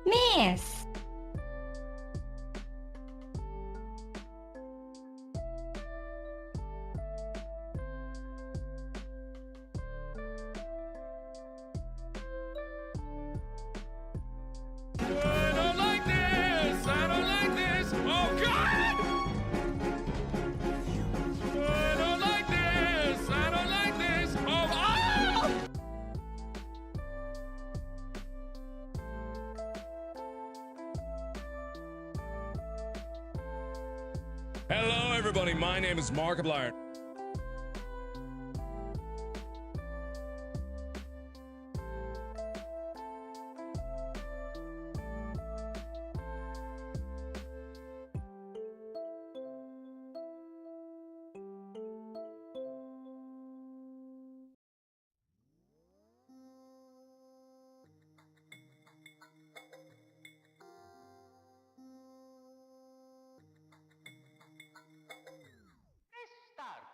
Miss. I don't like this! I don't like this! Oh, God! I don't like this! I don't like this! Oh, ah! Hello, everybody. My name is Markiplier. Start.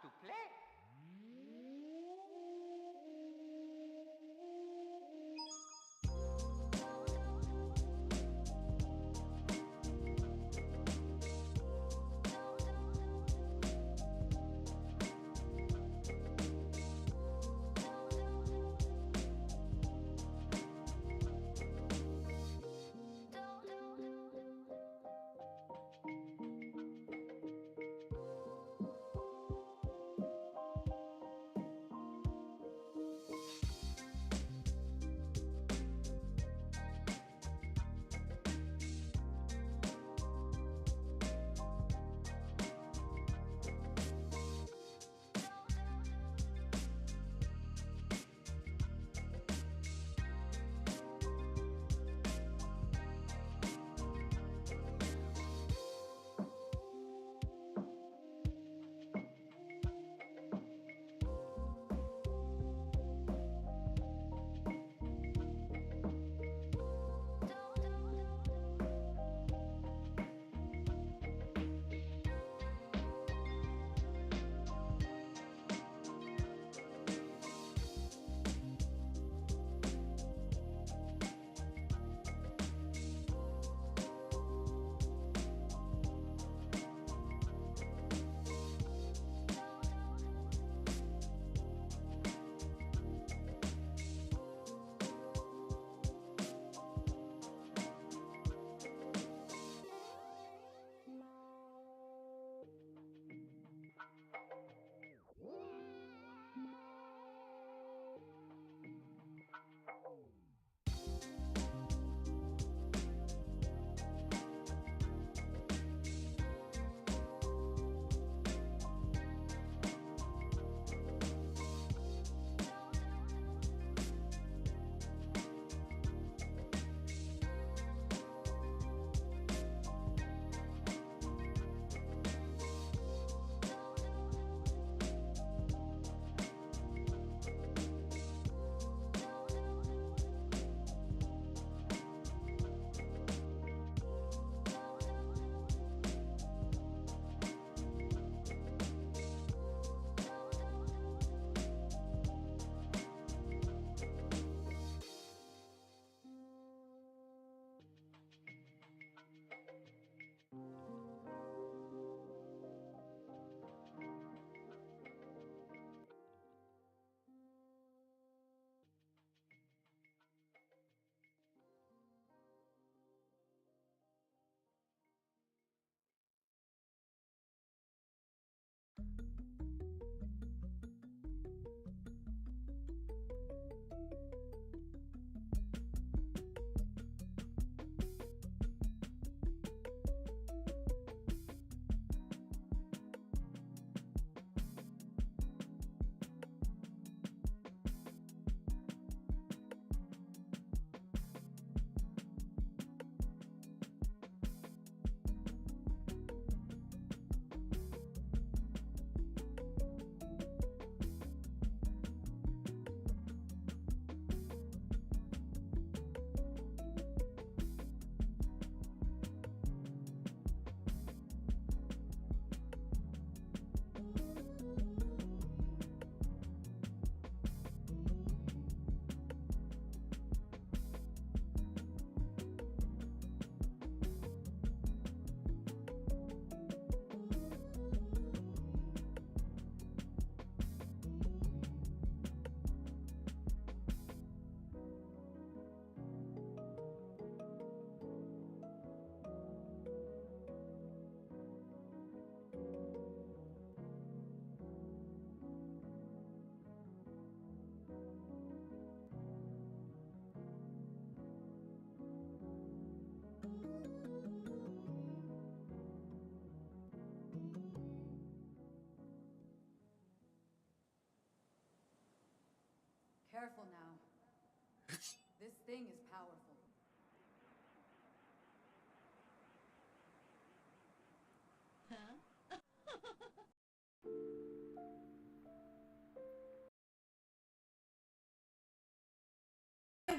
careful now. This thing is powerful.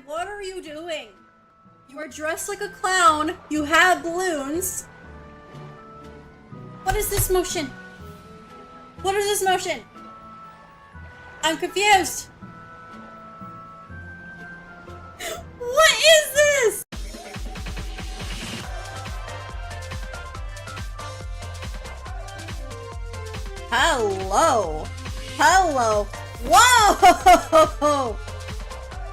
What are you doing? You are dressed like a clown. You have balloons. What is this motion? What is this motion? I'm confused. What is this? Hello. Hello. Whoa!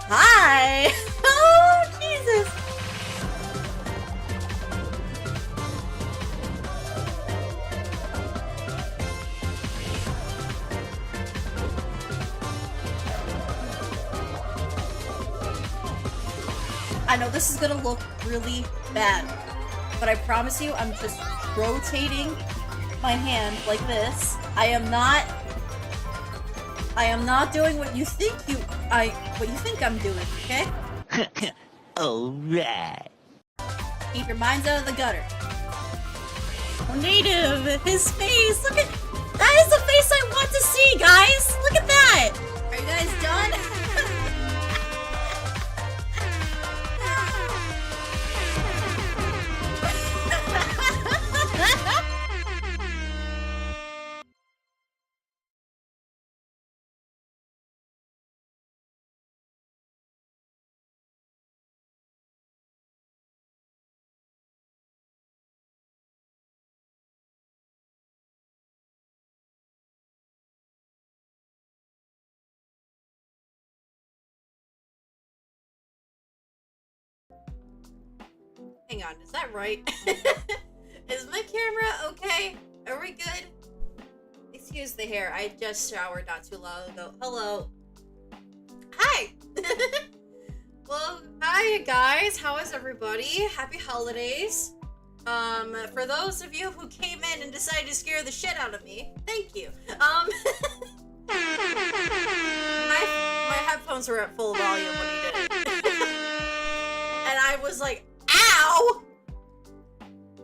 Hi! Oh, Jesus! I know this is gonna look really bad, but I promise you I'm just rotating my hand like this. I am not doing what you think I'm doing, okay? Alright. Keep your minds out of the gutter. Oh, native, his face, look at, that is the face I want to see, guys! Look at that! Are you guys done? Hang on, is that right? Is my camera okay? Are we good? Excuse the hair, I just showered not too long ago. Hello. Hi! Well, hi guys, how is everybody? Happy holidays. For those of you who came in and decided to scare the shit out of me, thank you. My headphones were at full volume when he did it. And I was like, ow!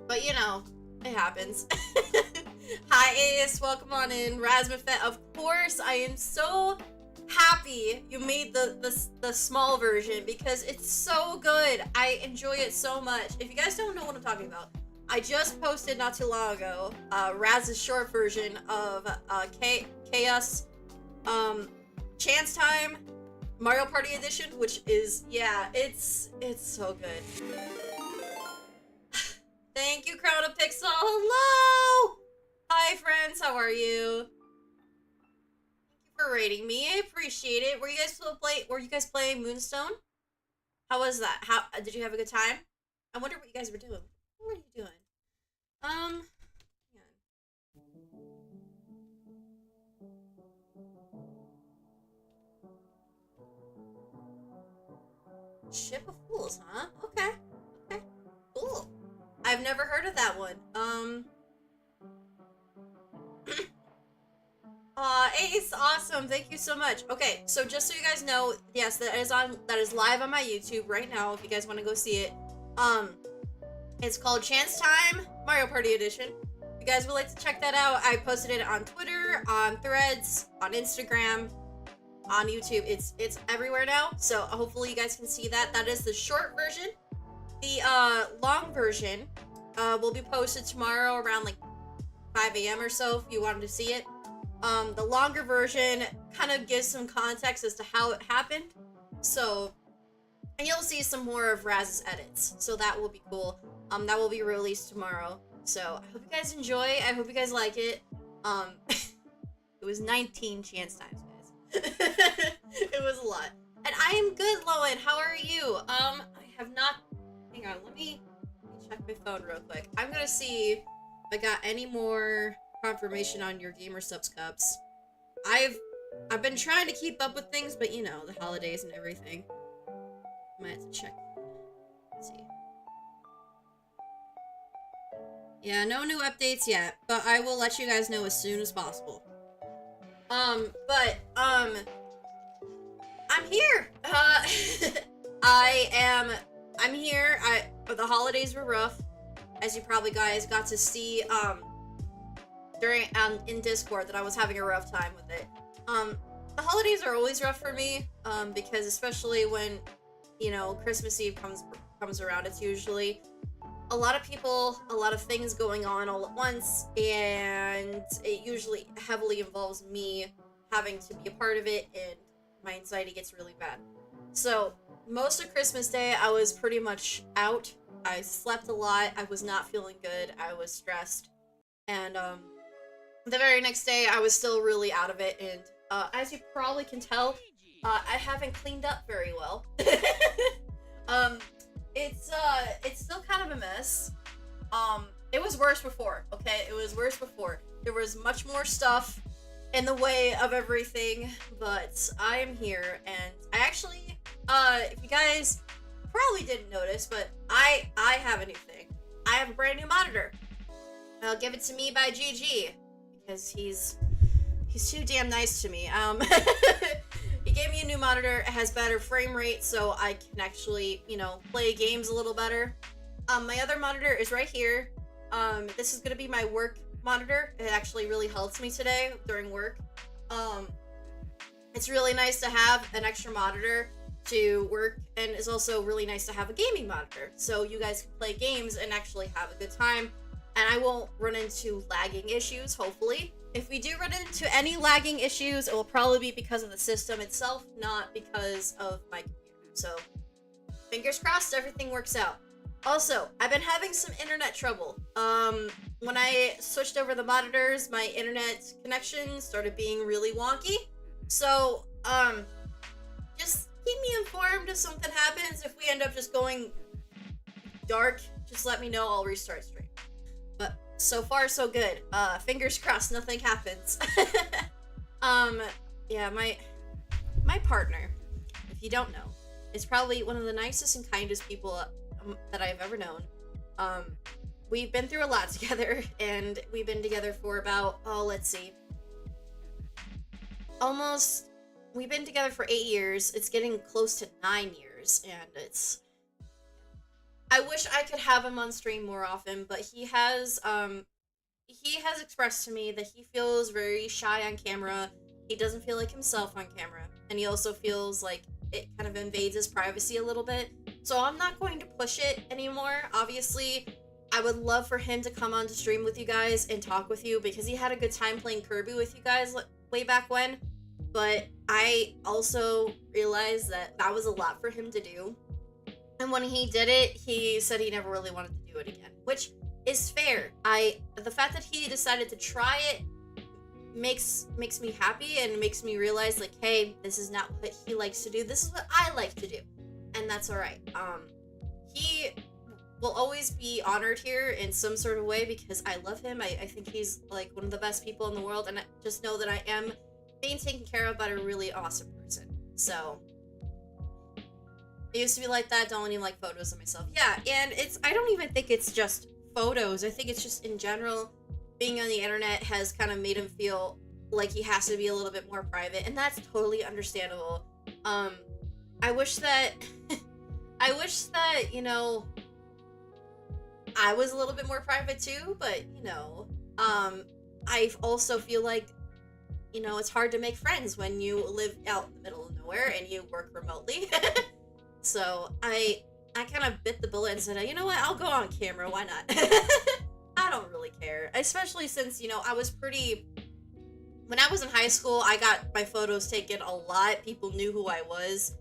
But you know, it happens. Hi Ace, welcome on in. Razmafet, of course, I am so happy you made the small version because it's so good. I enjoy it so much. If you guys don't know what I'm talking about, I just posted not too long ago Raz's short version of Chaos Chance Time Mario Party Edition, which is, yeah, it's so good. Thank you, Crown of Pixel. Hello! Hi, friends. How are you? Thank you for rating me. I appreciate it. Were you guys playing Moonstone? How was that? Did you have a good time? I wonder what you guys were doing. What were you doing? Hang on. Ship of Fools, huh? Okay. Okay. Cool. I've never heard of that one. Ace, awesome. Thank you so much. Okay, so just so you guys know, yes, that is live on my YouTube right now if you guys want to go see it. It's called Chance Time Mario Party Edition. If you guys would like to check that out, I posted it on Twitter, on Threads, on Instagram, on YouTube. It's everywhere now, so hopefully you guys can see that. That is the short version. The long version will be posted tomorrow around like 5 a.m. or so if you wanted to see it. The longer version kind of gives some context as to how it happened. So, and you'll see some more of Raz's edits. So that will be cool. That will be released tomorrow. So I hope you guys enjoy. I hope you guys like it. It was 19 chance times, guys. It was a lot. And I am good, Lowen. How are you? I have not. Hang on. Let me check my phone real quick. I'm gonna see if I got any more confirmation on your Gamer Subs Cups. I've been trying to keep up with things, but you know, the holidays and everything. I might have to check. Let's see. Yeah, no new updates yet, but I will let you guys know as soon as possible. I'm here. I'm here. The holidays were rough, as you probably guys got to see during in Discord that I was having a rough time with it. The holidays are always rough for me, because especially when, you know, Christmas Eve comes around, it's usually a lot of people, a lot of things going on all at once, and it usually heavily involves me having to be a part of it, and my anxiety gets really bad. So most of Christmas Day, I was pretty much out. I slept a lot. I was not feeling good. I was stressed. And the very next day, I was still really out of it. And as you probably can tell, I haven't cleaned up very well. It's still kind of a mess. It was worse before, okay? It was worse before. There was much more stuff in the way of everything, but I am here, and I actually, if you guys probably didn't notice, but I have a new thing. I have a brand new monitor. I'll give it to me by GG, because he's too damn nice to me. He gave me a new monitor. It has better frame rate, so I can actually, you know, play games a little better. My other monitor is right here. This is gonna be my work monitor. It actually really helps me today during work. It's really nice to have an extra monitor to work, and it's also really nice to have a gaming monitor, so you guys can play games and actually have a good time, and I won't run into lagging issues, hopefully. If we do run into any lagging issues, it will probably be because of the system itself, not because of my computer. So, fingers crossed everything works out. Also, I've been having some internet trouble. When I switched over the monitors, my internet connection started being really wonky. So, just keep me informed if something happens. If we end up just going dark, just let me know. I'll restart stream. But so far, so good. Fingers crossed nothing happens. Yeah, my partner, if you don't know, is probably one of the nicest and kindest people that I've ever known. We've been through a lot together, and we've been together for about, let's see, we've been together for 8 years. It's getting close to 9 years, and I wish I could have him on stream more often, but he has expressed to me that he feels very shy on camera. He doesn't feel like himself on camera, and he also feels like it kind of invades his privacy a little bit. So I'm not going to push it anymore. Obviously, I would love for him to come on to stream with you guys and talk with you, because he had a good time playing Kirby with you guys way back when. But I also realized that that was a lot for him to do. And when he did it, he said he never really wanted to do it again, which is fair. The fact that he decided to try it makes me happy, and makes me realize, like, hey, this is not what he likes to do. This is what I like to do. And that's all right. He will always be honored here in some sort of way, because I love him. I think he's like one of the best people in the world, and I just know that I am being taken care of by a really awesome person. So it used to be like that. Don't even like photos of myself. Yeah, and I don't even think it's just photos. I think it's just in general, being on the internet has kind of made him feel like he has to be a little bit more private, and that's totally understandable. I wish that you know, I was a little bit more private too, but you know, I also feel like, you know, it's hard to make friends when you live out in the middle of nowhere and you work remotely. So I kind of bit the bullet and said, you know what, I'll go on camera, why not? I don't really care, especially since, you know, when I was in high school, I got my photos taken a lot. People knew who I was.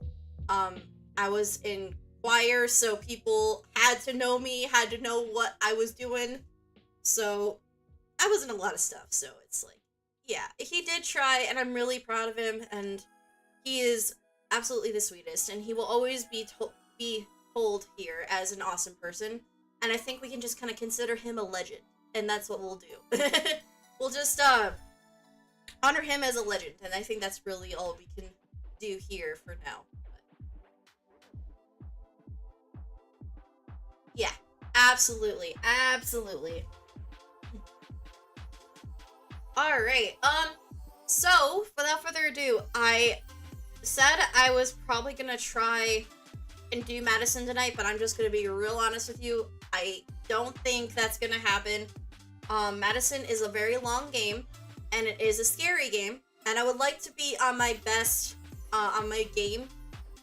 I was in choir, so people had to know me, had to know what I was doing. So I was in a lot of stuff, so it's like, yeah, he did try, and I'm really proud of him, and he is absolutely the sweetest, and he will always be told here as an awesome person, and I think we can just kind of consider him a legend, and that's what we'll do. We'll just honor him as a legend, and I think that's really all we can do here for now. Yeah, absolutely, absolutely. All right, so without further ado, I said I was probably gonna try and do Madison tonight, but I'm just gonna be real honest with you. I don't think that's gonna happen. Madison is a very long game, and it is a scary game, and I would like to be on my best on my game.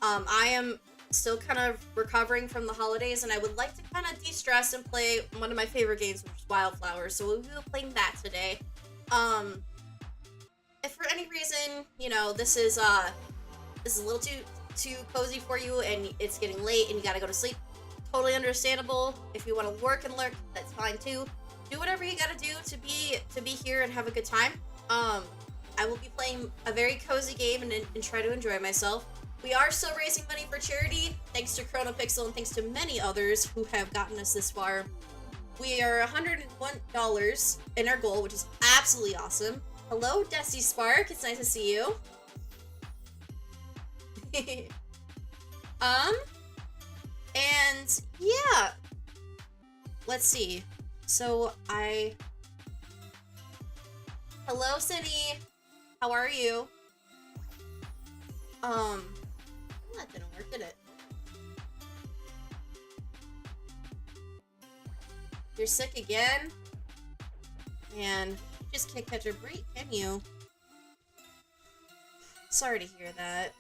I am still kind of recovering from the holidays, and I would like to kind of de-stress and play one of my favorite games, which is Wylde Flowers. So we'll be playing that today. If for any reason, you know, this is a little too cozy for you and it's getting late and you gotta go to sleep, totally understandable. If you want to work and lurk, that's fine too. Do whatever you gotta do to be here and have a good time. I will be playing a very cozy game and try to enjoy myself. We are still raising money for charity, thanks to ChronoPixel and thanks to many others who have gotten us this far. We are $101 in our goal, which is absolutely awesome. Hello, Desi Spark. It's nice to see you. And yeah. Let's see. So hello, Cindy. How are you? That didn't work, did it? You're sick again? Man, you just can't catch a break, can you? Sorry to hear that.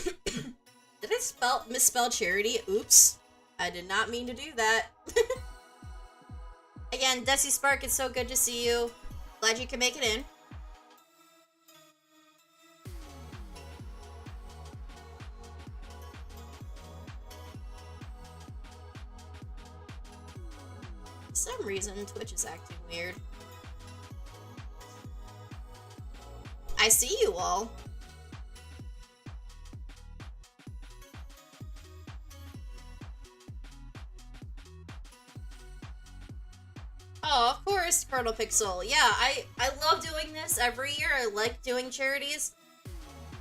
Did I misspell charity? Oops. I did not mean to do that. Again, Desi Spark, it's so good to see you. Glad you can make it in. For some reason, Twitch is acting weird. I see you all. Oh, of course, ChronoPixel. Yeah, I love doing this every year. I like doing charities.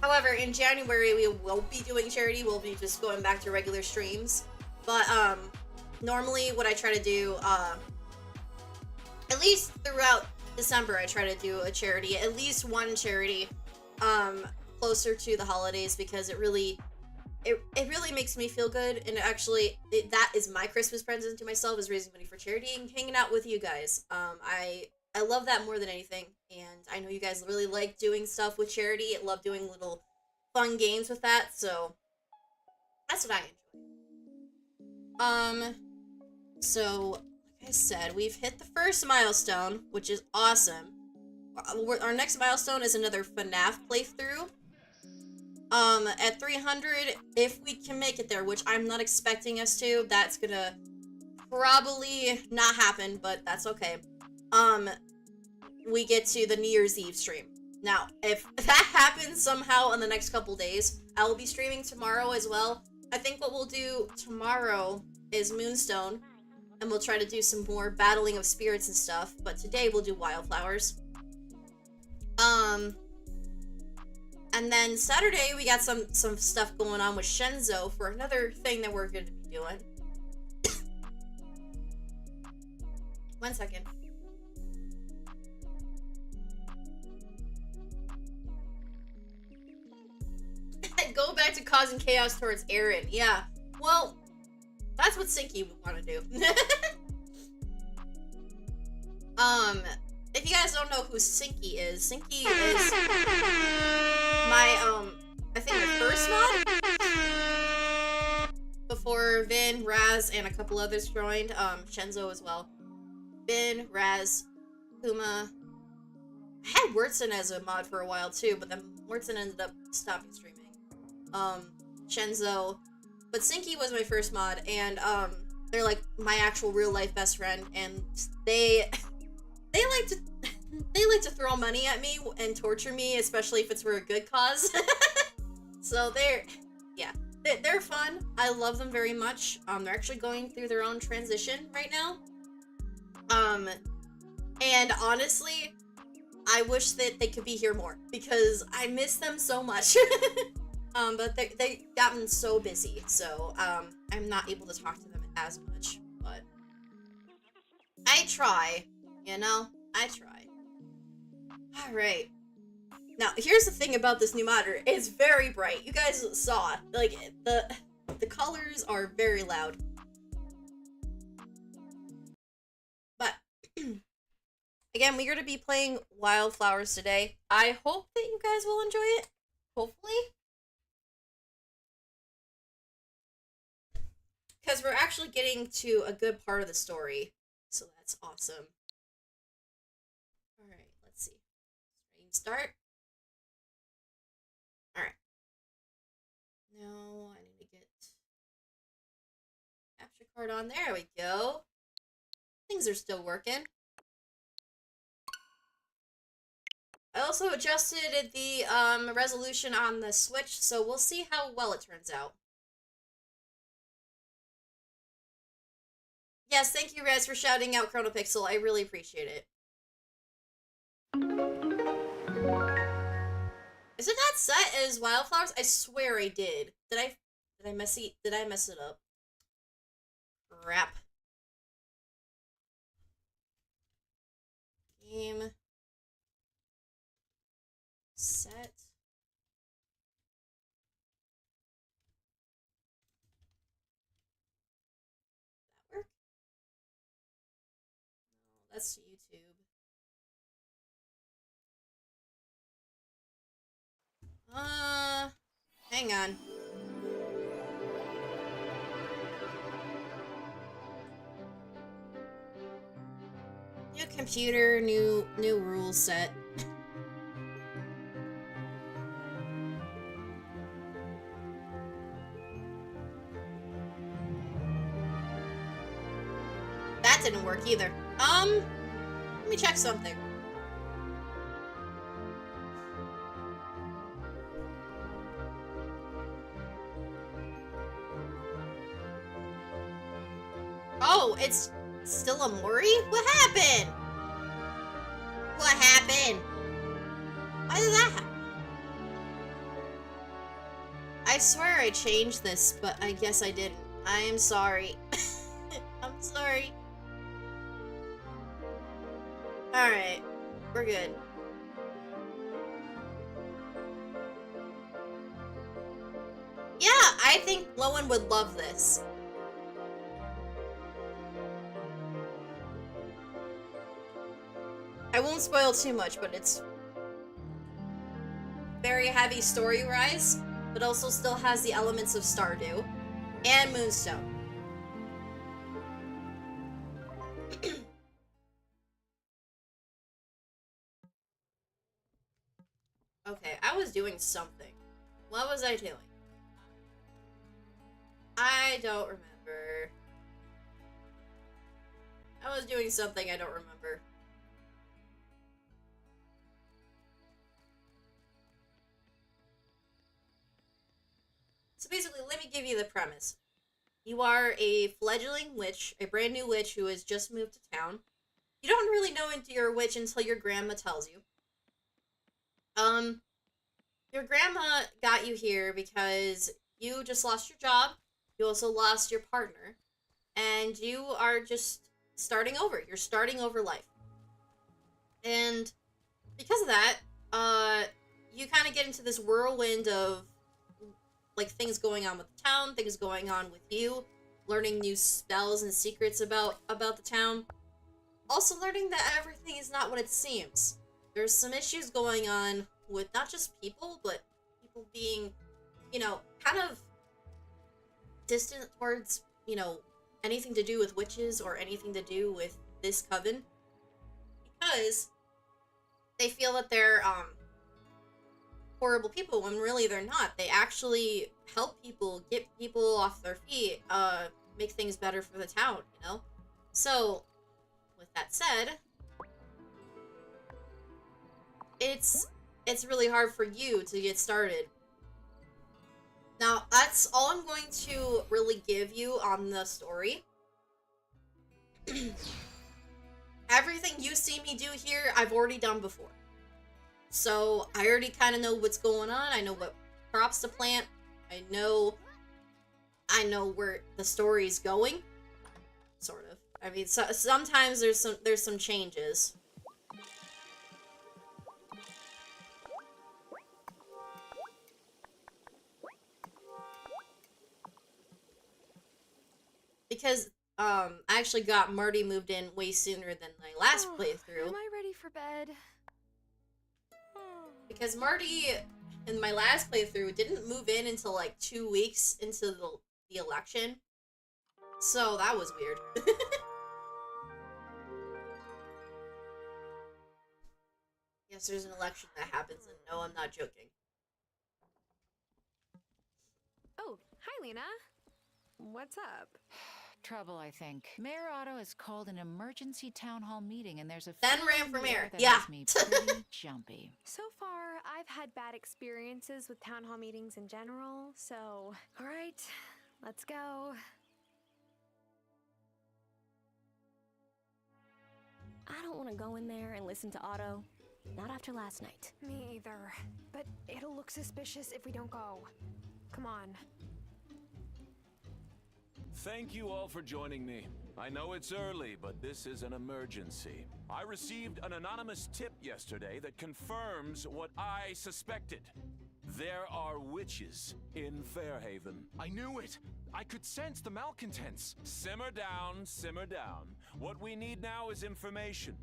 However, in January, we won't be doing charity. We'll be just going back to regular streams. But, normally what I try to do, at least throughout December, I try to do a charity, at least one charity, closer to the holidays, because it really makes me feel good, and actually, that is my Christmas present to myself, is raising money for charity and hanging out with you guys. I love that more than anything, and I know you guys really like doing stuff with charity. I love doing little fun games with that, so that's what I enjoy. So, like I said, we've hit the first milestone, which is awesome. Our next milestone is another FNAF playthrough. At 300, if we can make it there, which I'm not expecting us to, that's gonna probably not happen, but that's okay. We get to the New Year's Eve stream. Now, if that happens somehow in the next couple days, I will be streaming tomorrow as well. I think what we'll do tomorrow is Moonstone, and we'll try to do some more battling of spirits and stuff, but today we'll do Wylde Flowers. And then Saturday, we got some stuff going on with Shenzo for another thing that we're going to be doing. 1 second. Go back to causing chaos towards Aeryn. Yeah. Well, that's what Sinky would want to do. If you guys don't know who Sinky is my, I think the first mod? Before Vin, Raz, and a couple others joined. Shenzo as well. Vin, Raz, Kuma. I had Wurtzen as a mod for a while too, but then Wurtzen ended up stopping streaming. Shenzo. But Sinky was my first mod, and, they're like my actual real life best friend, and they like to throw money at me and torture me, especially if it's for a good cause. So they're fun. I love them very much. They're actually going through their own transition right now. And honestly, I wish that they could be here more because I miss them so much. But they've gotten so busy, so I'm not able to talk to them as much. But I try, you know? I try. Alright. Now, here's the thing about this new monitor. It's very bright. You guys saw. Like, the colors are very loud. But, again, we're going to be playing Wylde Flowers today. I hope that you guys will enjoy it. Hopefully. Because we're actually getting to a good part of the story. So that's awesome. Alright, let's see. Stream start. Alright. Now I need to get capture card on. There we go. Things are still working. I also adjusted the resolution on the Switch, so we'll see how well it turns out. Yes, thank you, Rez, for shouting out Chronopixel. I really appreciate it. Is it not set as Wylde Flowers? I swear I did. Did I mess it up? Crap. Game set. That work? No, that's YouTube. Hang on. New computer, new rules set. That didn't work either. Let me check something. Oh, it's still a Mori? What happened? What happened? Why did that happen? I swear I changed this, but I guess I didn't. I am sorry. I'm sorry. Alright, we're good. Yeah, I think Lowen would love this. I won't spoil too much, but it's very heavy story-wise, but also still has the elements of Stardew and Moonstone. Okay, I was doing something. What was I doing? I don't remember. I was doing something I don't remember. So basically, let me give you the premise. You are a fledgling witch, a brand new witch who has just moved to town. You don't really know you're a witch until your grandma tells you. Your grandma got you here because you just lost your job. You also lost your partner. And you are just starting over. You're starting over life. And because of that, you kind of get into this whirlwind of like things going on with the town, things going on with you, learning new spells and secrets about the town. Also learning that everything is not what it seems. There's some issues going on with not just people, but people being, you know, kind of distant towards, you know, anything to do with witches or anything to do with this coven. Because they feel that they're, horrible people when really they're not. They actually help people, get people off their feet, make things better for the town, you know? So, with that said, it's really hard for you to get started. Now, that's all I'm going to really give you on the story. Everything you see me do here, I've already done before. So, I already kind of know what's going on. I know what crops to plant. I know where the story's going. Sort of. I mean, so, sometimes there's some changes. because I actually got Marty moved in way sooner than my last playthrough. Am I ready for bed? Because Marty in my last playthrough didn't move in until like 2 weeks into the election. So that was weird. Yes, there's an election that happens, and no, I'm not joking. Oh, hi, Lena. What's up? Trouble, I think. Mayor Otto has called an emergency town hall meeting, and there's a Ben feeling ran in for the mayor. air that Yeah. has me pretty jumpy. So far, I've had bad experiences with town hall meetings in general, so... All right, let's go. I don't want to go in there and listen to Otto. Not after last night. Me either. But it'll look suspicious if we don't go. Come on. Thank you all for joining me. I know it's early, but this is an emergency. I received an anonymous tip yesterday that confirms what I suspected. There are witches in Fairhaven. I knew it! I could sense the malcontents. Simmer down, simmer down. What we need now is information.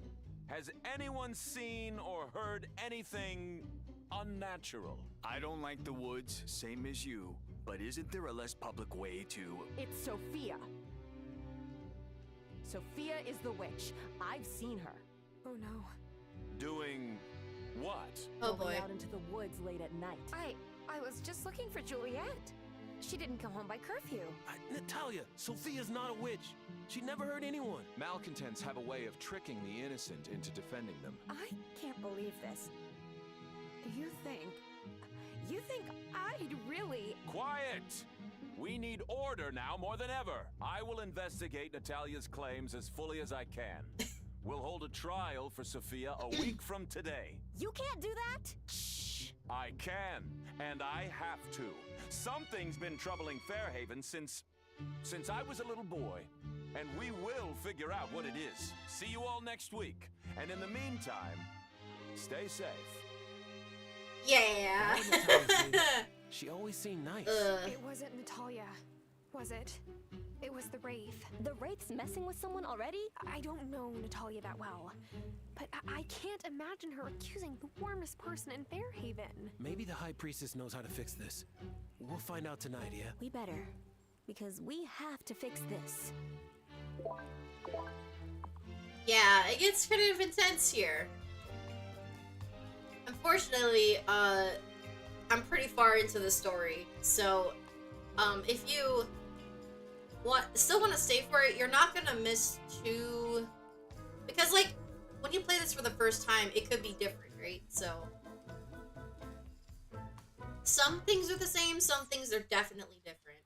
Has anyone seen or heard anything unnatural? I don't like the woods, same as you. But isn't there a less public way to... It's Sophia. Sophia is the witch. I've seen her. Oh no. Doing what? Oh Going boy. out into the woods late at night. I was just looking for Juliet. She didn't come home by curfew. Natalia, Sophia's not a witch. She never hurt anyone. Malcontents have a way of tricking the innocent into defending them. I can't believe this. You think I'd really... Quiet! We need order now more than ever. I will investigate Natalia's claims as fully as I can. We'll hold a trial for Sophia a week from today. You can't do that? Shh! I can, and I have to. Something's been troubling Fairhaven since I was a little boy. And we will figure out what it is. See you all next week. And in the meantime, stay safe. Yeah. Why Natalia, she always seemed nice. It wasn't Natalia, was it? It was the Wraith. The Wraith's messing with someone already? I don't know Natalia that well, but I can't imagine her accusing the warmest person in Fairhaven. Maybe the High Priestess knows how to fix this. We'll find out tonight, yeah? We better. Because we have to fix this. Yeah, it gets kind of intense here. Unfortunately, I'm pretty far into the story, so if you still want to stay for it, you're not gonna miss too, because like when you play this for the first time, it could be different, right? So some things are the same, some things are definitely different.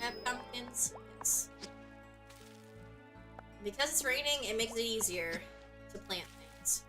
Add pumpkins. Yes. Because it's raining, it makes it easier to plant things.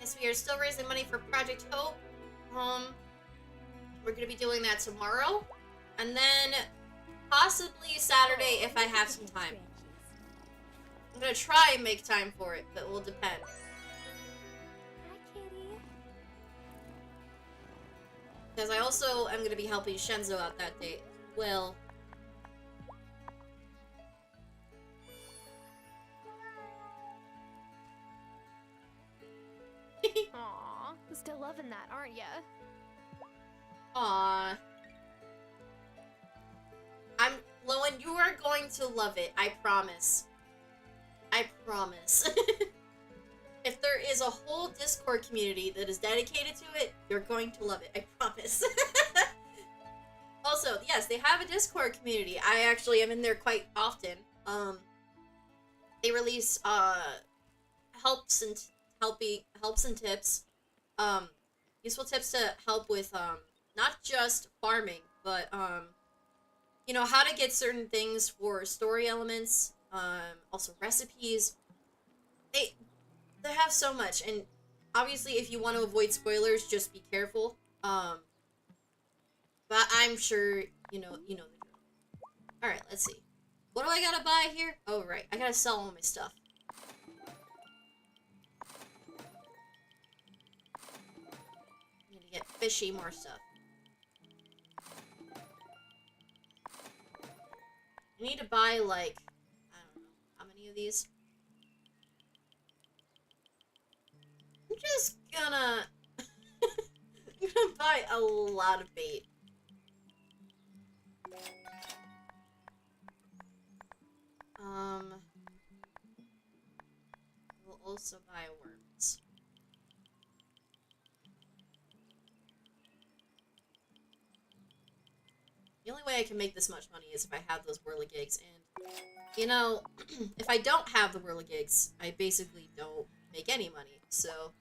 Yes, we are still raising money for Project Hope. We're gonna be doing that tomorrow, and then possibly Saturday if I have some time. I'm gonna try and make time for it, but it will depend. Hi, kitty. Because I also am gonna be helping Shenzo out that day. Well, Aw, still loving that, aren't ya? aww. Lowen, you are going to love it. I promise. I promise. If there is a whole Discord community that is dedicated to it, you're going to love it. I promise. Also, yes, they have a Discord community. I actually am in there quite often. They release helps and tips. Useful tips to help with not just farming, but you know, how to get certain things for story elements, also recipes. They have so much, and obviously if you want to avoid spoilers, just be careful. But I'm sure you know the drill. Alright, let's see. What do I gotta buy here? Oh right, I gotta sell all my stuff. I need to get fishy more stuff. I need to buy like, I don't know, how many of these? I'm just gonna I'm gonna buy a lot of bait. We'll also buy worms. The only way I can make this much money is if I have those whirligigs, and you know, if I don't have the whirligigs, I basically don't make any money. So,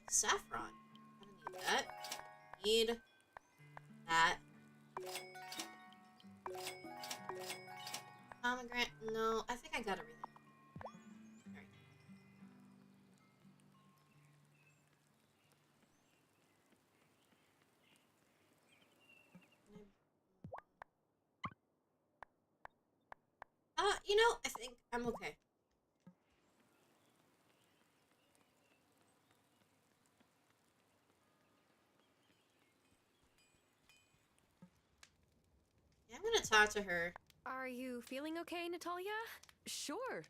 saffron. I need that. Need that. Pomegranate. No, I think I got everything. You know, I think I'm okay. Yeah, I'm gonna talk to her. Are you feeling okay, Natalia? Sure.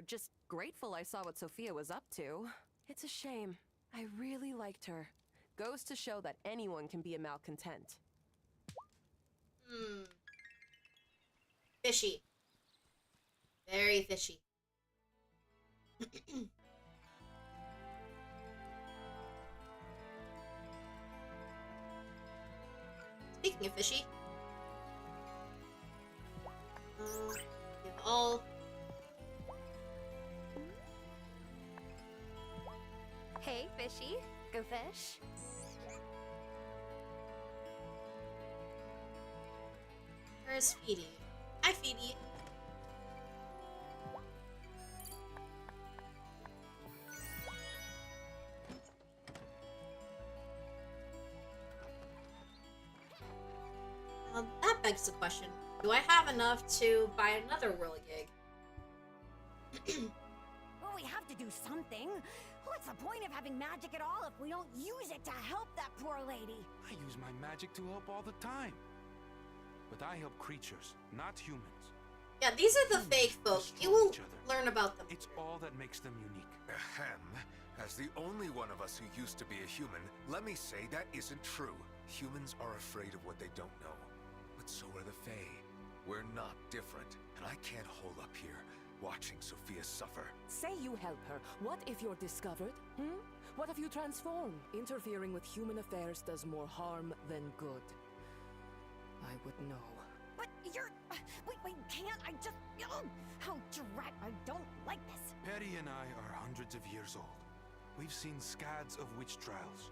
Just grateful I saw what Sophia was up to. It's a shame. I really liked her. Goes to show that anyone can be a malcontent. Fishy. Very fishy. Speaking of fishy, give all. Hey, fishy. Go fish. Where's Feedy? Hi, Feedy. Well, that begs the question. Do I have enough to buy another whirligig? Well, we have to do something. What's the point of having magic at all if we don't use it to help that poor lady? I use my magic to help all the time. But I help creatures, not humans. Yeah, these are the fake folk. You will learn about them. It's all that makes them unique. Ahem. As the only one of us who used to be a human, let me say that isn't true. Humans are afraid of what they don't know. But so are the Fae. We're not different, and I can't hold up here watching Sophia suffer. Say you help her. What if you're discovered? What if you transform? Interfering with human affairs does more harm than good. I would know. But you're... Wait, can't I just... How drat... I don't like this. Perry and I are hundreds of years old. We've seen scads of witch trials.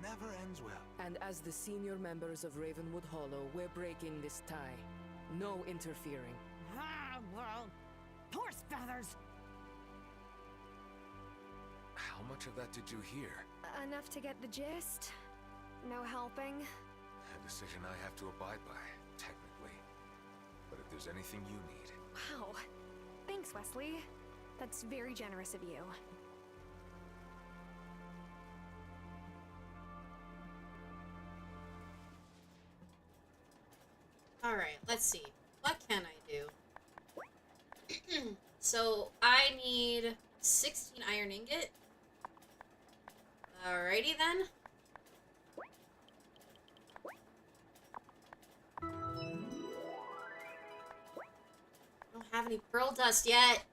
Never ends well. And as the senior members of Ravenwood Hollow, we're breaking this tie. No interfering. Ah, well... Horse feathers! How much of that did you hear? Enough to get the gist. No helping. A decision I have to abide by, technically. But if there's anything you need... Wow. Thanks, Wesley. That's very generous of you. Alright, let's see. What can I do? So, I need 16 iron ingot. Alrighty then. I don't have any pearl dust yet.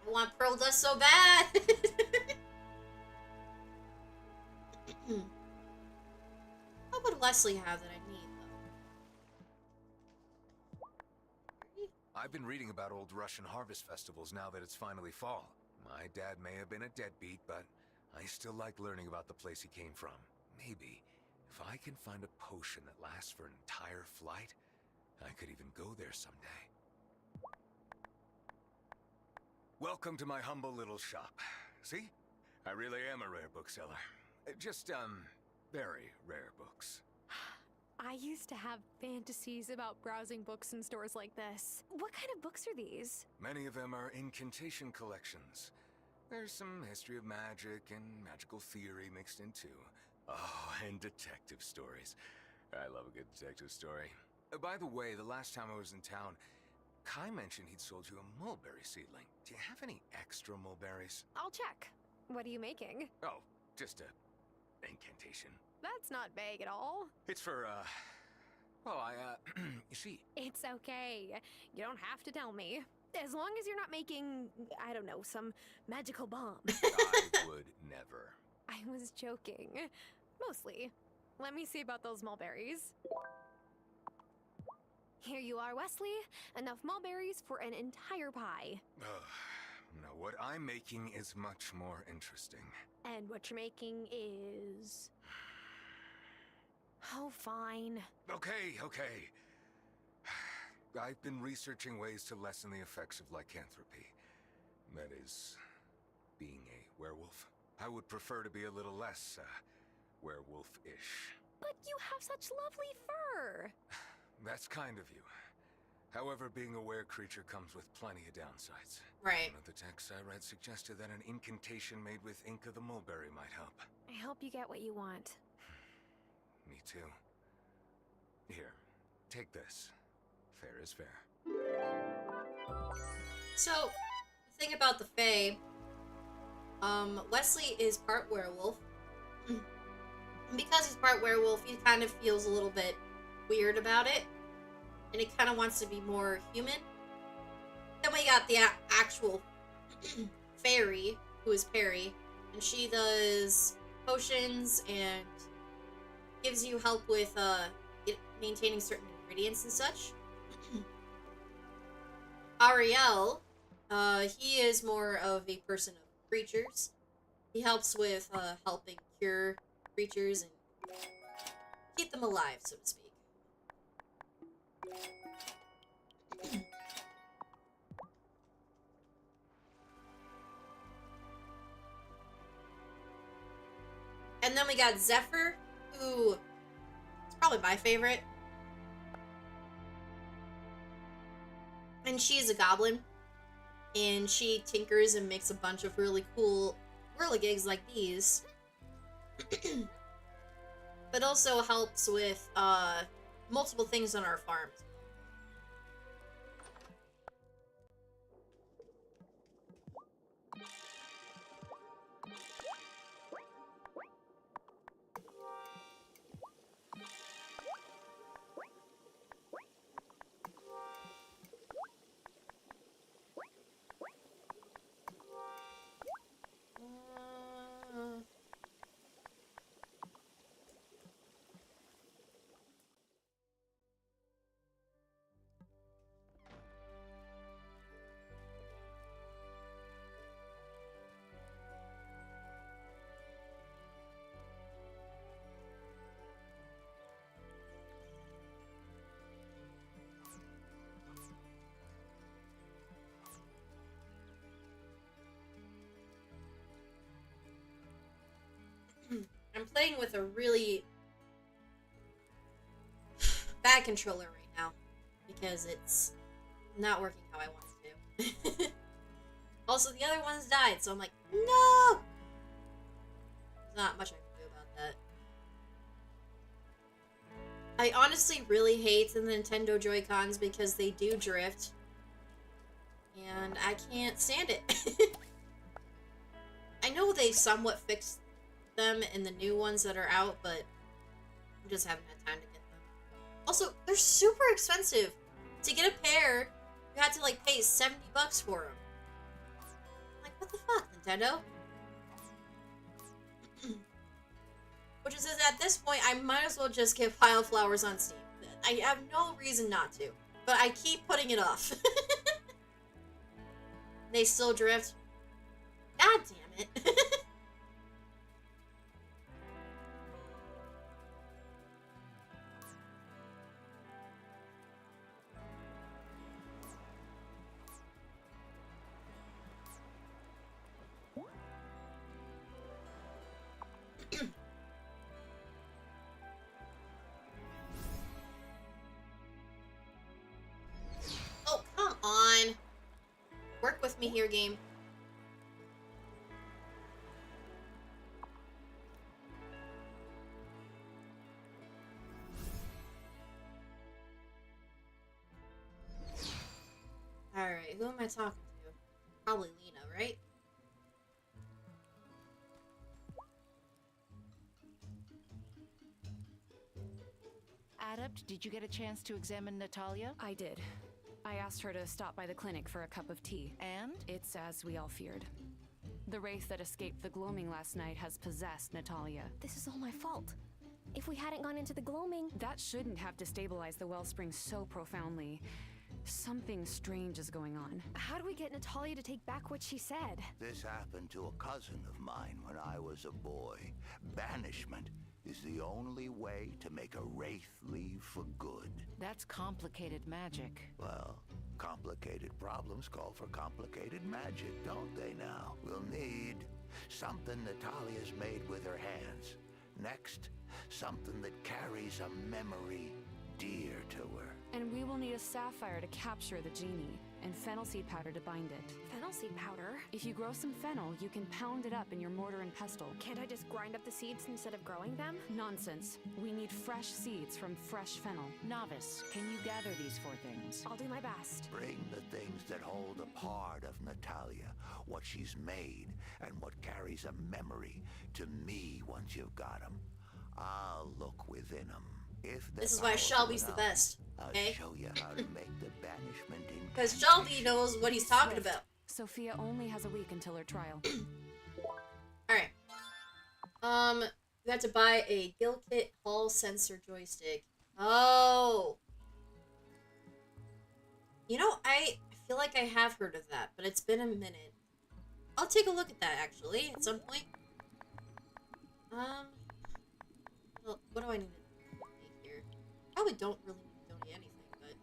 I want pearl dust so bad. What would Wesley have that I need, though? I've been reading about old Russian harvest festivals now that it's finally fall. My dad may have been a deadbeat, but I still like learning about the place he came from. Maybe, if I can find a potion that lasts for an entire flight, I could even go there someday. Welcome to my humble little shop. See? I really am a rare bookseller. Just, very rare books. I used to have fantasies about browsing books in stores like this. What kind of books are these? Many of them are incantation collections. There's some history of magic and magical theory mixed in too. Oh, and detective stories. I love a good detective story. By the way, the last time I was in town, Kai mentioned he'd sold you a mulberry seedling. Do you have any extra mulberries? I'll check. What are you making? Oh, just a incantation. That's not vague at all. It's for, well, you see. It's okay. You don't have to tell me. As long as you're not making, I don't know, some magical bomb. I would never. I was joking. Mostly. Let me see about those mulberries. Here you are, Wesley. Enough mulberries for an entire pie. No, what I'm making is much more interesting. And what you're making is... Oh, fine. Okay. I've been researching ways to lessen the effects of lycanthropy. That is, being a werewolf. I would prefer to be a little less, werewolf-ish. But you have such lovely fur! That's kind of you. However, being a were-creature comes with plenty of downsides. Right. One of the texts I read suggested that an incantation made with ink of the mulberry might help. I hope you get what you want. Me too. Here, take this. Fair is fair. So, the thing about the Fae, Wesley is part werewolf. And because he's part werewolf, he kind of feels a little bit weird about it. And he kind of wants to be more human. Then we got the actual fairy, who is Perry. And she does potions and gives you help with maintaining certain ingredients and such. Ariel, he is more of a person of creatures. He helps with helping cure creatures and keep them alive, so to speak. And then we got Zephyr, who is probably my favorite. And she's a goblin. And she tinkers and makes a bunch of really cool whirligigs like these. But also helps with multiple things on our farms. I'm playing with a really bad controller right now because it's not working how I want it to. Also, the other ones died, so I'm like, no! There's not much I can do about that. I honestly really hate the Nintendo Joy-Cons because they do drift. And I can't stand it. I know they somewhat fixed them in the new ones that are out, but I just haven't had time to get them. Also, they're super expensive. To get a pair, you had to like pay $70 for them. Like, what the fuck, Nintendo? Which is at this point, I might as well just get Wylde Flowers on Steam. I have no reason not to, but I keep putting it off. They still drift. God damn it. Oh, come on. Work with me here, game. Alright, who am I talking to? Probably Lena, right? Adept, did you get a chance to examine Natalia? I did. I asked her to stop by the clinic for a cup of tea. And? It's as we all feared. The wraith that escaped the gloaming last night has possessed Natalia. This is all my fault. If we hadn't gone into the gloaming... That shouldn't have destabilized the wellspring so profoundly. Something strange is going on. How do we get Natalia to take back what she said? This happened to a cousin of mine when I was a boy. Banishment is the only way to make a wraith leave for good. That's complicated magic. Well, complicated problems call for complicated magic, don't they now? We'll need something Natalia's made with her hands. Next, something that carries a memory dear to her. And we will need a sapphire to capture the genie, and fennel seed powder to bind it. Fennel seed powder? If you grow some fennel, you can pound it up in your mortar and pestle. Can't I just grind up the seeds instead of growing them? Nonsense. We need fresh seeds from fresh fennel. Novice, can you gather these 4 things? I'll do my best. Bring the things that hold a part of Natalia, what she's made, and what carries a memory to me once you've got them. I'll look within them. This is why Shelby's the best. Okay? I'll show you how to make the banishment in. Because Shelby knows what he's talking about. Sophia only has a week until her trial. Alright. You have to buy a Gill Kit Hall sensor joystick. Oh. You know, I feel like I have heard of that, but it's been a minute. I'll take a look at that, actually, at some point. Well, what do I need to make here? Probably don't really need to donate anything, but...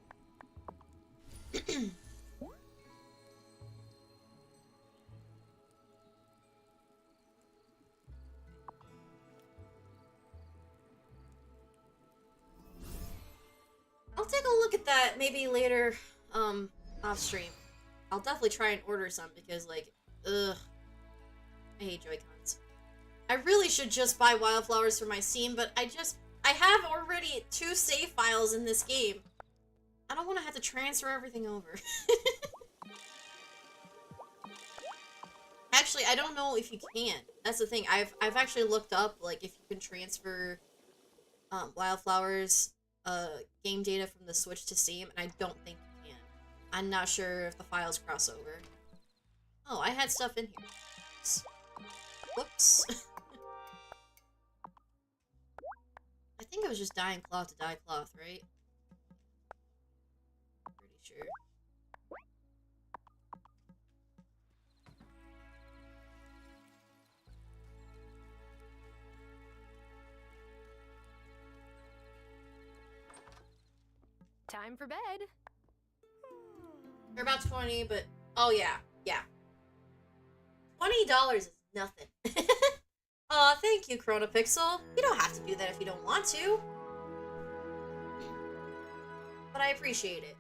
I'll take a look at that maybe later, off stream. I'll definitely try and order some because, like, ugh. I hate Joy-Cons. I really should just buy Wylde Flowers for my Steam, but I have already 2 save files in this game. I don't want to have to transfer everything over. Actually, I don't know if you can. That's the thing. I've actually looked up, like, if you can transfer Wylde Flowers game data from the Switch to Steam, and I don't think you can. I'm not sure if the files cross over. Oh, I had stuff in here. Whoops. I think it was just dyeing cloth to dye cloth, right? Pretty sure. Time for bed. They're about 20, but oh yeah, yeah. $20 is nothing. Aw, thank you, Chronopixel. You don't have to do that if you don't want to. But I appreciate it.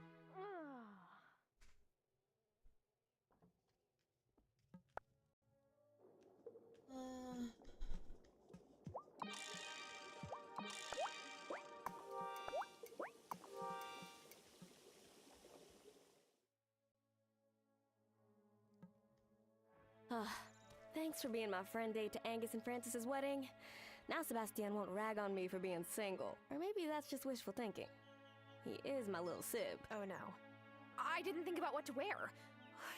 Thanks for being my friend date to Angus and Francis's wedding. Now Sebastian won't rag on me for being single. Or maybe that's just wishful thinking. He is my little sib. Oh no. I didn't think about what to wear.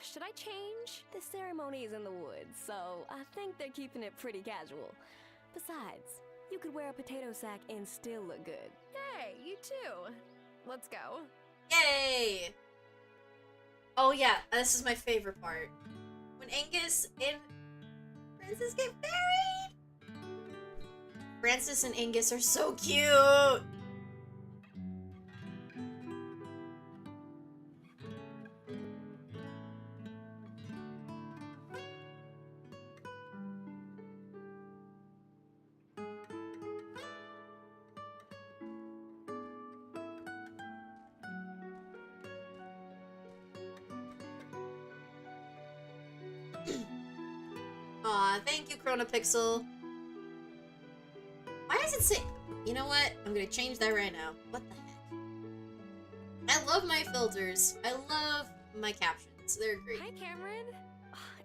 Should I change? The ceremony is in the woods, so I think they're keeping it pretty casual. Besides, you could wear a potato sack and still look good. Hey, you too. Let's go. Yay! Oh yeah, this is my favorite part. When Angus and Francis get married! Francis and Angus are so cute! Aw, thank you, Chronopixel. Why does it say... You know what? I'm gonna change that right now. What the heck? I love my filters. I love my captions. They're great. Hi, Cameron.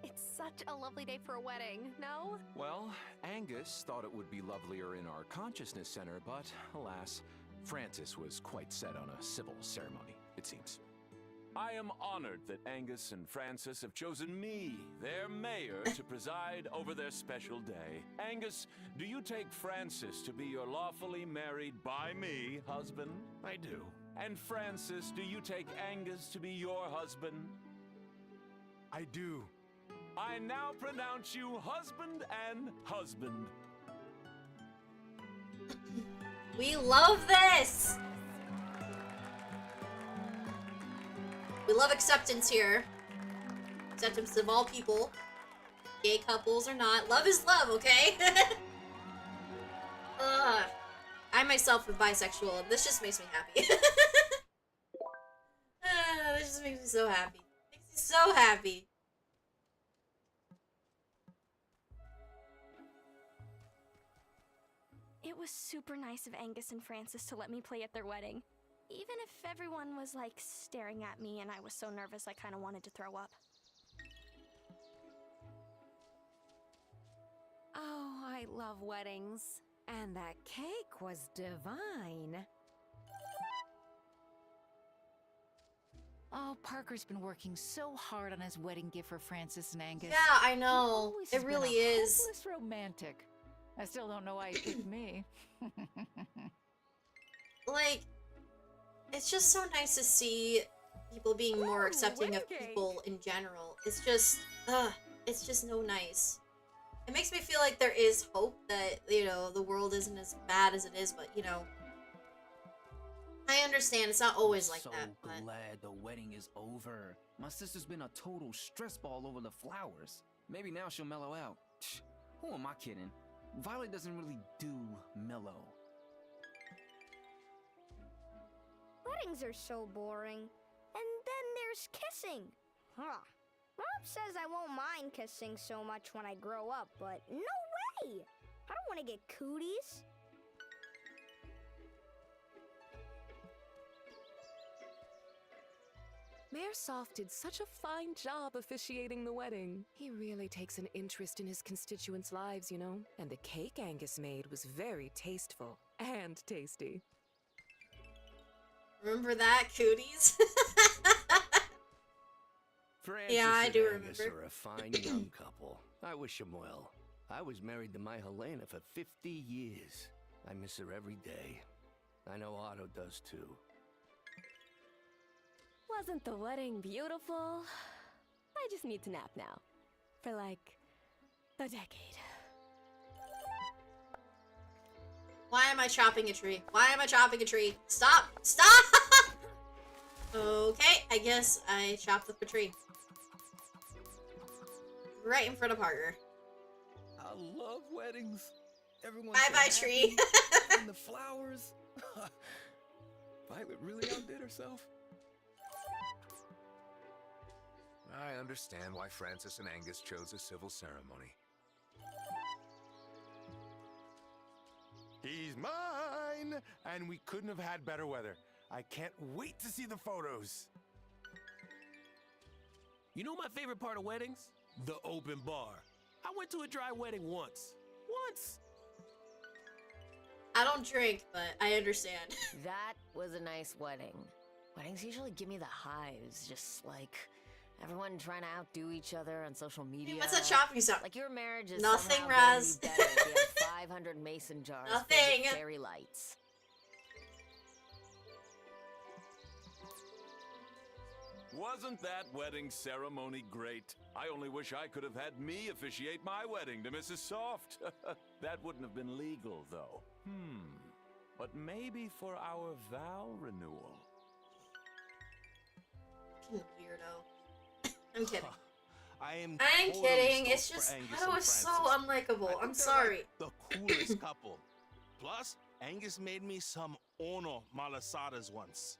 It's such a lovely day for a wedding, no? Well, Angus thought it would be lovelier in our consciousness center, but alas, Francis was quite set on a civil ceremony, it seems. I am honored that Angus and Francis have chosen me, their mayor, to preside over their special day. Angus, do you take Francis to be your lawfully married by me husband? I do. And Francis, do you take Angus to be your husband? I do. I now pronounce you husband and husband. We love this! We love acceptance here. Acceptance of all people. Gay couples or not. Love is love, okay? I myself am bisexual, and this just makes me happy. This just makes me so happy. Makes me so happy. It was super nice of Angus and Francis to let me play at their wedding. Even if everyone was, like, staring at me and I was so nervous I kind of wanted to throw up. Oh, I love weddings. And that cake was divine. Oh, Parker's been working so hard on his wedding gift for Francis and Angus. Yeah, I know. He always It has been really a is. hopeless romantic. I still don't know why he picked me. Like, it's just so nice to see people being more accepting of people in general. It's just so nice. It makes me feel like there is hope that, you know, the world isn't as bad as it is, but, you know, I understand it's not always like that, but... So glad the wedding is over. My sister's been a total stress ball over the flowers. Maybe now she'll mellow out. Who am I kidding? Violet doesn't really do mellow. Weddings are so boring. And then there's kissing. Huh. Mom says I won't mind kissing so much when I grow up, but no way! I don't want to get cooties. Mayor Soft did such a fine job officiating the wedding. He really takes an interest in his constituents' lives, you know? And the cake Angus made was very tasteful and tasty. Remember that, cooties? Francis yeah, I do and Angus remember. are a fine young couple. I wish them well. I was married to my Helena for 50 years. I miss her every day. I know Otto does too. Wasn't the wedding beautiful? I just need to nap now. For like a decade. Why am I chopping a tree? Why am I chopping a tree? Stop! Stop! Okay, I guess I chopped up a tree. Right in front of Parker. I love weddings. Everyone's Bye-bye, so tree. happy, and the flowers. Violet really outdid herself. I understand why Francis and Angus chose a civil ceremony. He's mine! And we couldn't have had better weather. I can't wait to see the photos. You know my favorite part of weddings? The open bar. I went to a dry wedding once. Once! I don't drink, but I understand. That was a nice wedding. Weddings usually give me the hives, just like everyone trying to outdo each other on social media. What's that chopping sound? Like your marriage is Nothing, somehow going Raz. to be better if you have 500 mason jars filled Nothing. with fairy lights. Wasn't that wedding ceremony great? I only wish I could have had me officiate my wedding to Mrs. Soft. That wouldn't have been legal, though. But maybe for our vow renewal. You weirdo. I'm kidding. I'm kidding. stoked It's for just Angus Otto and is so Francis. unlikable. I I'm think they're sorry. like the coolest couple. Plus, Angus made me some Ono malasadas once.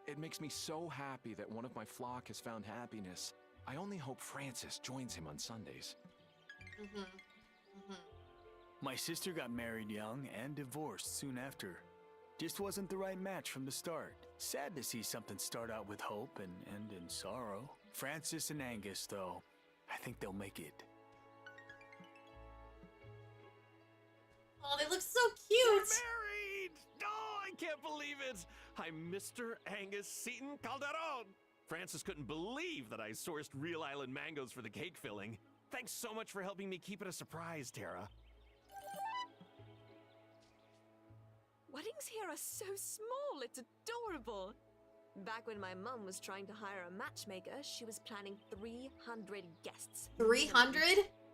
It makes me so happy that one of my flock has found happiness. I only hope Francis joins him on Sundays. My sister got married young and divorced soon after. Just wasn't the right match from the start. Sad to see something start out with hope and end in sorrow. Francis and Angus, though, I think they'll make it. Oh, they look so cute. Married! Oh, I can't believe it! I'm Mr. Angus Seton Calderon! Francis couldn't believe that I sourced real island mangoes for the cake filling. Thanks so much for helping me keep it a surprise, Tara. Weddings here are so small, it's adorable. Back when my mum was trying to hire a matchmaker, she was planning 300 guests. 300?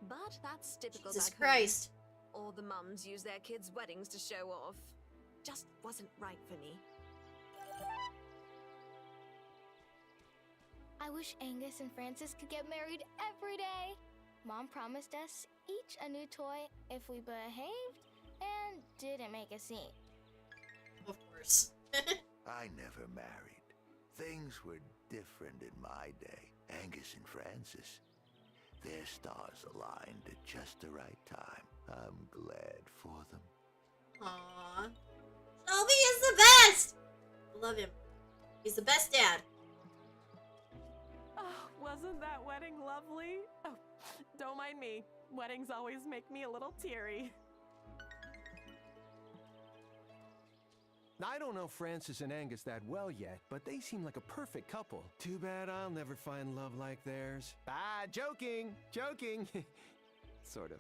But that's typical Jesus back home. Christ. All the mums use their kids' weddings to show off. Just wasn't right for me. I wish Angus and Francis could get married every day. Mom promised us each a new toy if we behaved and didn't make a scene. Of course. I never married. Things were different in my day. Angus and Francis, their stars aligned at just the right time. I'm glad for them. Aww. Shelby is the best! I love him. He's the best dad. Oh, wasn't that wedding lovely? Oh, don't mind me. Weddings always make me a little teary. I don't know Francis and Angus that well yet, but they seem like a perfect couple. Too bad I'll never find love like theirs. Ah, joking! Joking! Sort of.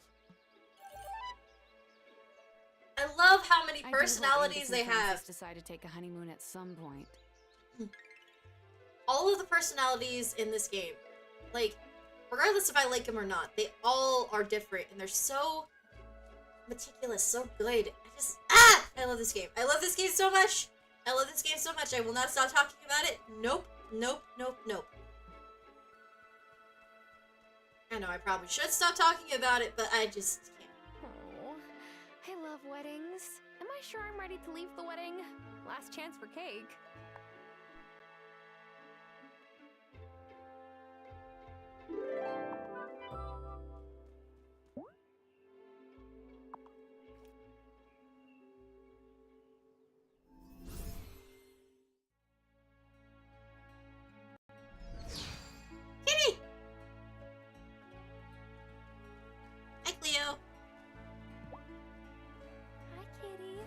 I love how many I do hope personalities Angus they and have. Francis decide to take a honeymoon at some point. All of the personalities in this game, like, regardless if I like them or not, they all are different and they're so meticulous, so good. I love this game. I love this game so much. I love this game so much. I will not stop talking about it. Nope. Nope. Nope. Nope. I know I probably should stop talking about it, but I just can't. Oh, I love weddings. Am I sure I'm ready to leave the wedding? Last chance for cake. Kitty! Hi, Cleo. Hi, kitty.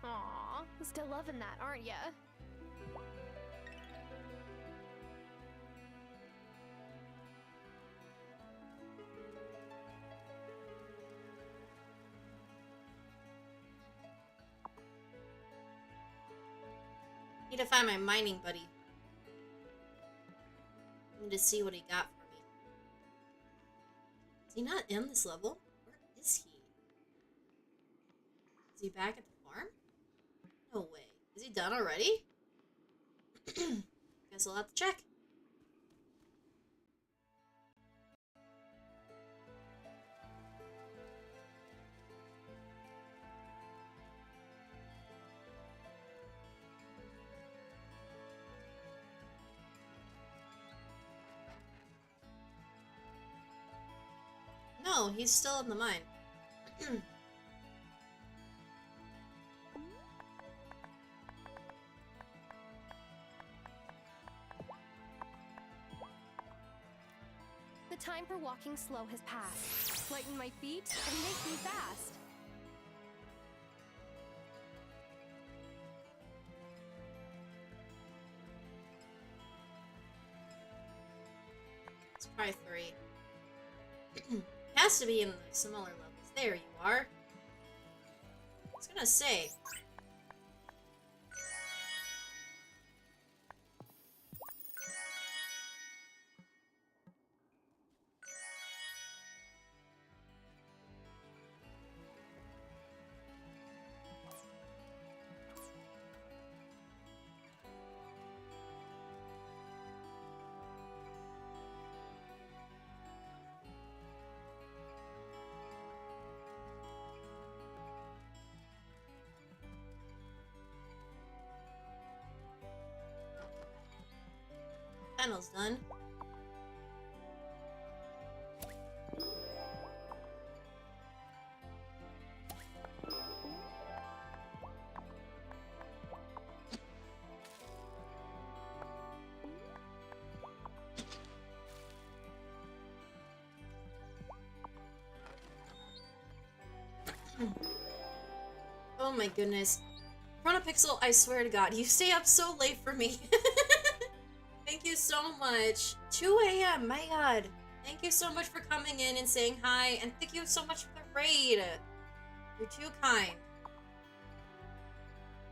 Aw, still loving that, aren't ya? Need to find my mining buddy. Need to see what he got for me. Is he not in this level? Where is he? Is he back at the farm? No way. Is he done already? Guess I'll have to check. No, he's still in the mine. The time for walking slow has passed. Lighten my feet and make me fast. Try 3. Has to be in the smaller levels. There you are. I was gonna say. Panel's done. Oh my goodness. Chronopixel, I swear to God, you stay up so late for me. Thank you so much. 2 a.m. My God. Thank you so much for coming in and saying hi, and thank you so much for the raid. You're too kind.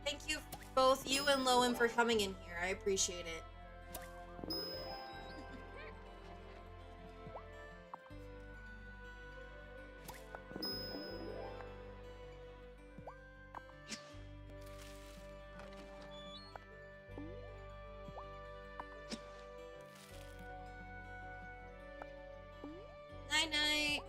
Thank you both, you and Lowen, for coming in here. I appreciate it. Night night.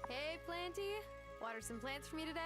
Hey, Planty. Water some plants for me today?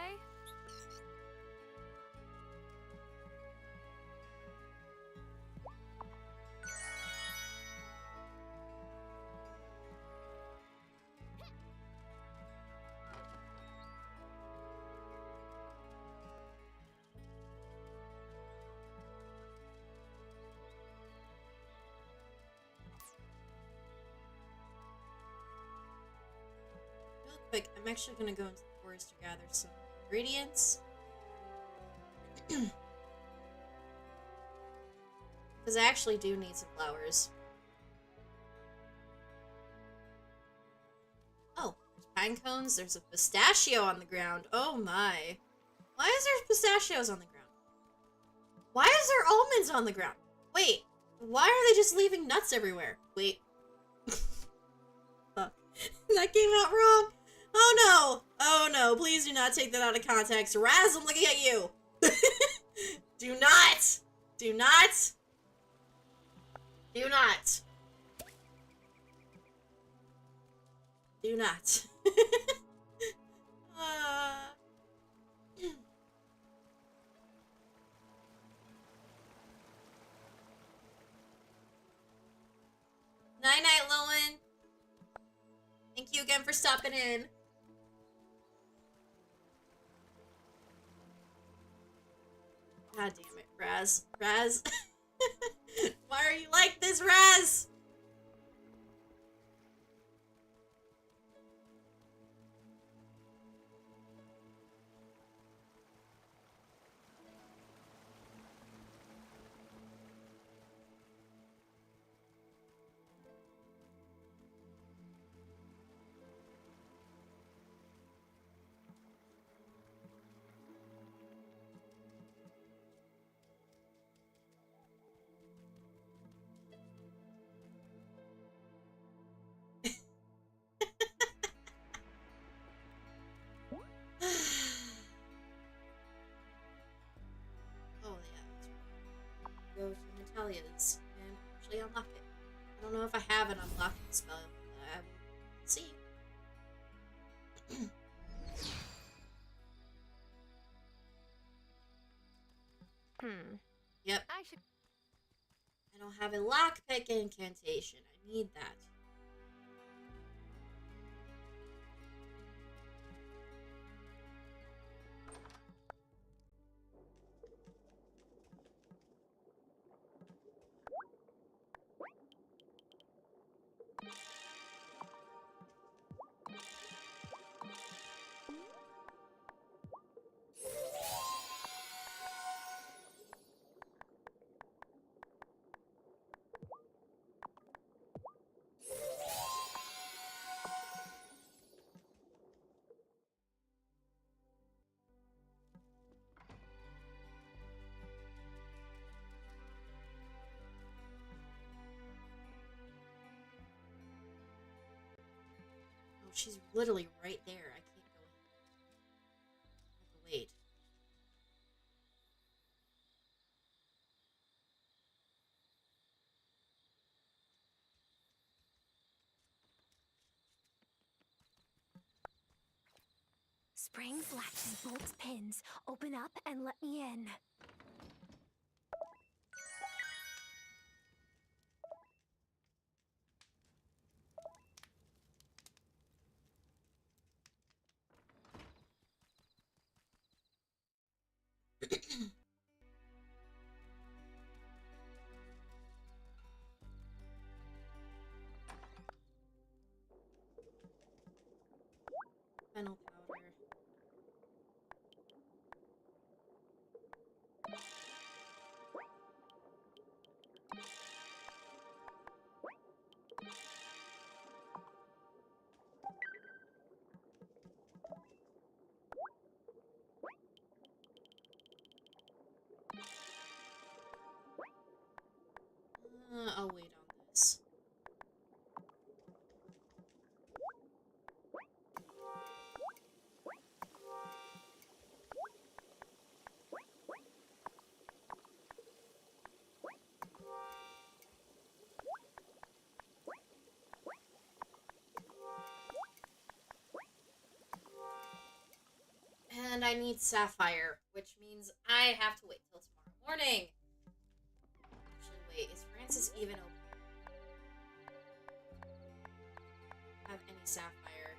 Real quick, I'm actually gonna go into the forest to gather some ingredients. Because I actually do need some flowers. Oh, there's pine cones. There's a pistachio on the ground. Oh my. Why is there pistachios on the ground? Why is there almonds on the ground? Wait, why are they just leaving nuts everywhere? Wait. Fuck. That came out wrong. Oh no. Oh no. Please do not take that out of context. Raz, I'm looking at you. Do not. Do not. Do not. Do not. Night night, Lowen. Thank you again for stopping in. God damn it, Raz. Raz. Why are you like this, Raz? Oh yeah, that's right. Go to Natalia's and actually unlock it. I don't know if I have an unlocking spell, but I will see. Yep. I don't have a lockpick incantation. I need that. she's literally right there. I can't go. I have to wait. Springs, latches, bolts, pins. Open up and let me in. Fennel powder. I'll wait on this. And I need sapphire, which means I have to wait till tomorrow morning. Actually, wait, is Francis even open? Have any sapphire?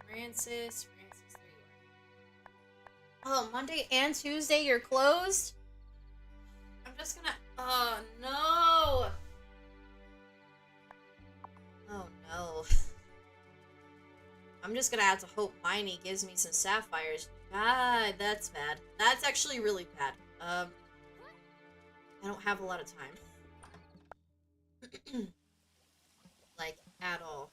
Francis, there you are. Oh, Monday and Tuesday you're closed? I'm just gonna... Oh, no! Oh, no. I'm just gonna have to hope Miney gives me some sapphires. God, that's bad. That's actually really bad. I don't have a lot of time. Like, at all.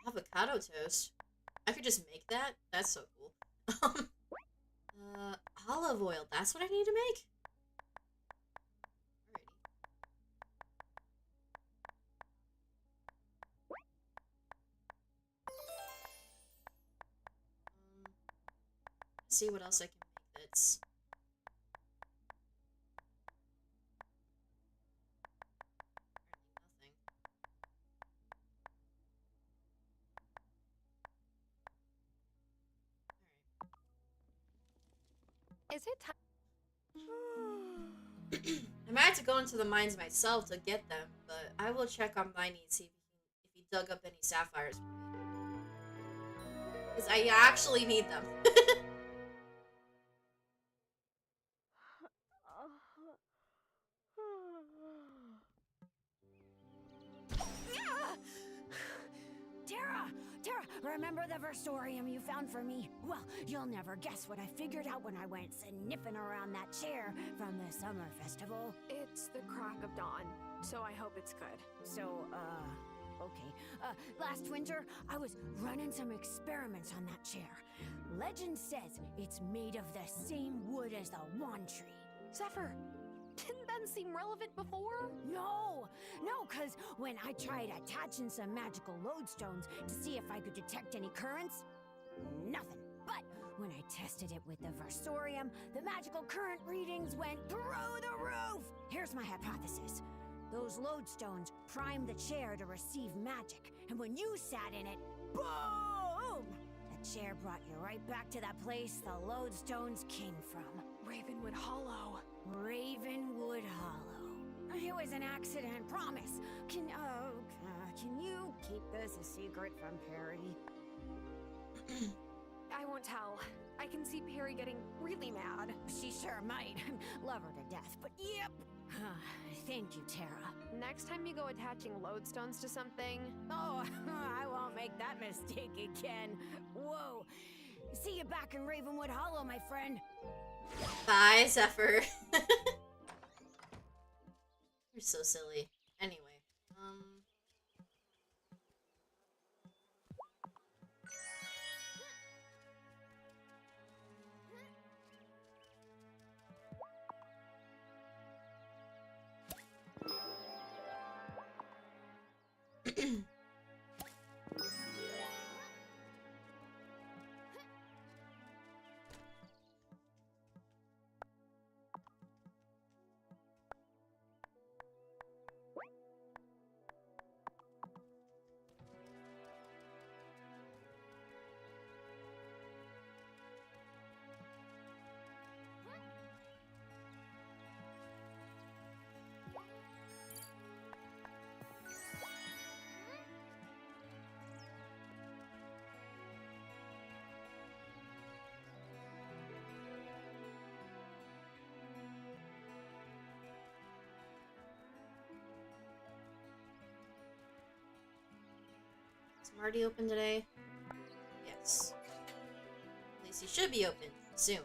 Avocado toast? I could just make that? That's so cool. Olive oil. That's what I need to make? See what else I can make that's... Is it time? I might have to go into the mines myself to get them, but I will check on Miney and see if he dug up any sapphires for me. Because I actually need them. Tara, remember the versorium you found for me? Well, you'll never guess what I figured out when I went sniffing around that chair from the summer festival. It's the crack of dawn, so I hope it's good. So, okay. Last winter, I was running some experiments on that chair. Legend says it's made of the same wood as the wand tree. Zephyr, didn't that seem relevant before? No, cause when I tried attaching some magical lodestones to see if I could detect any currents, nothing. But when I tested it with the versorium, the magical current readings went through the roof. Here's my hypothesis. Those lodestones primed the chair to receive magic, and when you sat in it, boom! The chair brought you right back to that place the lodestones came from. Ravenwood Hollow. Ravenwood Hollow. It was an accident, promise. Can you keep this a secret from Perry? I won't tell. I can see Perry getting really mad. She sure might. Love her to death, but yep. Thank you, Tara. Next time you go attaching lodestones to something... Oh, I won't make that mistake again. Whoa. See you back in Ravenwood Hollow, my friend. Bye, Zephyr. You're so silly. Anyway, is Marty open today? Yes. At least he should be open soon.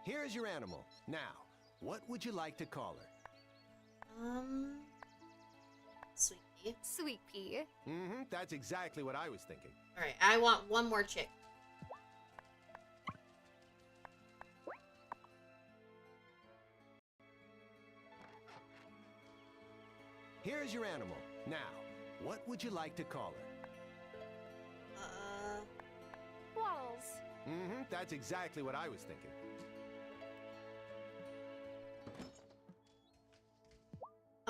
Here's your animal. Now, what would you like to call her? Sweet Pea. Sweet Pea. Mm-hmm, that's exactly what I was thinking. Alright, I want one more chick. Here's your animal. Now, what would you like to call her? Waddles. Mm-hmm, that's exactly what I was thinking.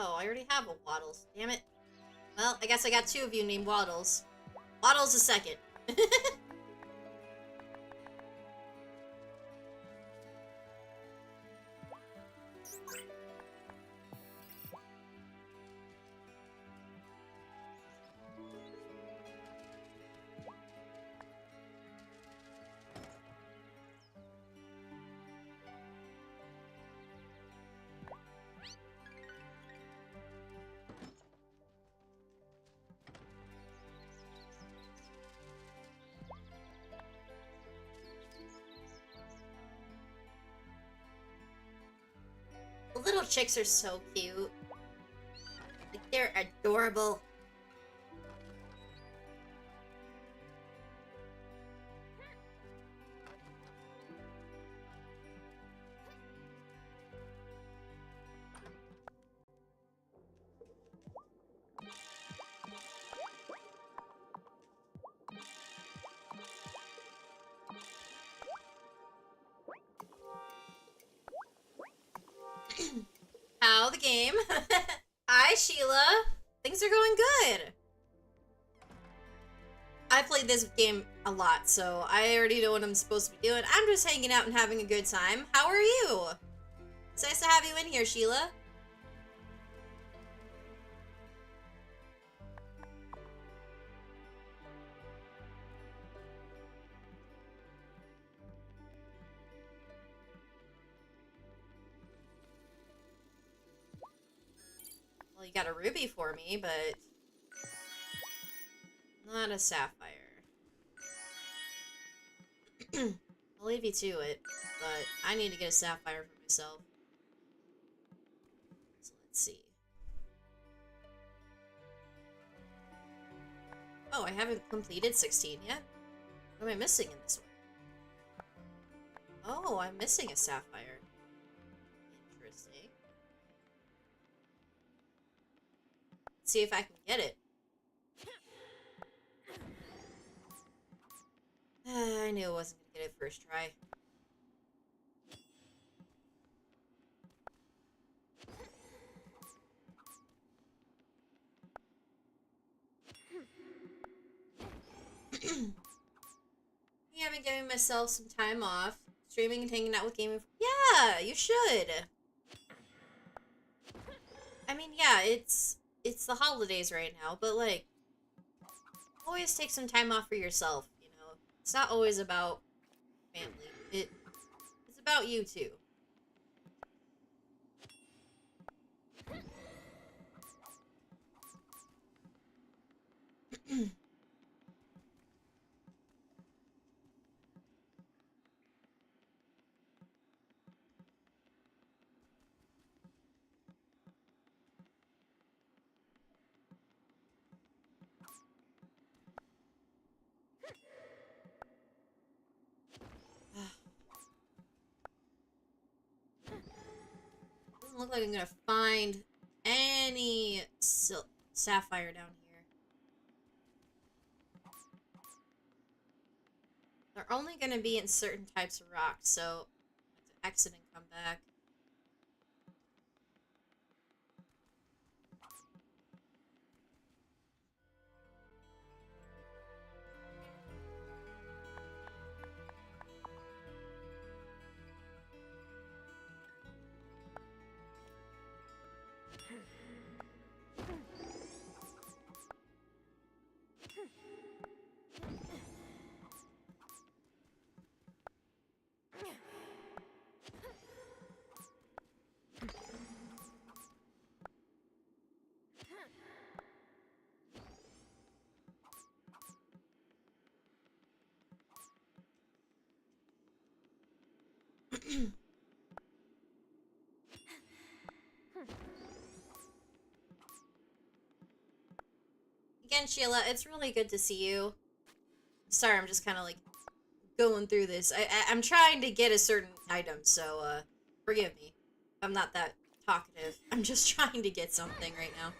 Oh, I already have a Waddles. Damn it. Well, I guess I got two of you named Waddles. Waddles a second. The little chicks are so cute. Like, they're adorable. How the game? Hi, Sheila. Things are going good. I played this game a lot, so I already know what I'm supposed to be doing. I'm just hanging out and having a good time. How are you? It's nice to have you in here, Sheila. Well, you got a ruby for me, but not a sapphire. I'll leave you to it, but I need to get a sapphire for myself. So let's see. Oh, I haven't completed 16 yet? What am I missing in this one? Oh, I'm missing a sapphire. Interesting. Let's see if I can get it. I knew I wasn't gonna get it first try. me I've been giving myself some time off, streaming and hanging out with gaming. Yeah, you should. I mean, yeah, it's the holidays right now, but like, always take some time off for yourself. You know, it's not always about family. It's about you too. Doesn't look like I'm gonna find any sapphire down here. They're only gonna be in certain types of rocks, so I have to exit and come back. Again, Sheila, it's really good to see you. Sorry, I'm just kind of like going through this. I'm trying to get a certain item, so forgive me. I'm not that talkative. I'm just trying to get something right now.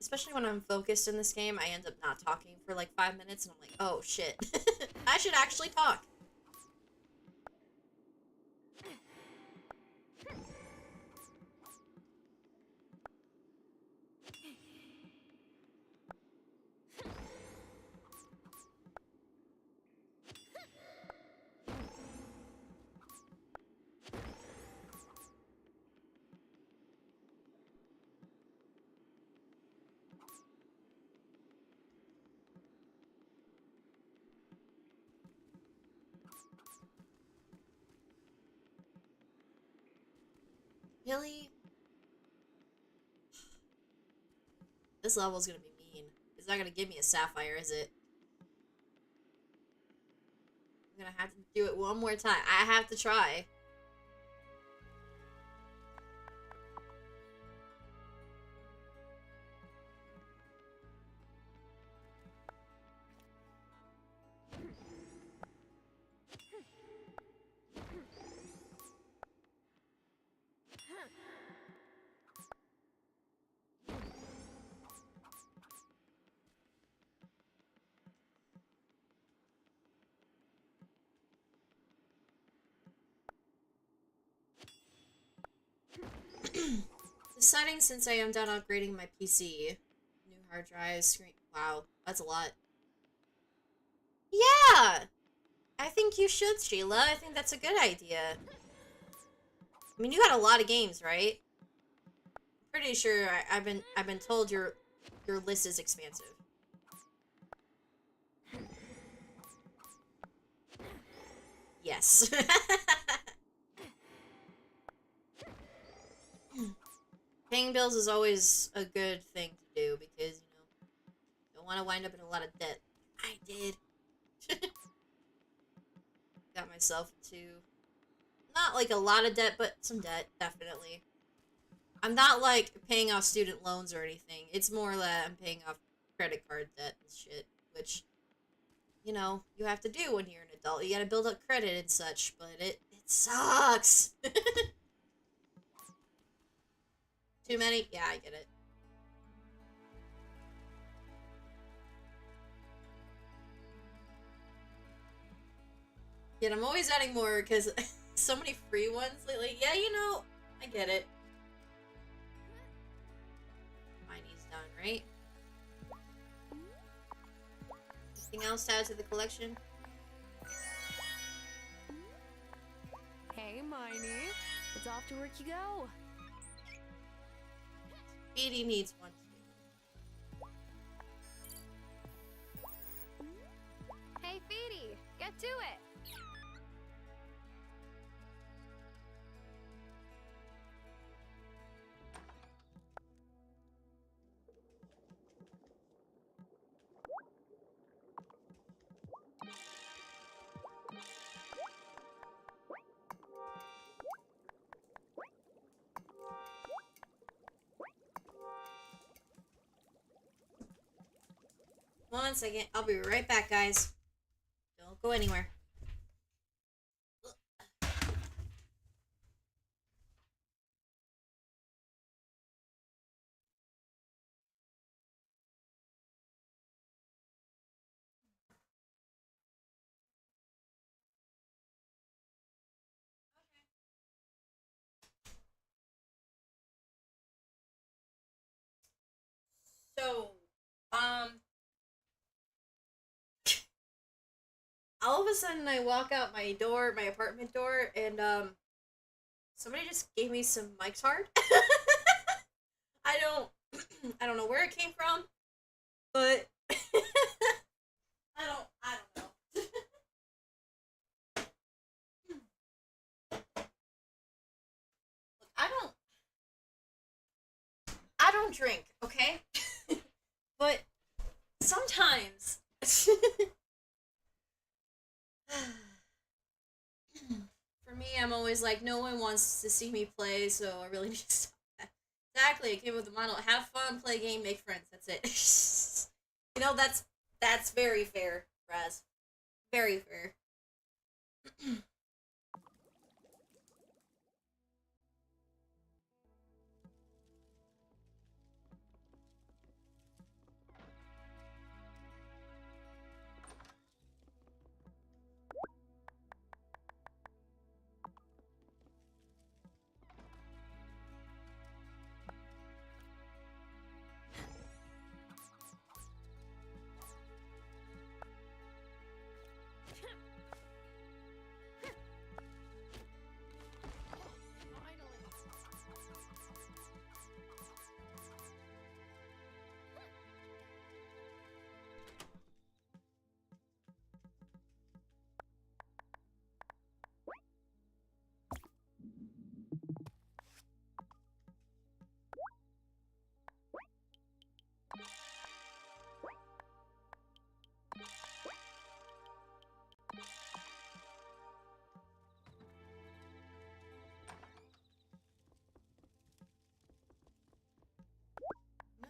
Especially when I'm focused in this game, I end up not talking for like 5 minutes, and I'm like, oh shit. I should actually talk. Really? This level's gonna be mean. It's not gonna give me a sapphire, is it? I'm gonna have to do it one more time. I have to try. Deciding since I am done upgrading my PC. New hard drive, screen. Wow, that's a lot. Yeah! I think you should, Sheila. I think that's a good idea. I mean, you got a lot of games, right? Pretty sure I've been told your list is expansive. Yes. Paying bills is always a good thing to do because, you know, don't want to wind up in a lot of debt. I did. Got myself into not like a lot of debt, but some debt, definitely. I'm not like paying off student loans or anything. It's more that I'm paying off credit card debt and shit, which, you know, you have to do when you're an adult. You gotta build up credit and such, but it sucks. Too many? Yeah, I get it. Yet I'm always adding more because so many free ones lately. Yeah, you know, I get it. My knee's done, right? Anything else to add to the collection? Hey, Miney. It's off to work you go. Edie needs one. Hey, Feedy, get to it. One second. I'll be right back, guys. Don't go anywhere. So, all of a sudden I walk out my door, my apartment door, and somebody just gave me some Mike's Hard. I don't I don't know where it came from, but I don't know. Look, I don't drink, okay? But sometimes for me, I'm always like, no one wants to see me play, so I really need to stop that. Exactly, it came with the model. Have fun, play a game, make friends. That's it. You know, that's very fair, Raz. Very fair.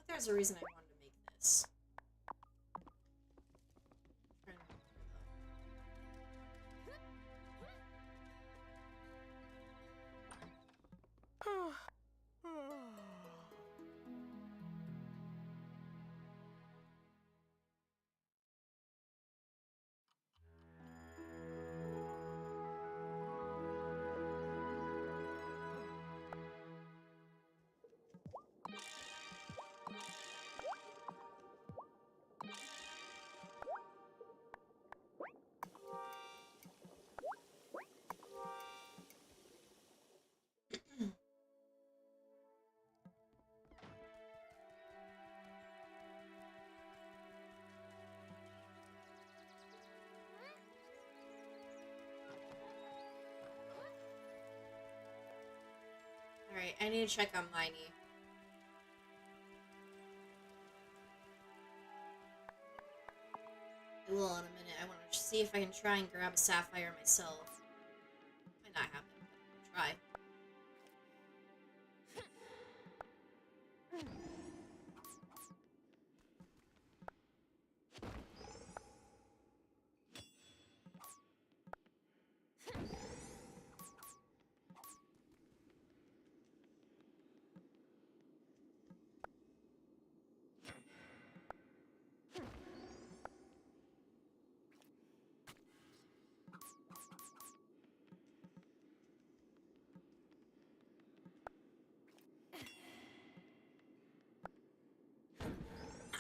There's a reason I wanted to make this. Alright, I need to check on Miney. I will in a minute. I want to see if I can try and grab a sapphire myself. Might not happen, but I'll try.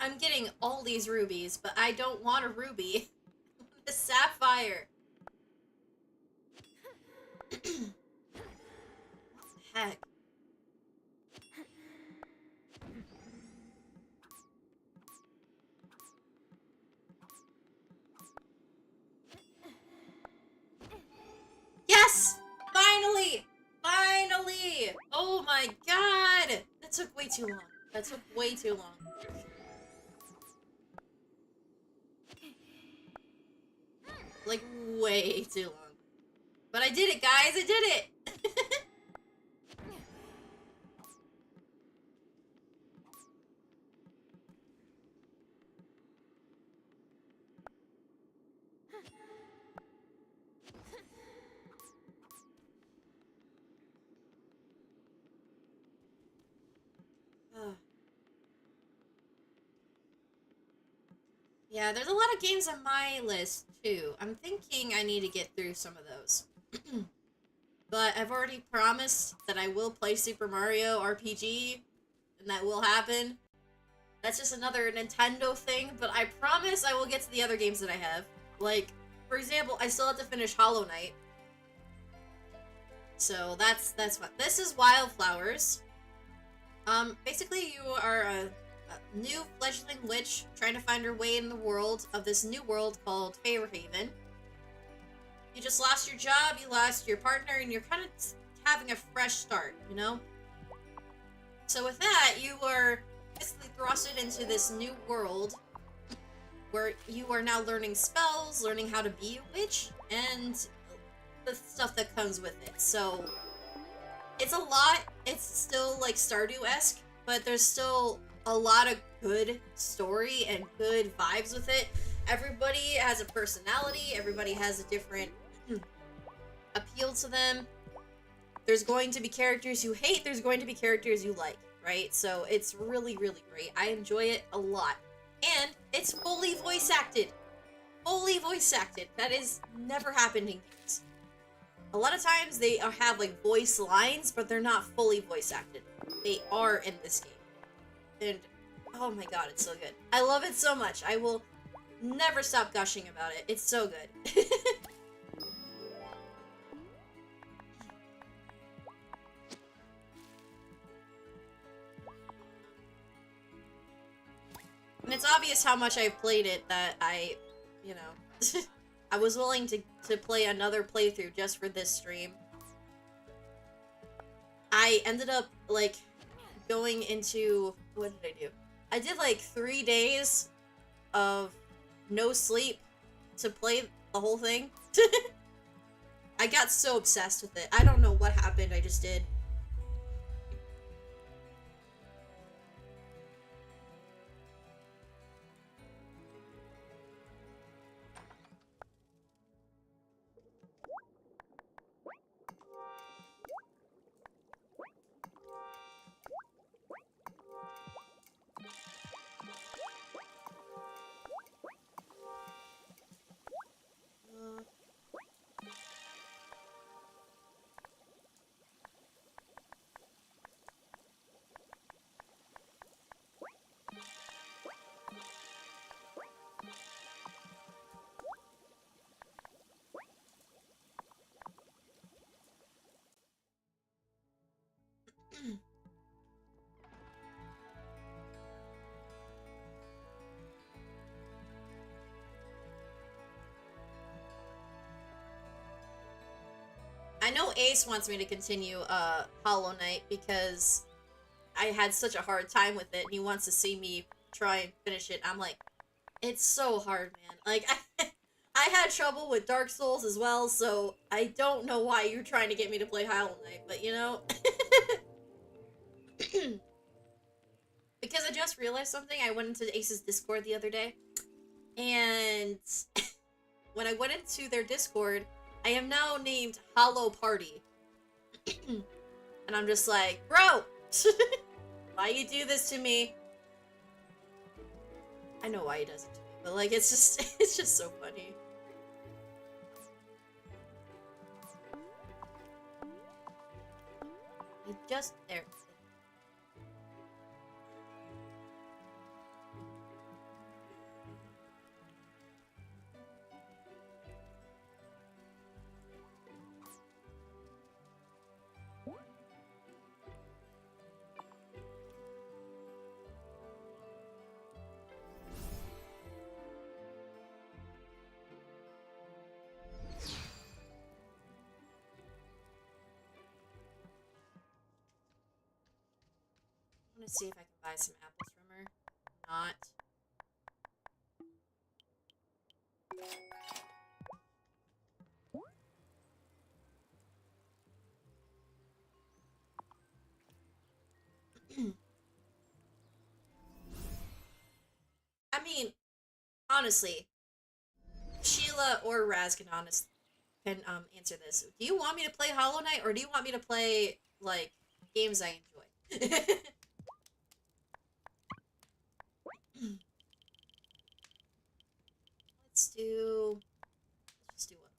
I'm getting all these rubies, but I don't want a ruby. I want a sapphire. Heck. Yes! Finally! Finally! Oh my god! That took way too long. That took way too long. Like, way too long. But I did it, guys! I did it! Yeah, there's a lot of games on my list, too. I'm thinking I need to get through some of those. But I've already promised that I will play Super Mario RPG, and that will happen. That's just another Nintendo thing, but I promise I will get to the other games that I have. Like, for example, I still have to finish Hollow Knight. So that's what. This is Wylde Flowers. Basically you are a new fledgling witch trying to find her way in the world of this new world called Fairhaven. You just lost your job, you lost your partner, and you're kind of having a fresh start, you know? So with that, you are basically thrusted into this new world where you are now learning spells, learning how to be a witch, and the stuff that comes with it. So it's a lot. It's still like Stardew-esque, but there's still a lot of good story and good vibes with it. Everybody has a personality. Everybody has a different appeal to them. There's going to be characters you hate. There's going to be characters you like, right? So it's really, really great. I enjoy it a lot. And it's fully voice acted. Fully voice acted. That is never happened in games. A lot of times they have like voice lines, but they're not fully voice acted. They are in this game. And oh my god, it's so good. I love it so much. I will never stop gushing about it. It's so good. And it's obvious how much I've played it that I, you know, I was willing to play another playthrough just for this stream. I ended up, like, going into, what did I do? I did, like, 3 days of no sleep to play the whole thing. I got so obsessed with it. I don't know what happened, I just did. I know Ace wants me to continue Hollow Knight because I had such a hard time with it, and he wants to see me try and finish it. I'm like, it's so hard, man. Like, I had trouble with Dark Souls as well, so I don't know why you're trying to get me to play Hollow Knight, but you know? Because I just realized something. I went into Ace's Discord the other day, and when I went into their Discord, I am now named Hollow Party. And I'm just like, bro! Why you do this to me? I know why he does it to me, but like, it's just so funny. He just, there. gonna see if I can buy some apples from her. Not. I mean, honestly, Sheila or Raz can answer this. Do you want me to play Hollow Knight, or do you want me to play like games I enjoy? Let's just do one.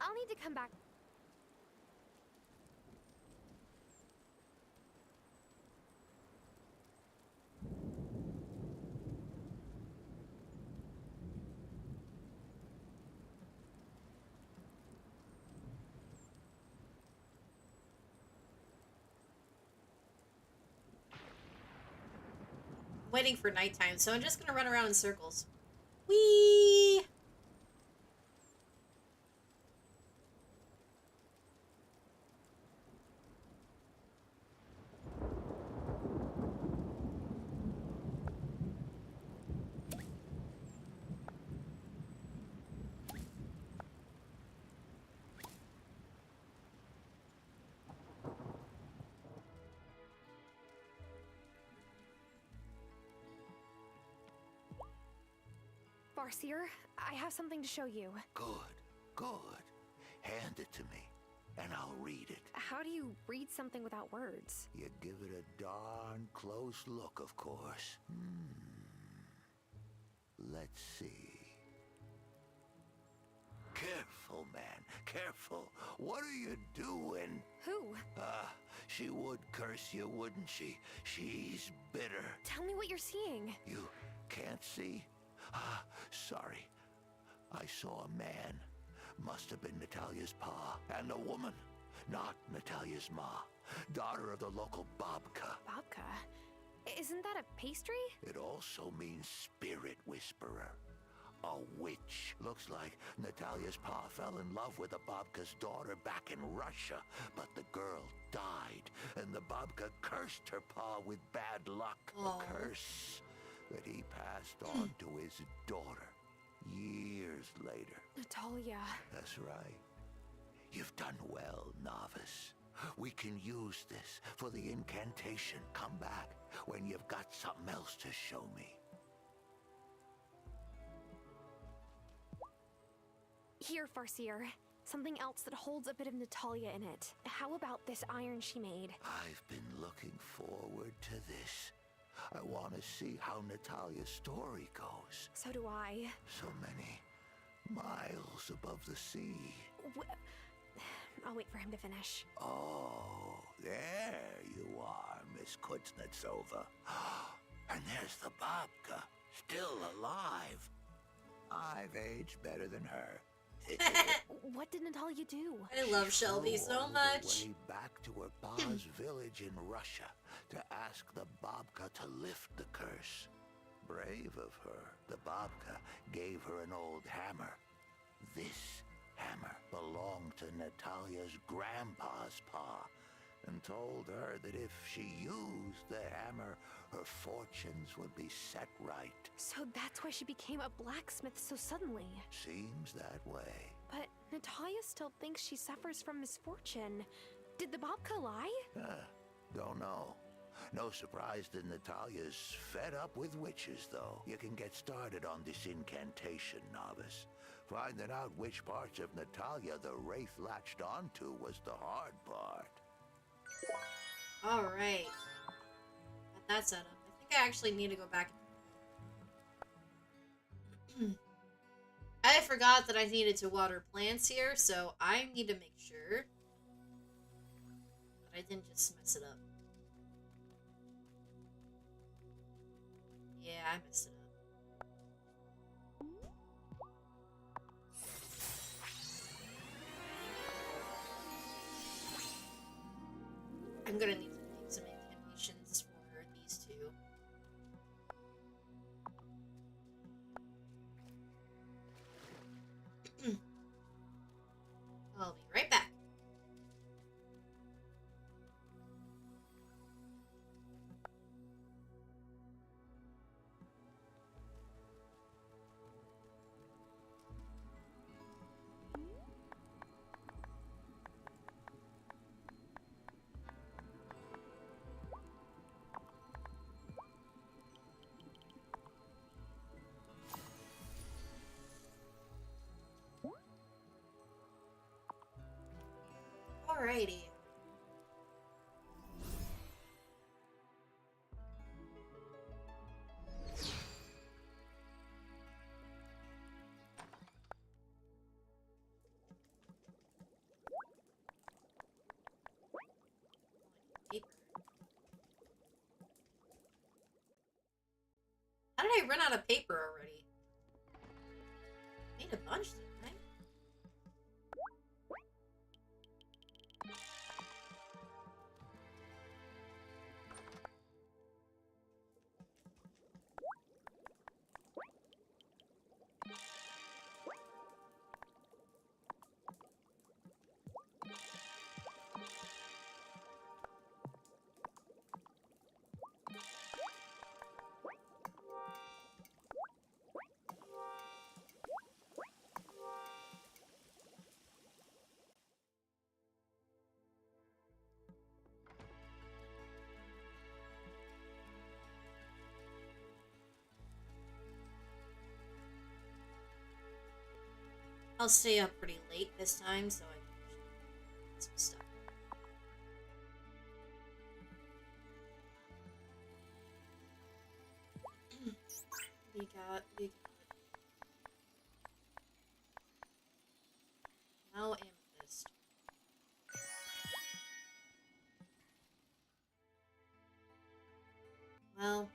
I'll need to come back. Waiting for nighttime, so I'm just gonna run around in circles. Whee! Farseer, I have something to show you. Good, good. Hand it to me, and I'll read it. How do you read something without words? You give it a darn close look, of course. Let's see. Careful, man, careful. What are you doing? Who? She would curse you, wouldn't she? She's bitter. Tell me what you're seeing. You can't see? Sorry. I saw a man. Must have been Natalia's pa. And a woman. Not Natalia's ma. Daughter of the local babka. Babka? Isn't that a pastry? It also means spirit whisperer. A witch. Looks like Natalia's pa fell in love with the babka's daughter back in Russia. But the girl died. And the babka cursed her pa with bad luck. Oh. A curse that he passed on to his daughter years later. Natalia. That's right. You've done well, novice. We can use this for the incantation. Come back when you've got something else to show me. Here, Farseer. Something else that holds a bit of Natalia in it. How about this iron she made? I've been looking forward to this. I want to see how Natalia's story goes. So do I. So many miles above the sea. I'll wait for him to finish. Oh, there you are, Miss Kuznetsova. And there's the babka, still alive. I've aged better than her. What did Natalia do? I love Shelby so much. Way back to her pa's village in Russia to ask the babka to lift the curse. Brave of her, the babka gave her an old hammer. This hammer belonged to Natalia's grandpa's pa, and told her that if she used the hammer, her fortunes would be set right. So that's why she became a blacksmith so suddenly. Seems that way. But Natalia still thinks she suffers from misfortune. Did the babka lie? Don't know. No surprise that Natalia's fed up with witches, though. You can get started on this incantation, novice. Finding out which parts of Natalia the Wraith latched onto was the hard part. Alright. Got that set up. I think I actually need to go back. I forgot that I needed to water plants here, so I need to make sure that I didn't just mess it up. Yeah, I messed it up. I'm gonna need to make some incantations for these two. I'll be right back. Alrighty. How did I run out of paper already? Made a bunch, didn't I? I'll stay up pretty late this time, so I can get some stuff. We got now amethyst. Well,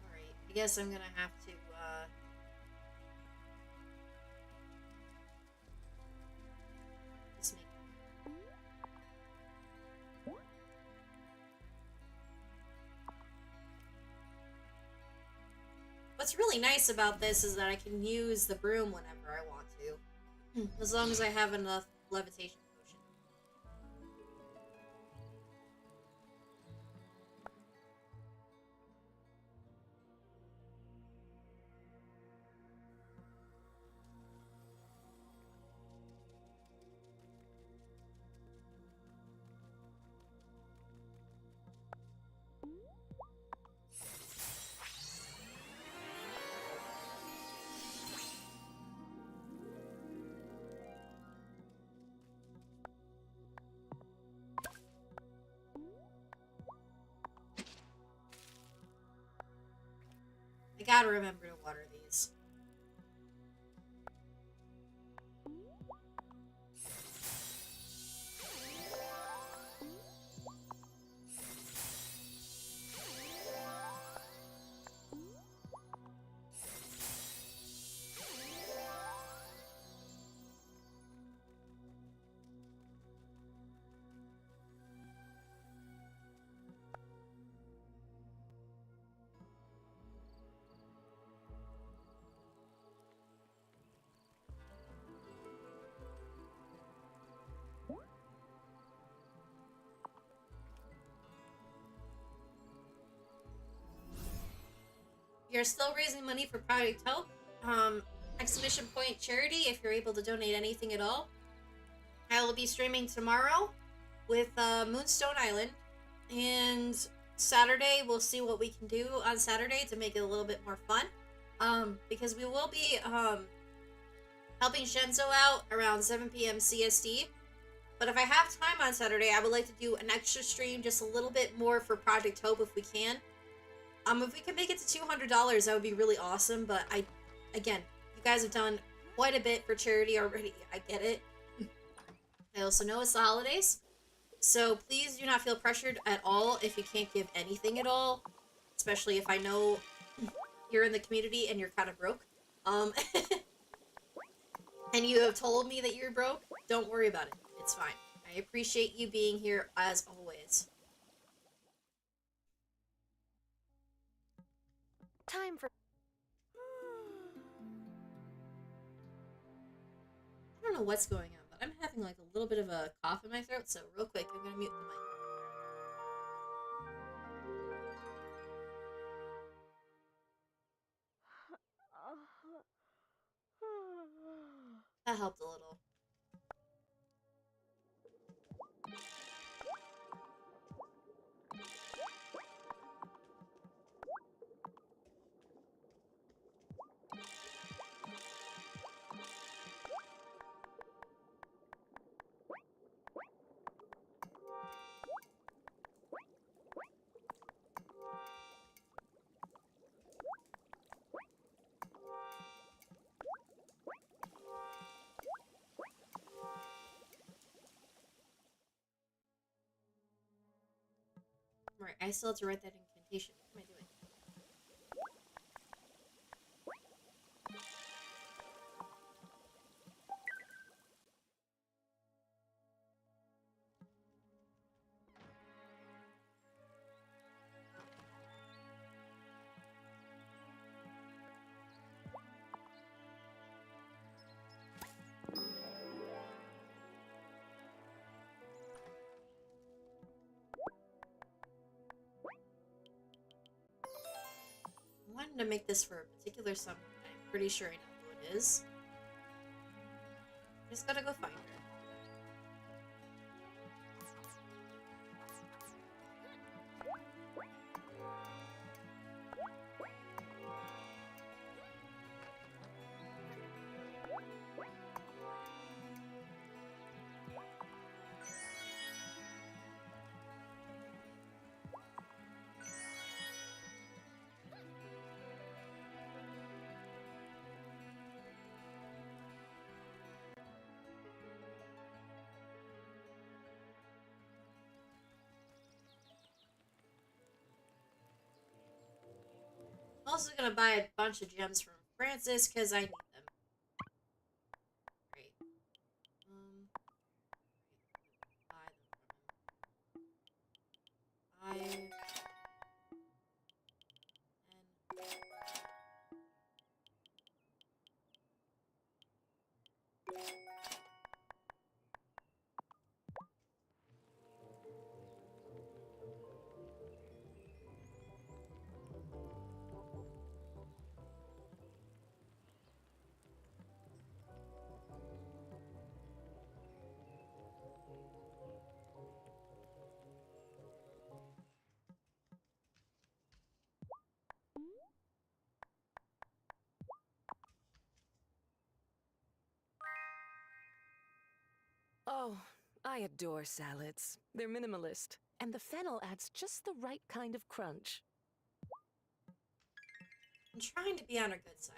alright. I guess I'm gonna have to, just make... What's really nice about this is that I can use the broom whenever I want to. As long as I have enough levitation. I gotta remember to water these. You're still raising money for Project Hope. Exclamation point charity if you're able to donate anything at all. I will be streaming tomorrow with Moonstone Island, and Saturday we'll see what we can do on Saturday to make it a little bit more fun. Because we will be helping Shenzo out around 7 p.m. CST. But if I have time on Saturday, I would like to do an extra stream, just a little bit more for Project Hope if we can. If we can make it to $200, that would be really awesome. But again, you guys have done quite a bit for charity already. I get it. I also know it's the holidays, so please do not feel pressured at all if you can't give anything at all, especially if I know you're in the community and you're kind of broke. And you have told me that you're broke. Don't worry about it. It's fine. I appreciate you being here as always. Time for... I don't know what's going on, but I'm having like a little bit of a cough in my throat, so real quick, I'm gonna mute the mic. That helped a little. Right, I still have to write that incantation. What am I doing? I wanted to make this for a particular someone. I'm pretty sure I know who it is. Just gotta go find her. I'm also gonna buy a bunch of gems from Francis because I need them. Great. Buy them from him. Oh, I adore salads. They're minimalist, and the fennel adds just the right kind of crunch. I'm trying to be on her good side.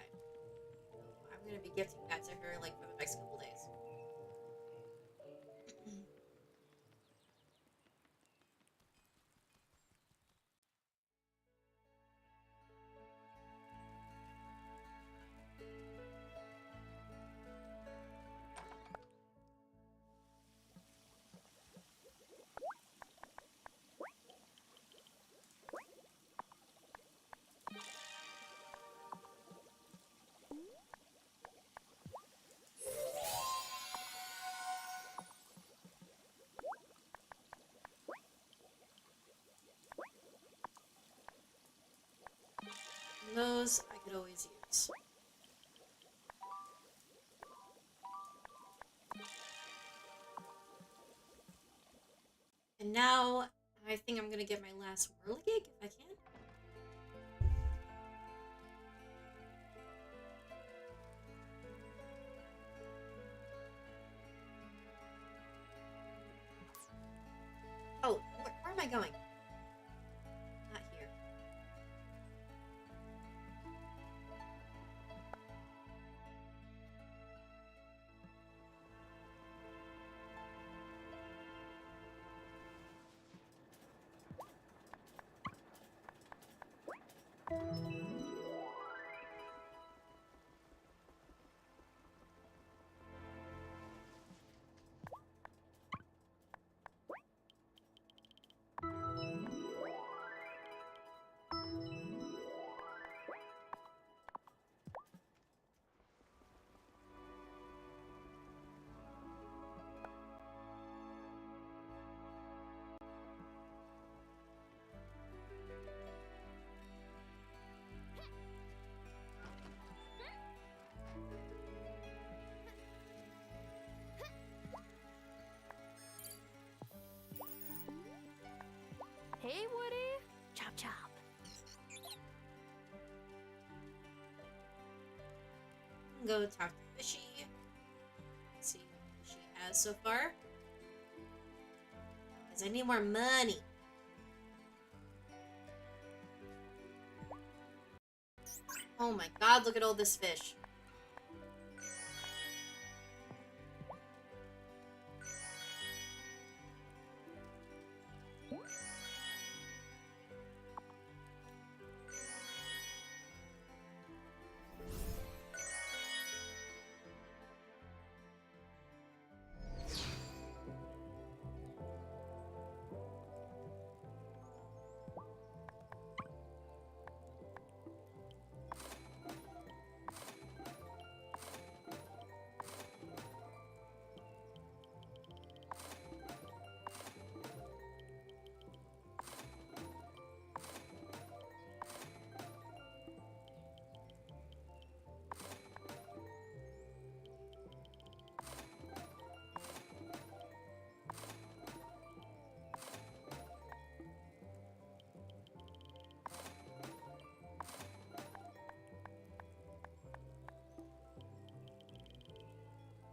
I'm gonna be gifting that to her like for the next couple days. Those I could always use. And now I think I'm gonna get my last whirligig if I can. Oh, where am I going? Not here. Hey, Woody. Chop chop. Go talk to Fishy. See what she has so far. Because I need more money. Oh my god, look at all this fish.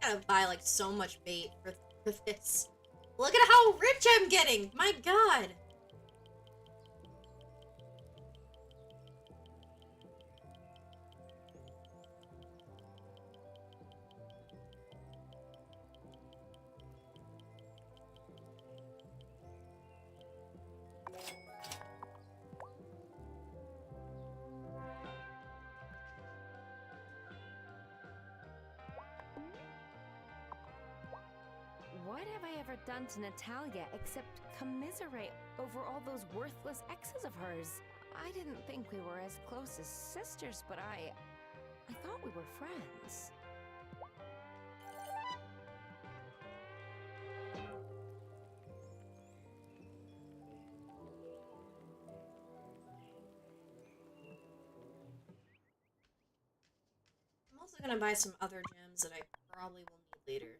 Gotta buy like so much bait for this. Look at how rich I'm getting! My god! What have I ever done to Natalia except commiserate over all those worthless exes of hers? I didn't think we were as close as sisters, but I thought we were friends. I'm also gonna buy some other gems that I probably will need later.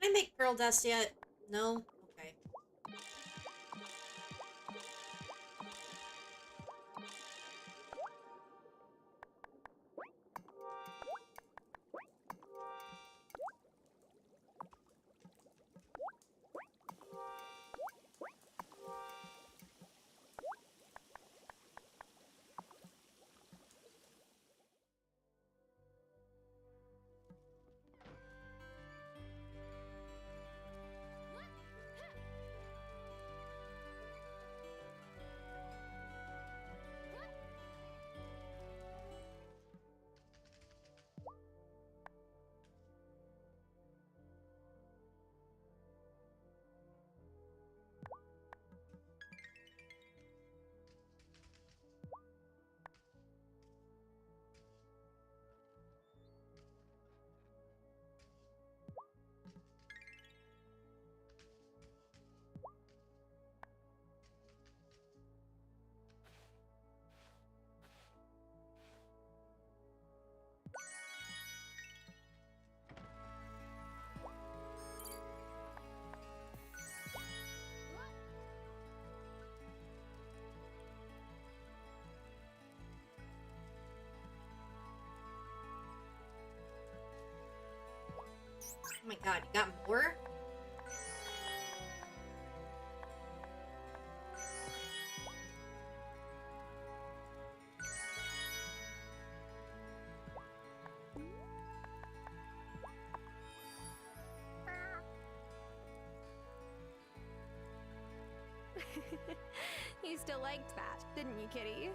Can I make pearl dust yet? No? Okay. my god, you got more? You still liked that, didn't you, kitty?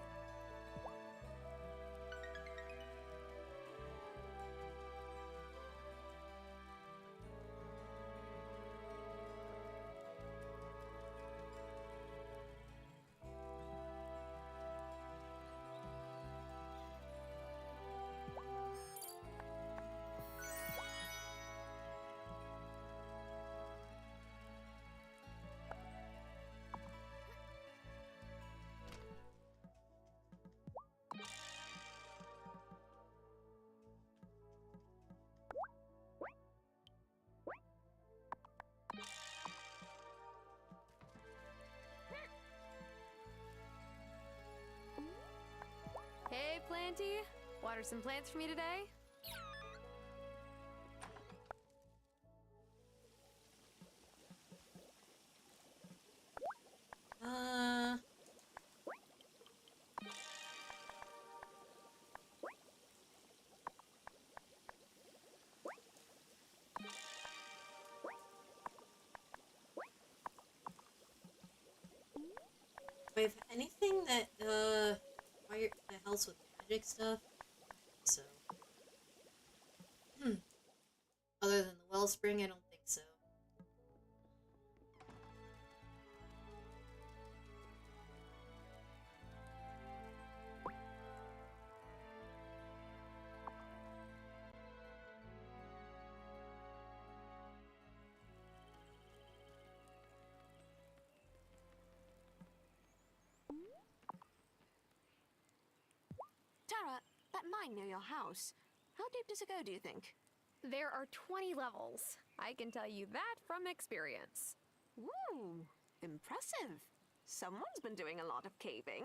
Hey, Planty. Water some plants for me today? Do I have anything that, that helps with magic stuff? So. Other than the wellspring, I don't think so. Tara, that mine near your house, how deep does it go, do you think? There are 20 levels. I can tell you that from experience. Ooh, impressive. Someone's been doing a lot of caving.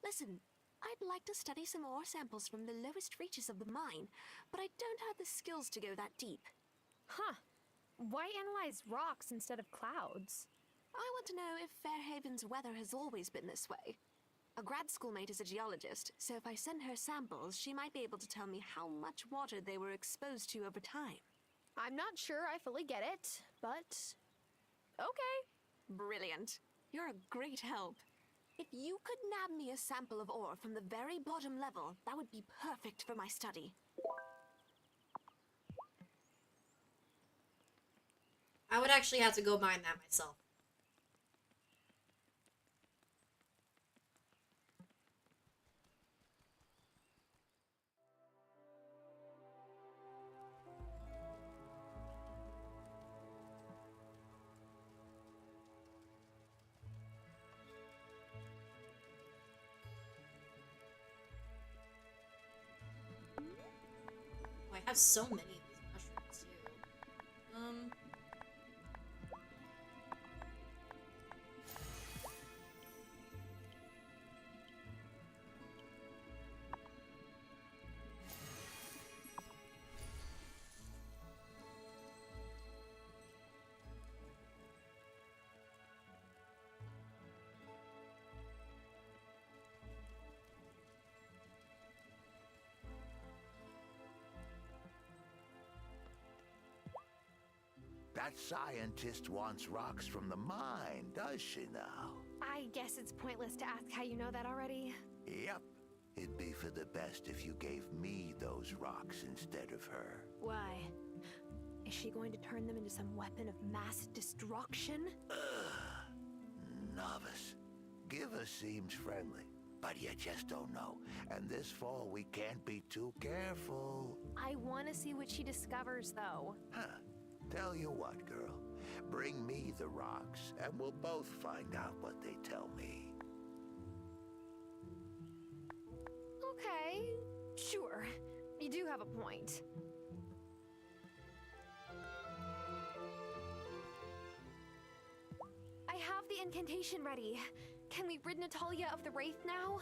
Listen, I'd like to study some ore samples from the lowest reaches of the mine, but I don't have the skills to go that deep. Huh. Why analyze rocks instead of clouds? I want to know if Fairhaven's weather has always been this way. A grad schoolmate is a geologist, so if I send her samples, she might be able to tell me how much water they were exposed to over time. I'm not sure I fully get it, but okay. Brilliant. You're a great help. If you could nab me a sample of ore from the very bottom level, that would be perfect for my study. I would actually have to go mine that myself. I have so many of these mushrooms too. That scientist wants rocks from the mine, does she now? I guess it's pointless to ask how you know that already. Yep. It'd be for the best if you gave me those rocks instead of her. Why? Is she going to turn them into some weapon of mass destruction? Novice. Giver seems friendly, but you just don't know. And this fall, we can't be too careful. I want to see what she discovers, though. Huh. Tell you what, girl. Bring me the rocks, and we'll both find out what they tell me. Okay, sure. You do have a point. I have the incantation ready. Can we rid Natalia of the Wraith now?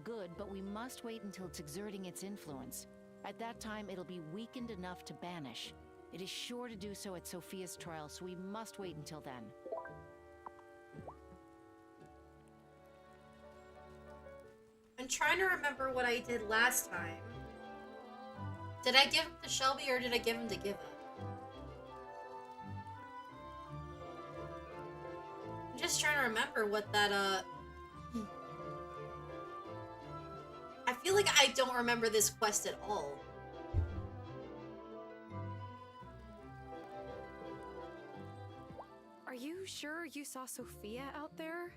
Good, but we must wait until it's exerting its influence. At that time, it'll be weakened enough to banish. It is sure to do so at Sophia's trial, so we must wait until then. I'm trying to remember what I did last time. Did I give him to Shelby or did I give him to Giva? I'm just trying to remember what that, I feel like I don't remember this quest at all. Are you sure you saw Sophia out there?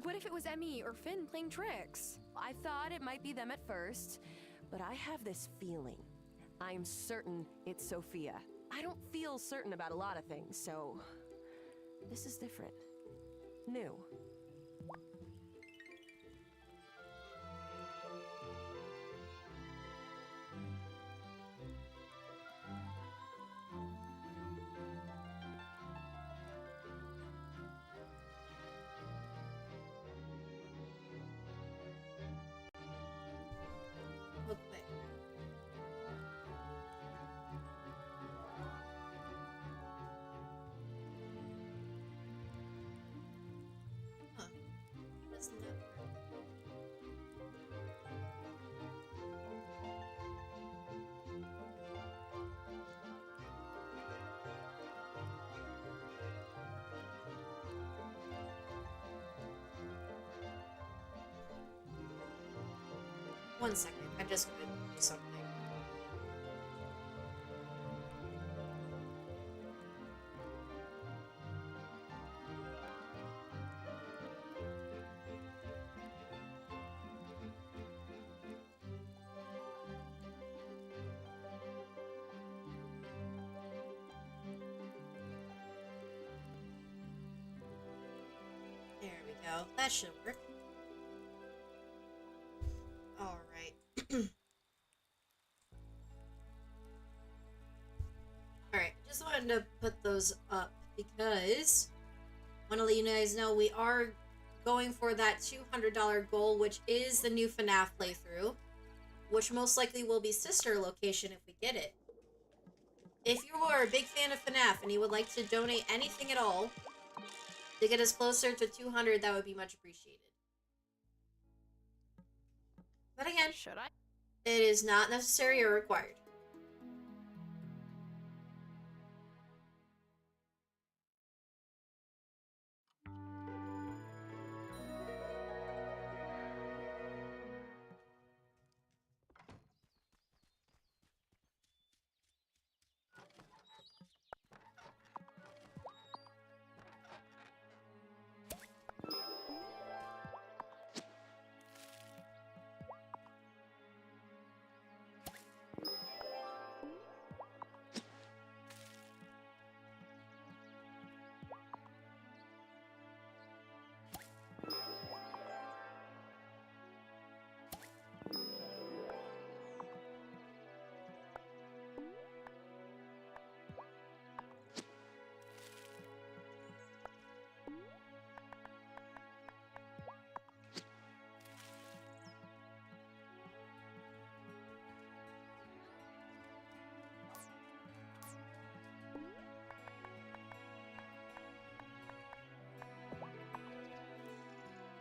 What if it was Emmy or Finn playing tricks? I thought it might be them at first, but I have this feeling. I'm certain it's Sophia. I don't feel certain about a lot of things, so this is different. New. Okay. Huh. Doesn't that work? One second, I'm just gonna do something. There we go. That should work. Alright. Alright, just wanted to put those up because I want to let you guys know we are going for that $200 goal, which is the new FNAF playthrough, which most likely will be sister location if we get it. If you are a big fan of FNAF and you would like to donate anything at all to get us closer to 200, that would be much appreciated. But again, should I? It is not necessary or required.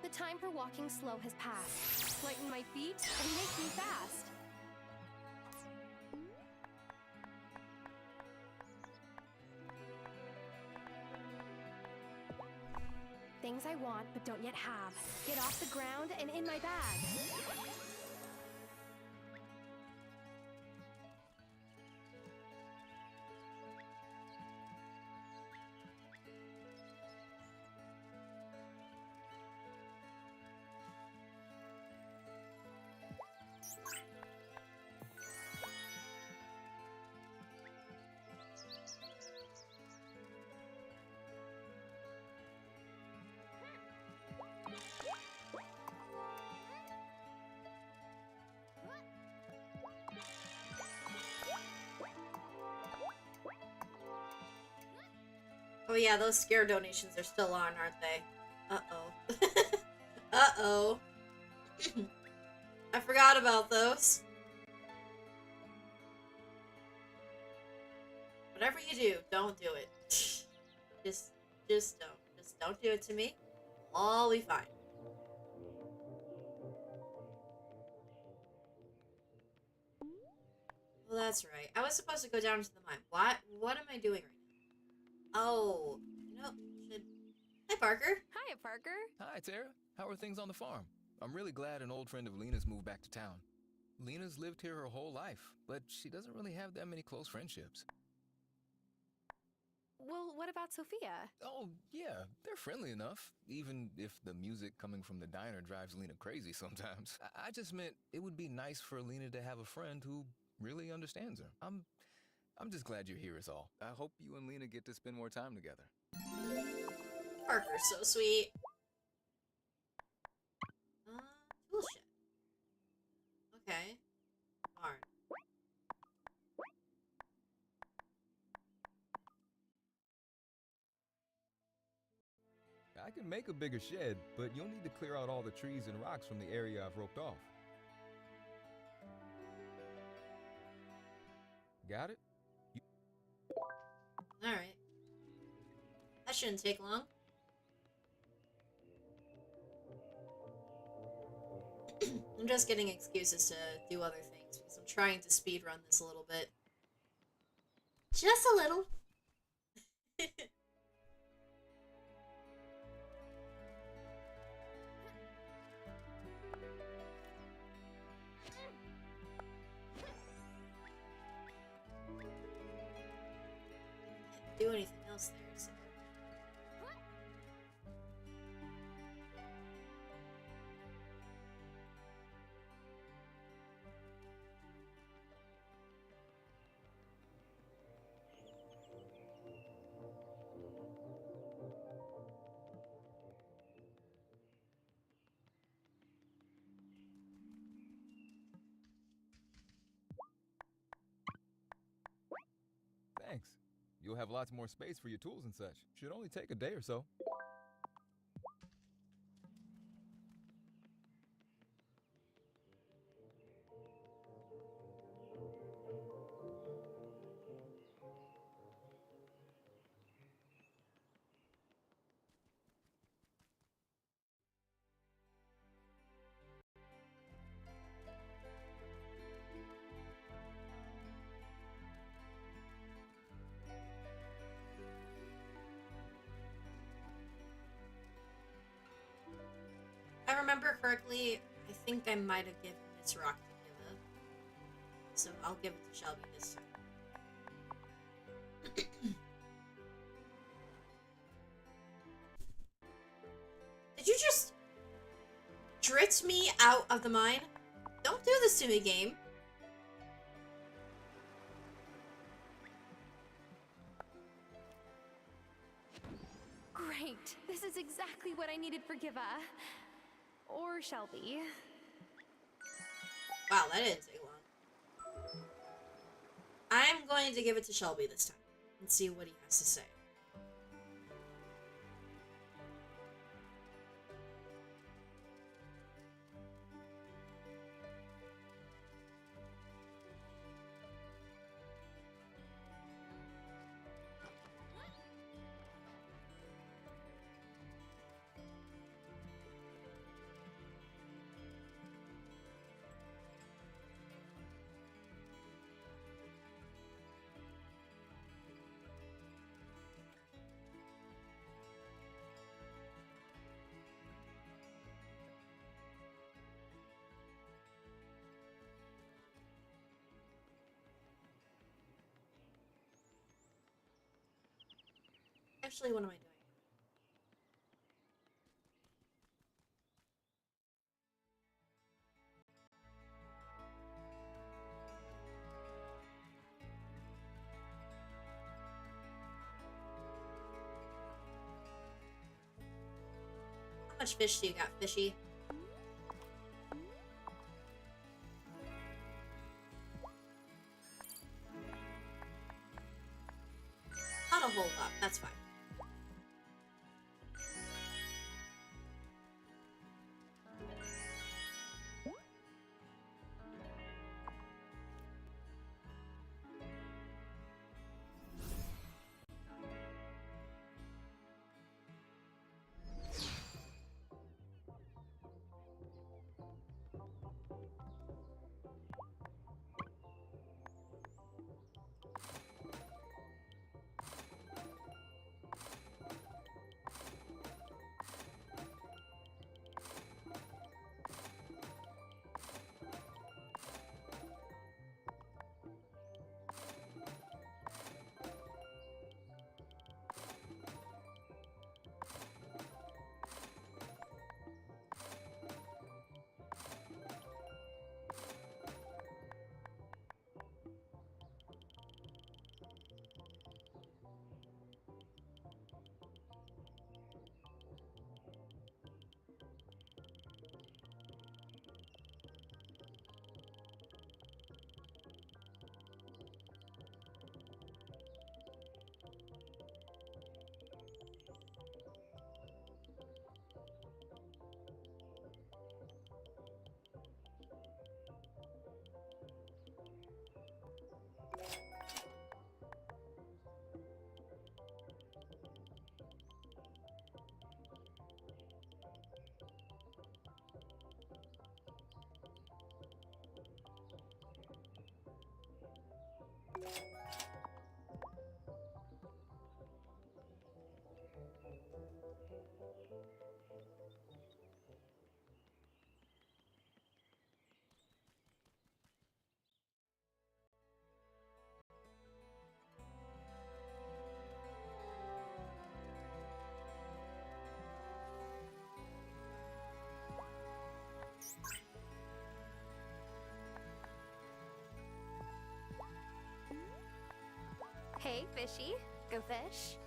The time for walking slow has passed. Lighten my feet and make me fast. Things I want but don't yet have. Get off the ground and in my bag. Oh yeah, those scare donations are still on, aren't they? Uh-oh. Uh-oh. I forgot about those. Whatever you do, don't do it. just don't. Just don't do it to me. All be fine. Well, that's right. I was supposed to go down to the mine. What am I doing right now? Oh, no. Hi, Parker. Hiya, Parker. Hi, Tara. How are things on the farm? I'm really glad an old friend of Lena's moved back to town. Lena's lived here her whole life, but she doesn't really have that many close friendships. Well, what about Sophia? Oh, yeah, they're friendly enough, even if the music coming from the diner drives Lena crazy sometimes. I just meant it would be nice for Lena to have a friend who really understands her. I'm just glad you're here is all. I hope you and Lena get to spend more time together. Parker's so sweet. Tool shed. Okay. Barn. I can make a bigger shed, but you'll need to clear out all the trees and rocks from the area I've roped off. Got it? Alright. That shouldn't take long. I'm just getting excuses to do other things because I'm trying to speedrun this a little bit. Just a little. Can't do anything else there, so. Thanks. You'll have lots more space for your tools and such. Should only take a day or so. If I remember correctly, I think I might have given this rock to Hilla. So I'll give it to Shelby this time. Did you just drift me out of the mine? Don't do this to me, game. Great. This is exactly what I needed for Giva. Or Shelby. Wow, that didn't take long. I'm going to give it to Shelby this time and see what he has to say. Actually, what am I doing? How much fish do you got, fishy? Not a whole lot, that's fine. fishy. Go fish.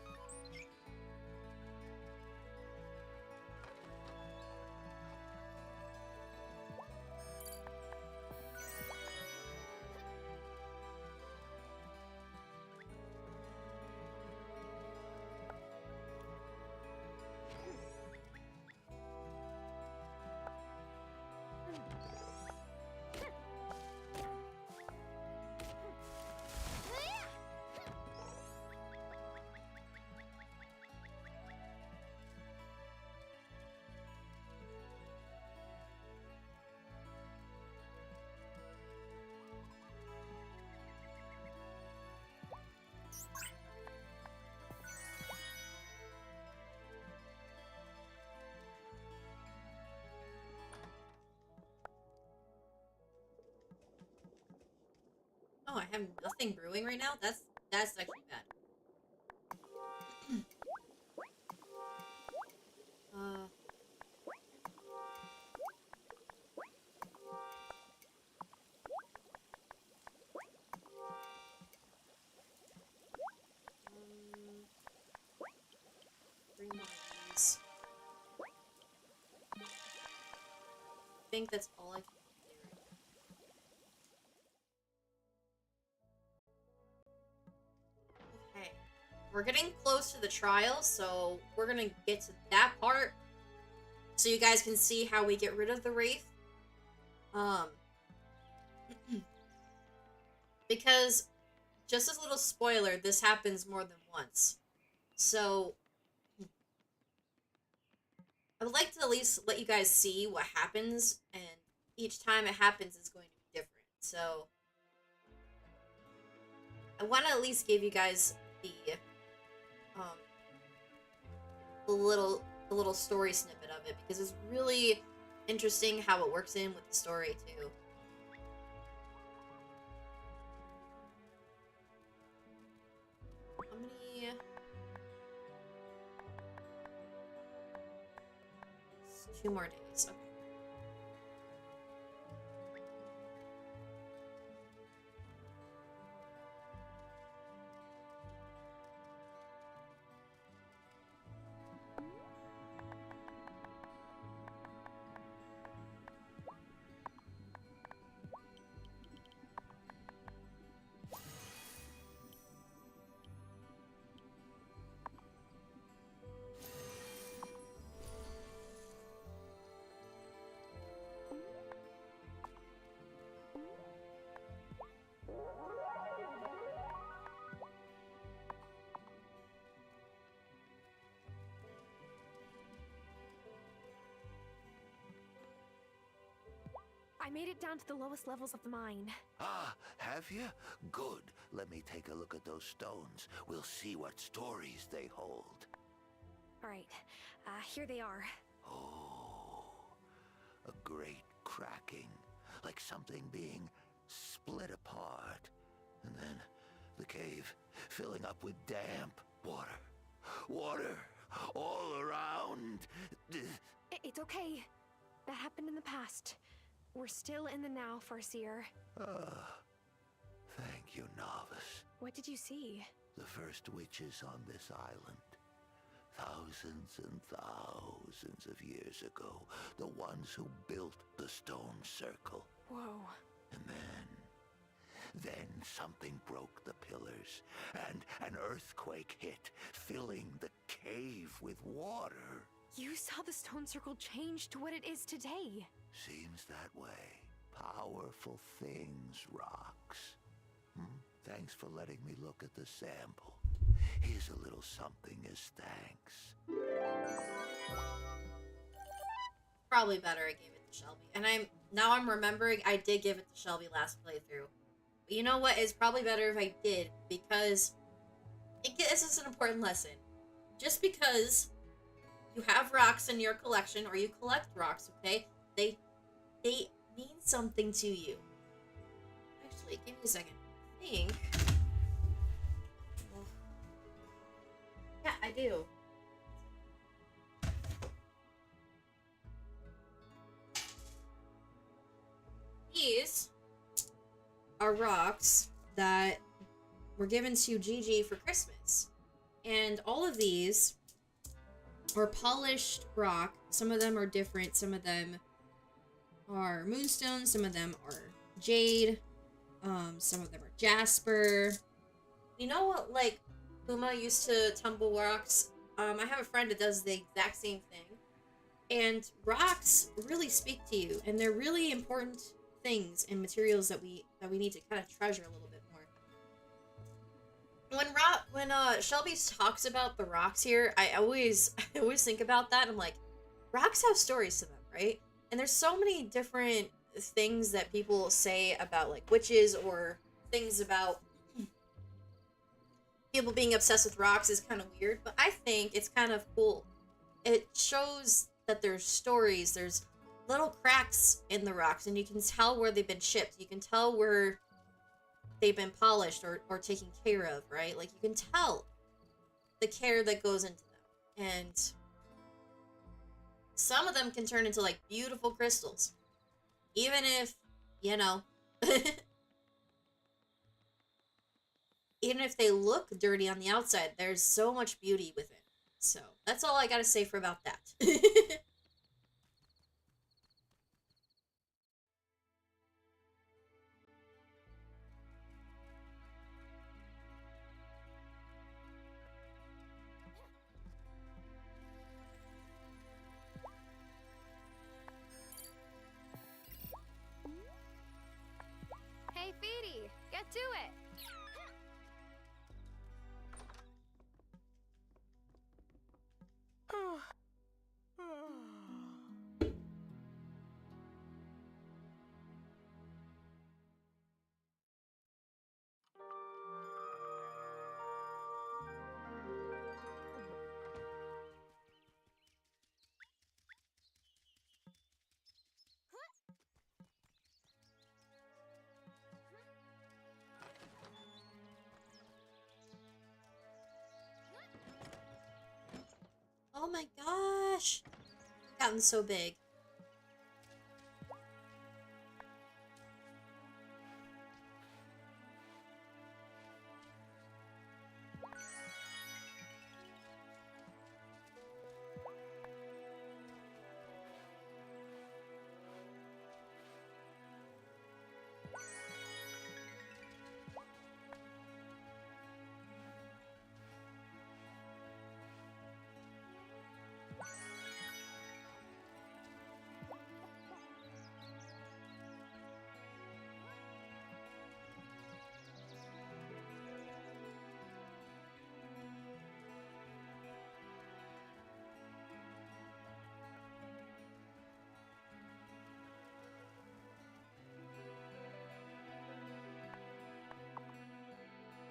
Oh, I have nothing brewing right now? That's actually bad. Three more of these. I think that's all I can do right now. Okay. We're getting close to the trial, so we're gonna get to that part so you guys can see how we get rid of the Wraith. Because, just as a little spoiler, this happens more than once. So, I would like to at least let you guys see what happens, and each time it happens is going to be different. So, I want to at least give you guys the little story snippet of it, because it's really interesting how it works in with the story too. How many? It's 2 more days. Okay. I made it down to the lowest levels of the mine. Ah, have you? Good. Let me take a look at those stones. We'll see what stories they hold. All right, here they are. Oh, a great cracking, like something being split apart. And then the cave filling up with damp water. Water all around. It's okay. That happened in the past. We're still in the now, Farseer. Thank you, novice. What did you see? The first witches on this island. Thousands and thousands of years ago. The ones who built the stone circle. Whoa. And then something broke the pillars, and an earthquake hit, filling the cave with water. You saw the stone circle change to what it is today. Seems that way. Powerful things, rocks. Thanks for letting me look at the sample. Here's a little something as thanks. Probably better I gave it to Shelby. And I'm remembering I did give it to Shelby last playthrough. But you know what? It's probably better if I did, because this is an important lesson. Just because you have rocks in your collection, or you collect rocks, okay? They mean something to you. Actually, give me a second. I think. Yeah, I do. These are rocks that were given to Gigi for Christmas. And all of these are polished rock. Some of them are different. Some of them are moonstones. Some of them are jade. Some of them are jasper. You know what, like, Puma used to tumble rocks? I have a friend that does the exact same thing. And rocks really speak to you. And they're really important things and materials that we need to kind of treasure a little bit more. When Shelby talks about the rocks here, I always think about that. I'm like, rocks have stories to them, right? And there's so many different things that people say about like witches, or things about people being obsessed with rocks is kind of weird, but I think it's kind of cool. It shows that there's stories, there's little cracks in the rocks, and you can tell where they've been chipped. You can tell where they've been polished or taken care of, right? Like, you can tell the care that goes into them. And some of them can turn into, like, beautiful crystals. Even if, you know, even if they look dirty on the outside, there's so much beauty within. So, that's all I gotta say for about that. Hey, Feedy, get to it! Oh my gosh! I've gotten so big.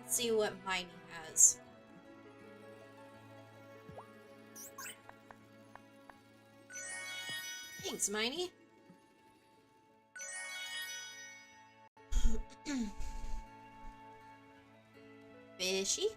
Let's see what Miney has. Thanks, Miney. Fishy.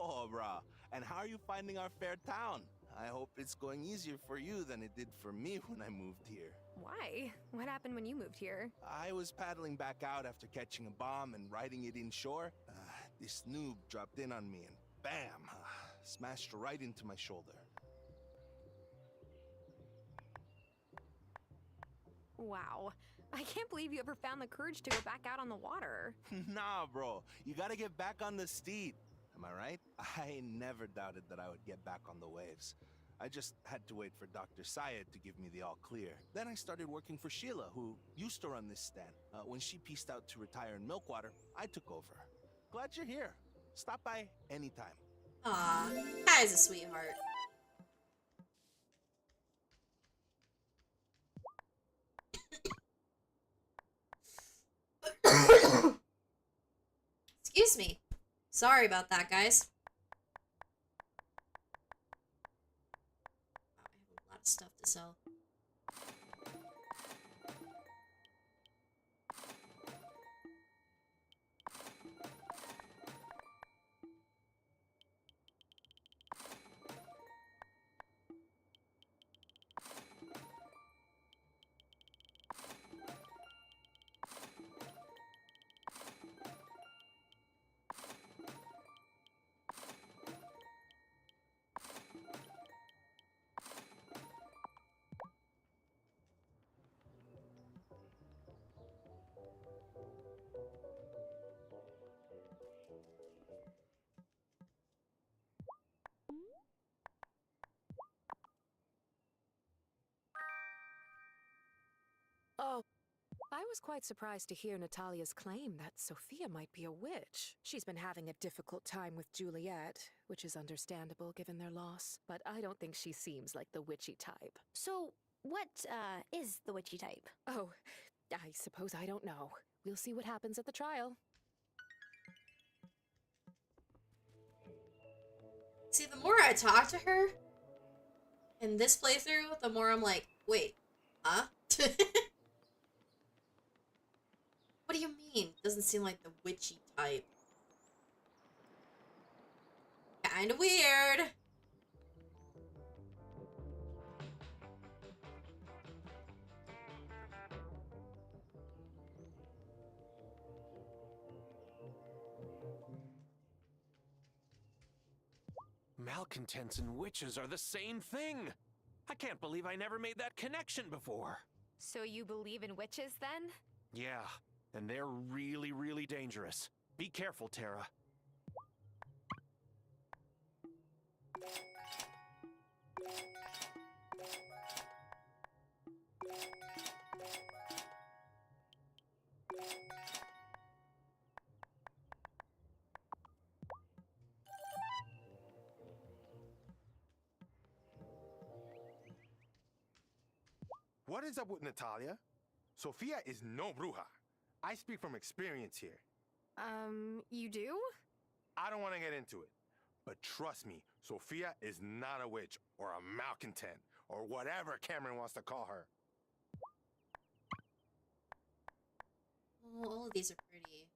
Oh, brah. And how are you finding our fair town? I hope it's going easier for you than it did for me when I moved here. Why? What happened when you moved here? I was paddling back out after catching a bomb and riding it inshore. This noob dropped in on me and bam! Smashed right into my shoulder. Wow. I can't believe you ever found the courage to go back out on the water. Nah, bro. You gotta get back on the steed. Am I right? I never doubted that I would get back on the waves. I just had to wait for Dr. Syed to give me the all clear. Then I started working for Sheila, who used to run this stand. When she pieced out to retire in Milkwater, I took over. Glad you're here. Stop by anytime. Aw, Kai's a sweetheart. Excuse me. Sorry about that, guys. Wow, I have a lot of stuff to sell. Oh, I was quite surprised to hear Natalia's claim that Sophia might be a witch. She's been having a difficult time with Juliet, which is understandable given their loss, but I don't think she seems like the witchy type. So, what, is the witchy type? Oh, I suppose I don't know. We'll see what happens at the trial. See, the more I talk to her in this playthrough, the more I'm like, wait, huh? What do you mean? Doesn't seem like the witchy type. Kinda weird. Malcontents and witches are the same thing. I can't believe I never made that connection before. So you believe in witches, then? Yeah, and they're really, really dangerous. Be careful, Tara. What is up with Natalia? Sophia is no bruja. I speak from experience here. You do? I don't want to get into it. But trust me, Sophia is not a witch or a malcontent or whatever Cameron wants to call her. Oh, all of these are pretty.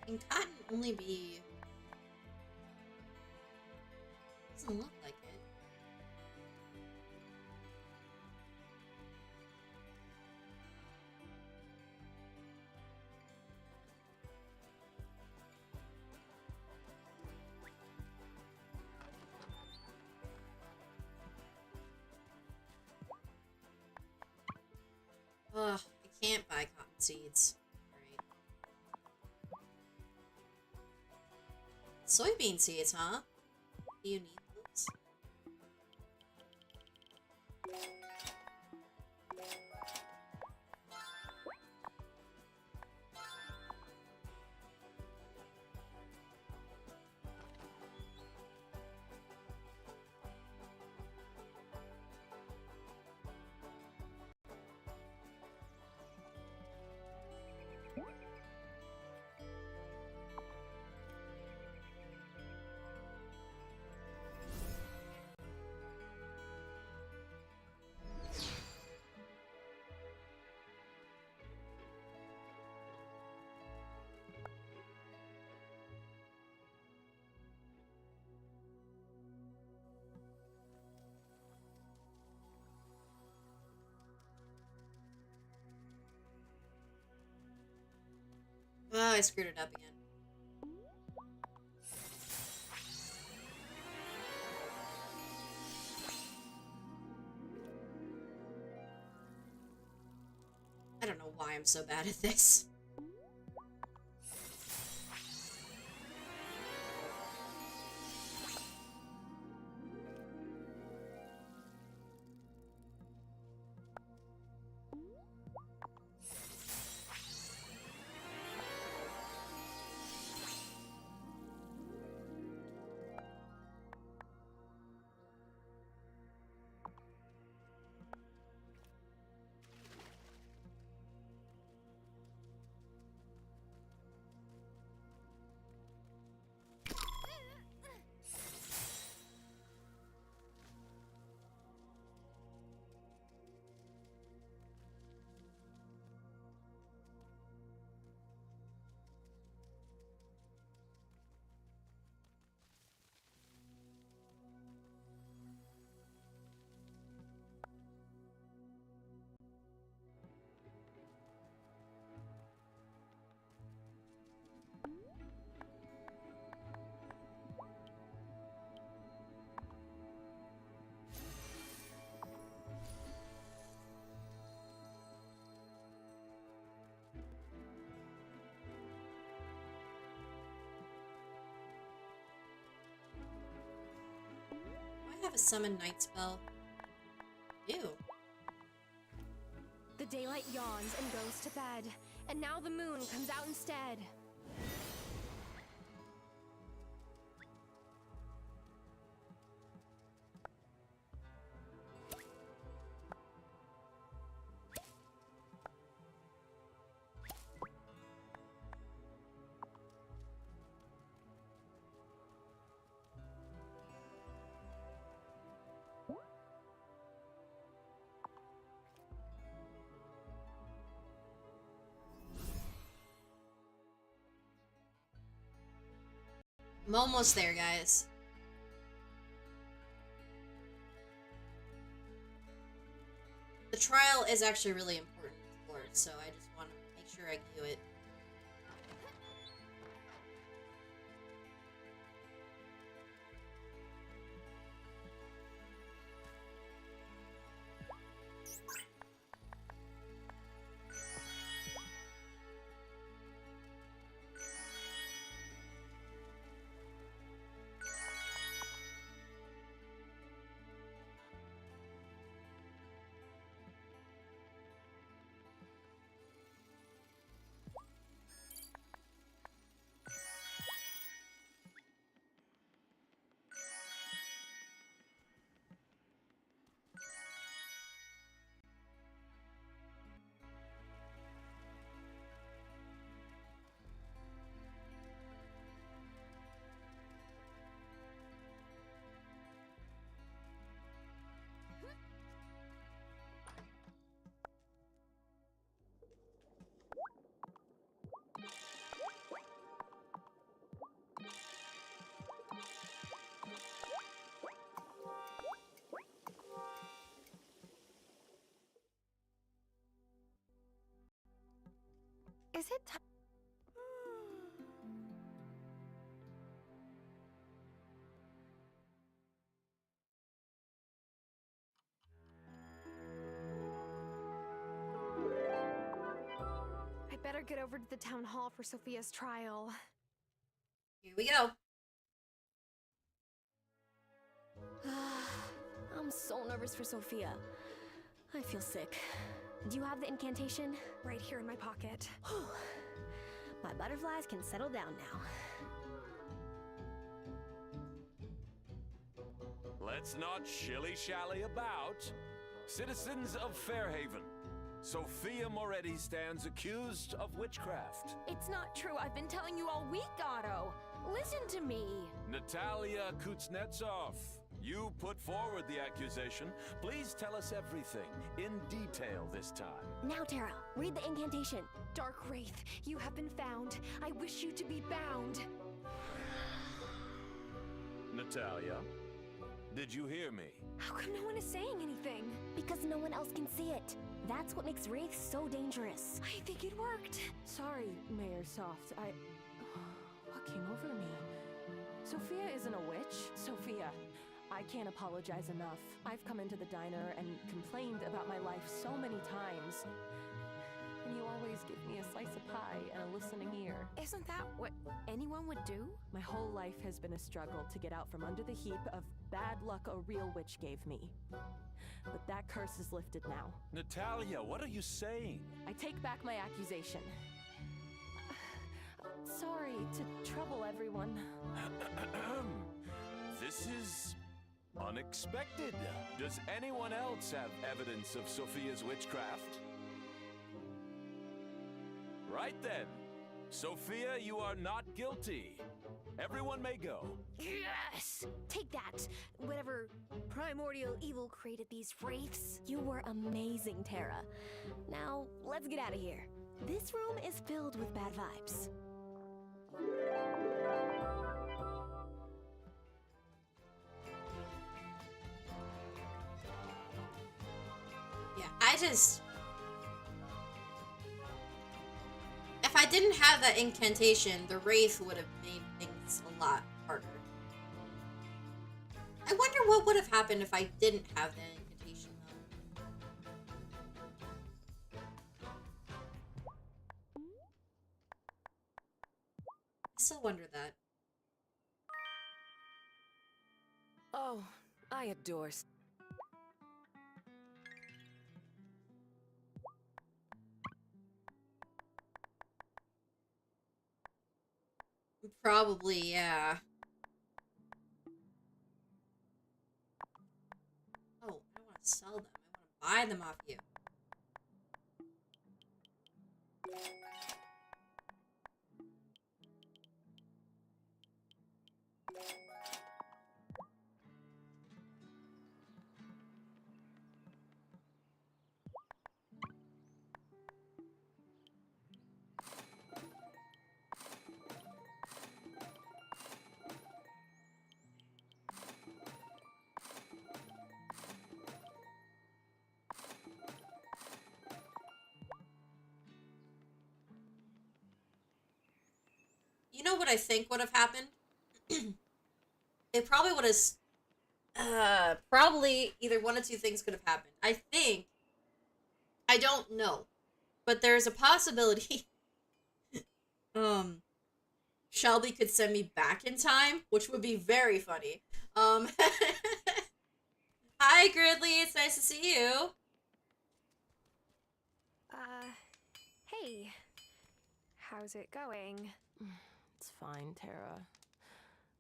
Can cotton only be... Doesn't look like it. seeds. Right. Soybean seeds, huh? Do you need those? Oh, I screwed it up again. I don't know why I'm so bad at this. Do I have a summon night spell? Ew. The daylight yawns and goes to bed, and now the moon comes out instead. I'm almost there, guys. The trial is actually really important for it, so I just want to make sure I do it. Is it time? better get over to the town hall for Sophia's trial. Here we go. I'm so nervous for Sophia. I feel sick. Do you have the incantation? Right here in my pocket. My butterflies can settle down now. Let's not shilly-shally about. Citizens of Fairhaven, Sophia Moretti stands accused of witchcraft. It's not true. I've been telling you all week, Otto. Listen to me. Natalia Kuznetsov, you put forward the accusation. Please tell us everything, in detail this time. Now, Tara, read the incantation. Dark Wraith, you have been found. I wish you to be bound. Natalia, did you hear me? How come no one is saying anything? Because no one else can see it. That's what makes wraiths so dangerous. I think it worked. Sorry, Mayor Soft. What came over me? Sophia isn't a witch. Sophia, I can't apologize enough. I've come into the diner and complained about my life so many times. And you always give me a slice of pie and a listening ear. Isn't that what anyone would do? My whole life has been a struggle to get out from under the heap of bad luck a real witch gave me. But that curse is lifted now. Natalia, what are you saying? I take back my accusation. Sorry to trouble everyone. This is unexpected. Does anyone else have evidence of Sophia's witchcraft? Right then. Sophia, you are not guilty. Everyone may go. Yes! Take that! Whatever primordial evil created these wraiths. You were amazing, Tara. Now, let's get out of here. This room is filled with bad vibes. Yeah, if I didn't have that incantation, the Wraith would have made things a lot harder. I wonder what would have happened if I didn't have that incantation, though. I still wonder that. Oh, I adore. Probably, yeah. Oh, I don't want to sell them. I want to buy them off you. You know what I think would have happened? It probably would have... probably either one of two things could have happened. I think... I don't know. But there's a possibility... Shelby could send me back in time, which would be very funny. Hi, Gridley. It's nice to see you. Hey. How's it going? It's fine, Tara.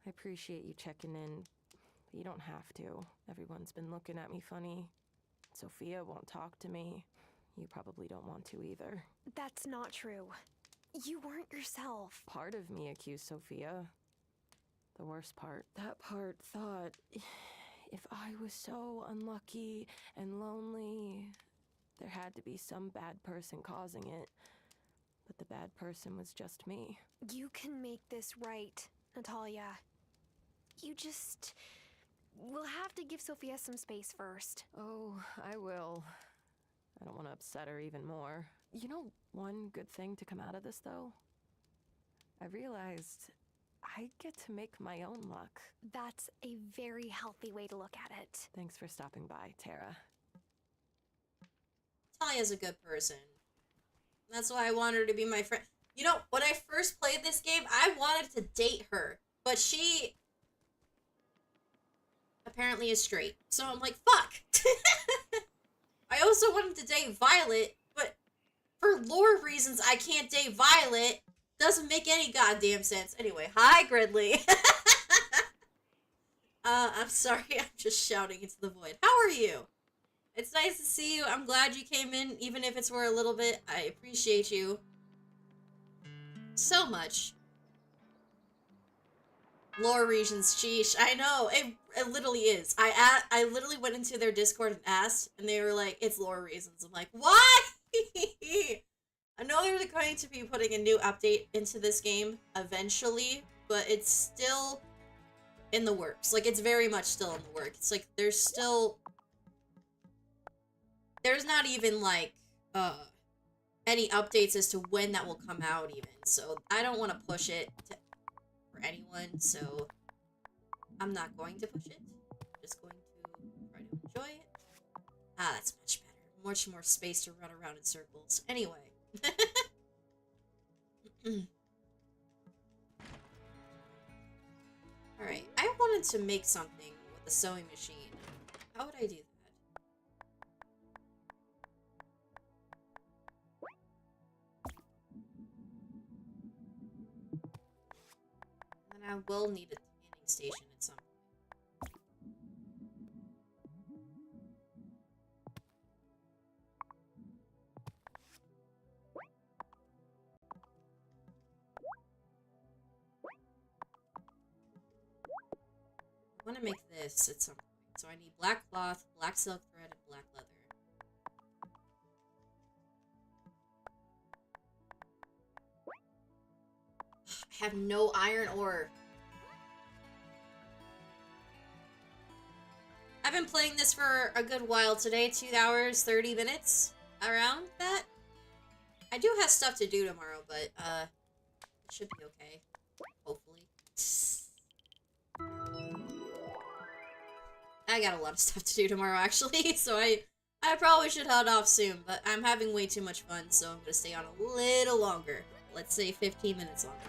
I appreciate you checking in, but you don't have to. Everyone's been looking at me funny. Sophia won't talk to me. You probably don't want to either. That's not true. You weren't yourself. Part of me accused Sophia. The worst part. That part thought if I was so unlucky and lonely, there had to be some bad person causing it. But the bad person was just me. You can make this right, Natalia. You just... We'll have to give Sophia some space first. Oh, I will. I don't want to upset her even more. You know one good thing to come out of this, though? I realized I get to make my own luck. That's a very healthy way to look at it. Thanks for stopping by, Tara. Talia's a good person. That's why I want her to be my friend. You know, when I first played this game, I wanted to date her, but she apparently is straight. So I'm like, fuck. I also wanted to date Violet, but for lore reasons, I can't date Violet. Doesn't make any goddamn sense. Anyway, hi, Gridley. I'm sorry, I'm just shouting into the void. How are you? It's nice to see you. I'm glad you came in, even if it's for a little bit. I appreciate you so much. Lore regions, sheesh. I know, it literally is. I literally went into their Discord and asked, and they were like, it's lore reasons. I'm like, why? I know they're going to be putting a new update into this game eventually, but it's still in the works. Like, it's very much still in the works. It's like, there's not even, like, any updates as to when that will come out, even. So, I don't want to push it for anyone, so I'm not going to push it. I'm just going to try to enjoy it. Ah, that's much better. Much more space to run around in circles. Anyway. Alright, I wanted to make something with a sewing machine. How would I do that? And I will need a tanning station at some point. I want to make this at some point. So I need black cloth, black silk thread, and black leather. I have no iron ore. I've been playing this for a good while today, 2 hours, 30 minutes, around that. I do have stuff to do tomorrow, but, it should be okay. Hopefully. I got a lot of stuff to do tomorrow, actually, so I probably should head off soon, but I'm having way too much fun, so I'm gonna stay on a little longer. Let's say 15 minutes longer.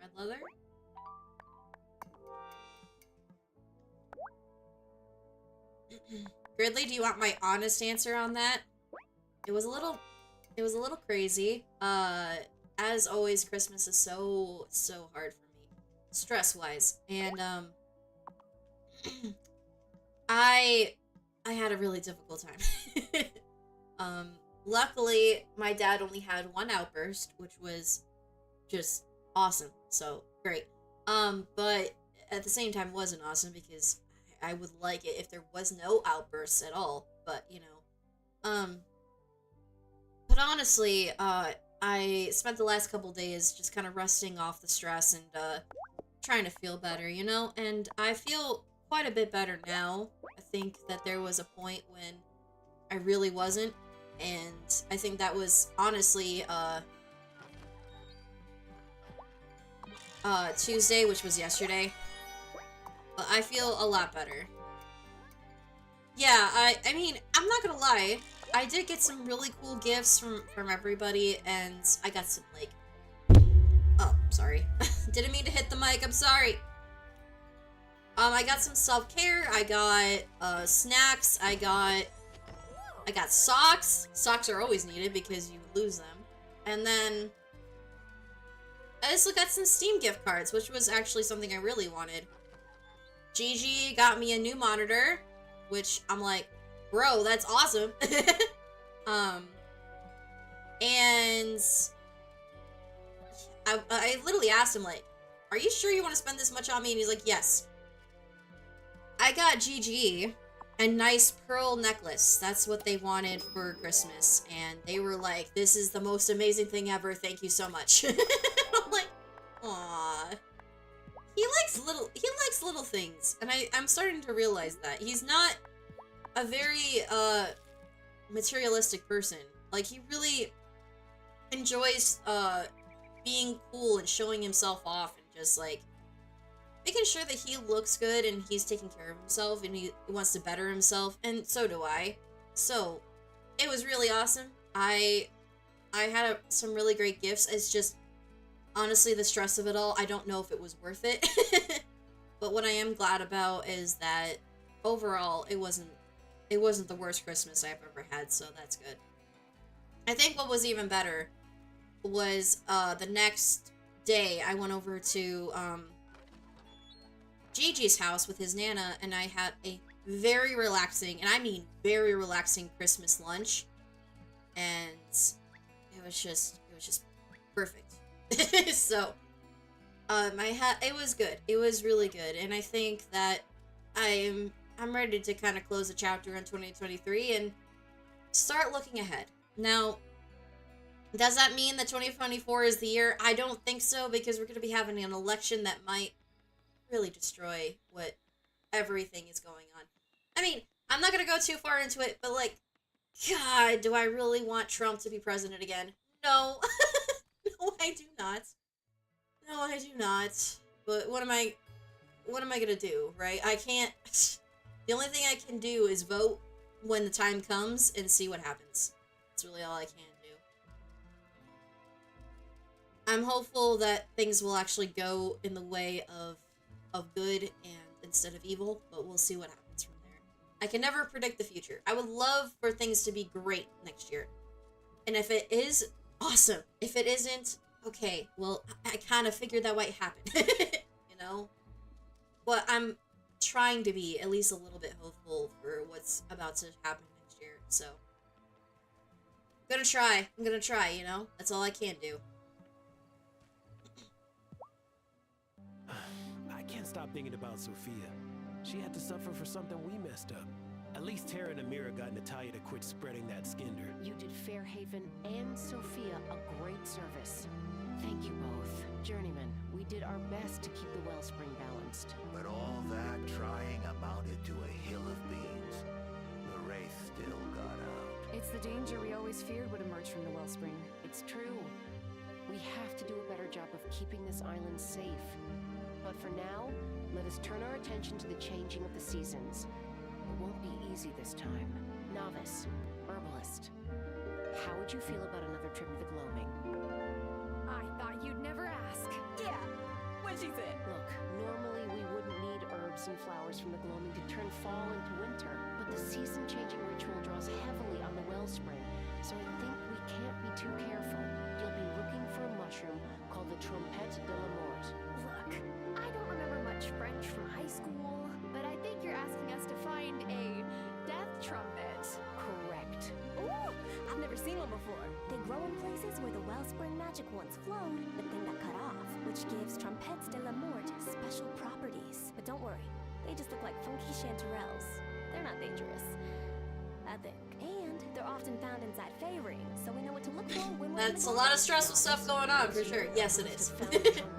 Red leather? Gridley, do you want my honest answer on that? It was a little crazy. As always, Christmas is so hard for me, stress-wise, and I had a really difficult time. Luckily, my dad only had one outburst, which was just awesome, so great. But at the same time, it wasn't awesome because I would like it if there was no outbursts at all, but, you know. But honestly, I spent the last couple days just kind of resting off the stress and, trying to feel better, you know? And I feel quite a bit better now. I think that there was a point when I really wasn't, and I think that was, honestly, Tuesday, which was yesterday. But I feel a lot better. Yeah, I mean, I'm not gonna lie. I did get some really cool gifts from everybody, and I got some, like... Oh, sorry. Didn't mean to hit the mic, I'm sorry. I got some self-care, I got, snacks, I got socks. Socks are always needed because you lose them. And then... I also got some Steam gift cards, which was actually something I really wanted. Gigi got me a new monitor, which I'm like, bro, that's awesome. And I literally asked him, like, are you sure you want to spend this much on me? And he's like, yes. I got Gigi a nice pearl necklace. That's what they wanted for Christmas. And they were like, this is the most amazing thing ever. Thank you so much. I'm like, aww. He likes little things, and I'm starting to realize that. He's not a very, materialistic person. Like, he really enjoys, being cool and showing himself off and just like making sure that he looks good and he's taking care of himself and he wants to better himself, and so do I. So it was really awesome. I had some really great gifts. It's just honestly the stress of it all. I don't know if it was worth it. But what I am glad about is that overall it wasn't the worst Christmas I've ever had, so that's good. I think what was even better was the next day I went over to Gigi's house with his Nana, and I had a very relaxing, and I mean very relaxing Christmas lunch, and it was just perfect. So it was good. It was really good, and I think that I'm ready to kind of close the chapter in 2023 and start looking ahead. Now, does that mean that 2024 is the year? I don't think so, because we're going to be having an election that might really destroy what everything is going on. I mean, I'm not going to go too far into it, but like, God, do I really want Trump to be president again? No. No, I do not. No, I do not. But what am I going to do, right? I can't. The only thing I can do is vote when the time comes and see what happens. That's really all I can do. I'm hopeful that things will actually go in the way of good and instead of evil, but we'll see what happens from there. I can never predict the future. I would love for things to be great next year. And if it is, awesome. If it isn't, okay, well, I kind of figured that might happen. You know? But I'm trying to be at least a little bit hopeful for what's about to happen next year, so. I'm gonna try, you know? That's all I can do. I can't stop thinking about Sophia. She had to suffer for something we messed up. At least Tara and Amira got Natalia to quit spreading that skinder. You did Fairhaven and Sophia a great service. Thank you both. Journeyman, we did our best to keep the wellspring balanced. But all that trying amounted to a hill of beans. The wraith still got out. It's the danger we always feared would emerge from the wellspring. It's true. We have to do a better job of keeping this island safe. But for now, let us turn our attention to the changing of the seasons. It won't be easy this time. Novice, herbalist, how would you feel about another trip to the gloaming? I thought you'd never ask. Yeah, what'd she say? Look, normally we wouldn't need herbs and flowers from the gloaming to turn fall into winter, but the season-changing ritual draws heavily on the wellspring, so I think we can't be too careful. You'll be looking for a mushroom called the Trompette de la Mort. Look, I don't remember much French from high school, but I think you're asking us to find a death trumpet. Correct. Ooh, I've never seen one before. They grow in places where the wellspring magic once flowed, but then got cut off, which gives Trompettes de la Mort special properties. But don't worry, they just look like funky chanterelles. They're not dangerous, I think. And they're often found inside fey rings, so we know what to look for when we're That's a lot of stressful stuff going on, for sure. Yes, it is.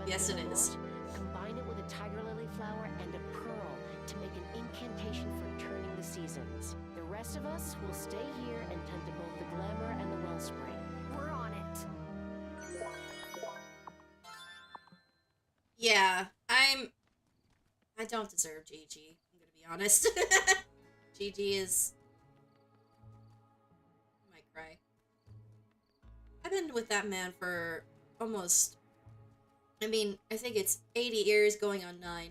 Yes, it is. Combine it with a tiger lily flower and a pearl to make an incantation for turning the seasons. The rest of us will stay here and tend to both the glamour and the wellspring. We're on it. Yeah, I don't deserve Gigi. I'm gonna be honest. Gigi is... I might cry. I've been with that man for almost... I mean, I think it's 80 years going on 9.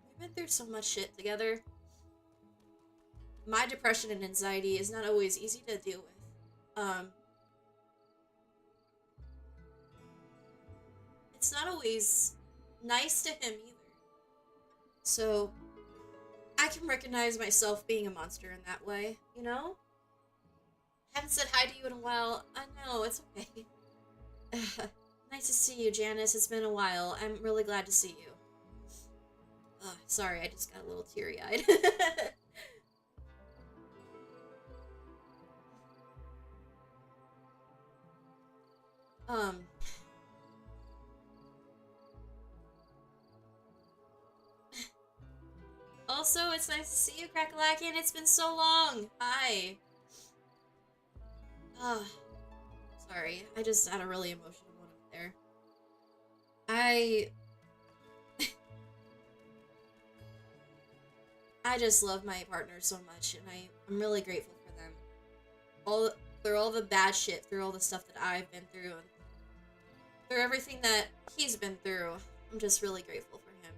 We've been through so much shit together. My depression and anxiety is not always easy to deal with. It's not always nice to him either. So, I can recognize myself being a monster in that way, you know? Haven't said hi to you in a while. I know, it's okay. Nice to see you, Janice. It's been a while. I'm really glad to see you. Sorry, I just got a little teary-eyed. Also, it's nice to see you, Crackalakian. It's been so long. Hi. Sorry, I just had a really emotional moment there. I just love my partner so much, and I'm really grateful for them. Through all the bad shit, through all the stuff that I've been through, and through everything that he's been through. I'm just really grateful for him.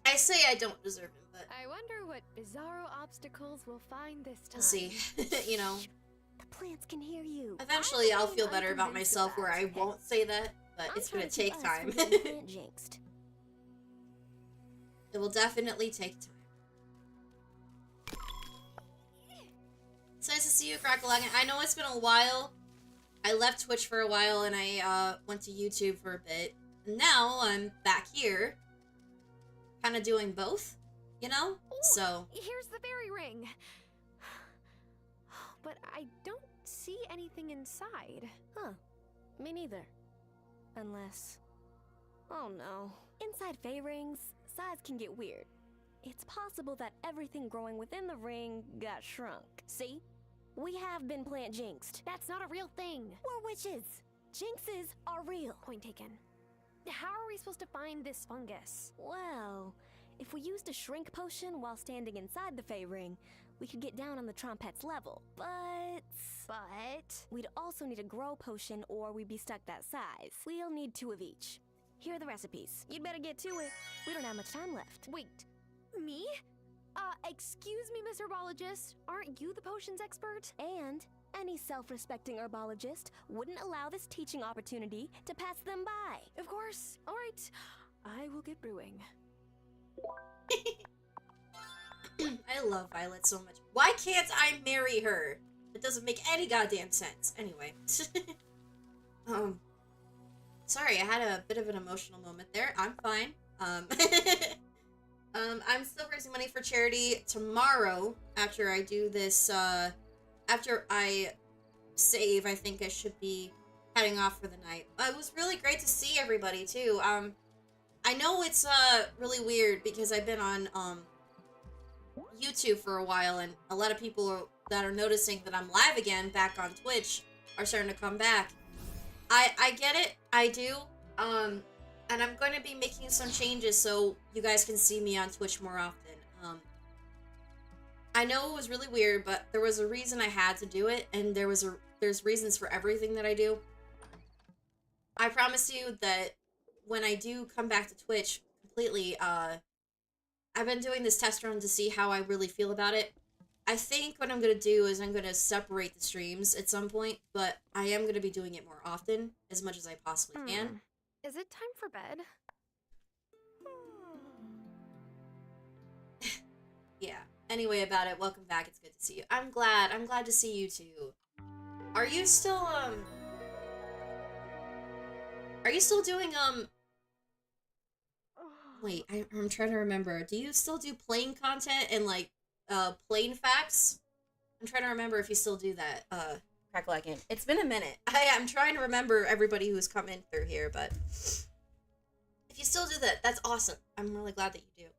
I say I don't deserve him, but I wonder what bizarro obstacles we'll find this time. we'll see. You know, The plants can hear you. eventually I'll feel better about myself where I won't say that, but it's gonna take time. Plant jinxed. It will definitely take time. It's nice to see you, Crackalagan. I know it's been a while. I left Twitch for a while and I went to YouTube for a bit. And now I'm back here. Kind of doing both, you know? So. Here's the fairy ring. But I don't see anything inside. Huh. Me neither. Unless... Oh no. Inside Fey rings, size can get weird. It's possible that everything growing within the ring got shrunk. See? We have been plant jinxed. That's not a real thing. We're witches. Jinxes are real. Point taken. How are we supposed to find this fungus? Well, if we used a shrink potion while standing inside the Fey ring, we could get down on the Trompette's level. But we'd also need a grow potion or we'd be stuck that size. We'll need 2 of each. Here are the recipes. You'd better get to it. We don't have much time left. Wait, me? Excuse me, Miss Herbologist. Aren't you the potions expert? And any self-respecting herbologist wouldn't allow this teaching opportunity to pass them by. Of course. All right. I will get brewing. I love Violet so much. Why can't I marry her? It doesn't make any goddamn sense. Anyway. Sorry, I had a bit of an emotional moment there. I'm fine. I'm still raising money for charity tomorrow after I do this, after I save. I think I should be heading off for the night. It was really great to see everybody too. I know it's really weird because I've been on YouTube for a while, and a lot of people that are noticing that I'm live again back on Twitch are starting to come back. I get it, I do, and I'm going to be making some changes so you guys can see me on Twitch more often. I know it was really weird, but there was a reason I had to do it, and there's reasons for everything that I do. I promise you that when I do come back to Twitch completely, I've been doing this test run to see how I really feel about it. I think what I'm going to do is I'm going to separate the streams at some point, but I am going to be doing it more often, as much as I possibly can. Is it time for bed? Yeah. Anyway, about it, welcome back. It's good to see you. I'm glad to see you too. Are you still doing, wait, I'm trying to remember. Do you still do plain content and, like, plain facts? I'm trying to remember if you still do that, Crackalagan. It's been a minute. I'm trying to remember everybody who's come in through here, but if you still do that, that's awesome. I'm really glad that you do.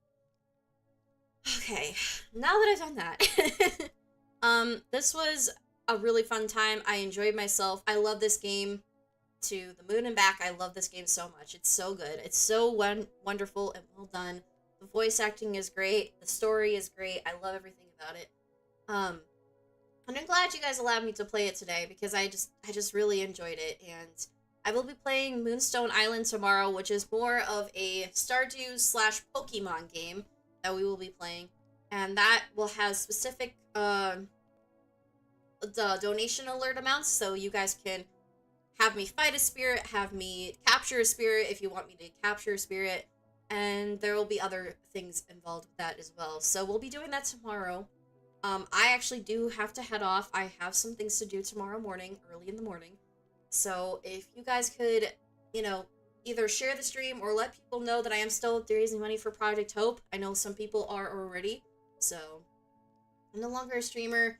Okay, now that I've done that, this was a really fun time. I enjoyed myself. I love this game to the moon and back. I love this game so much. It's so good. It's so wonderful and well done. The voice acting is great. The story is great. I love everything about it. And I'm glad you guys allowed me to play it today because I just really enjoyed it. And I will be playing Moonstone Island tomorrow, which is more of a Stardew / Pokemon game that we will be playing. And that will have specific the donation alert amounts, so you guys can have me fight a spirit, have me capture a spirit if you want me to capture a spirit, and there will be other things involved with that as well. So we'll be doing that tomorrow. I actually do have to head off. I have some things to do tomorrow morning, early in the morning. So if you guys could, you know, either share the stream or let people know that I am still raising money for Project Hope. I know some people are already, so I'm no longer a streamer.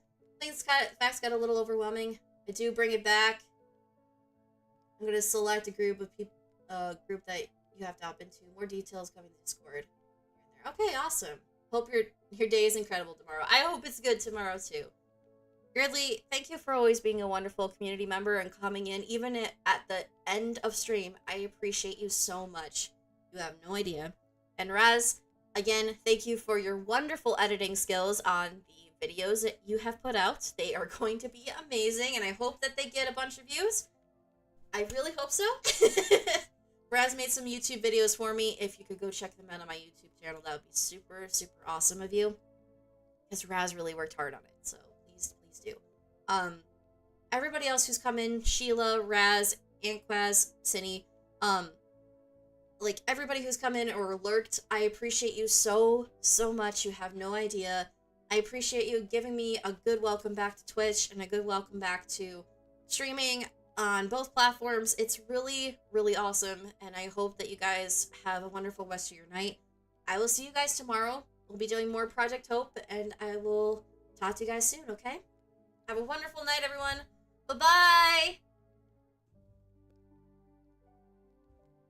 Facts got a little overwhelming. I do bring it back. I'm gonna select a group of people, group that you have to hop into. More details coming to Discord. Okay, awesome. Hope your day is incredible tomorrow. I hope it's good tomorrow too. Weirdly, thank you for always being a wonderful community member and coming in, even at the end of stream. I appreciate you so much. You have no idea. And Raz, again, thank you for your wonderful editing skills on the videos that you have put out. They are going to be amazing, and I hope that they get a bunch of views. I really hope so. Raz made some YouTube videos for me. If you could go check them out on my YouTube channel, that would be super, super awesome of you. Because Raz really worked hard on it, so please do. Everybody else who's come in, Sheila, Raz, Anquaz, Cinny, like everybody who's come in or lurked, I appreciate you so much. You have no idea. I appreciate you giving me a good welcome back to Twitch and a good welcome back to streaming on both platforms. It's really, really awesome, and I hope that you guys have a wonderful rest of your night. I will see you guys tomorrow. We'll be doing more Project Hope, and I will talk to you guys soon, okay? Have a wonderful night, everyone. Bye-bye!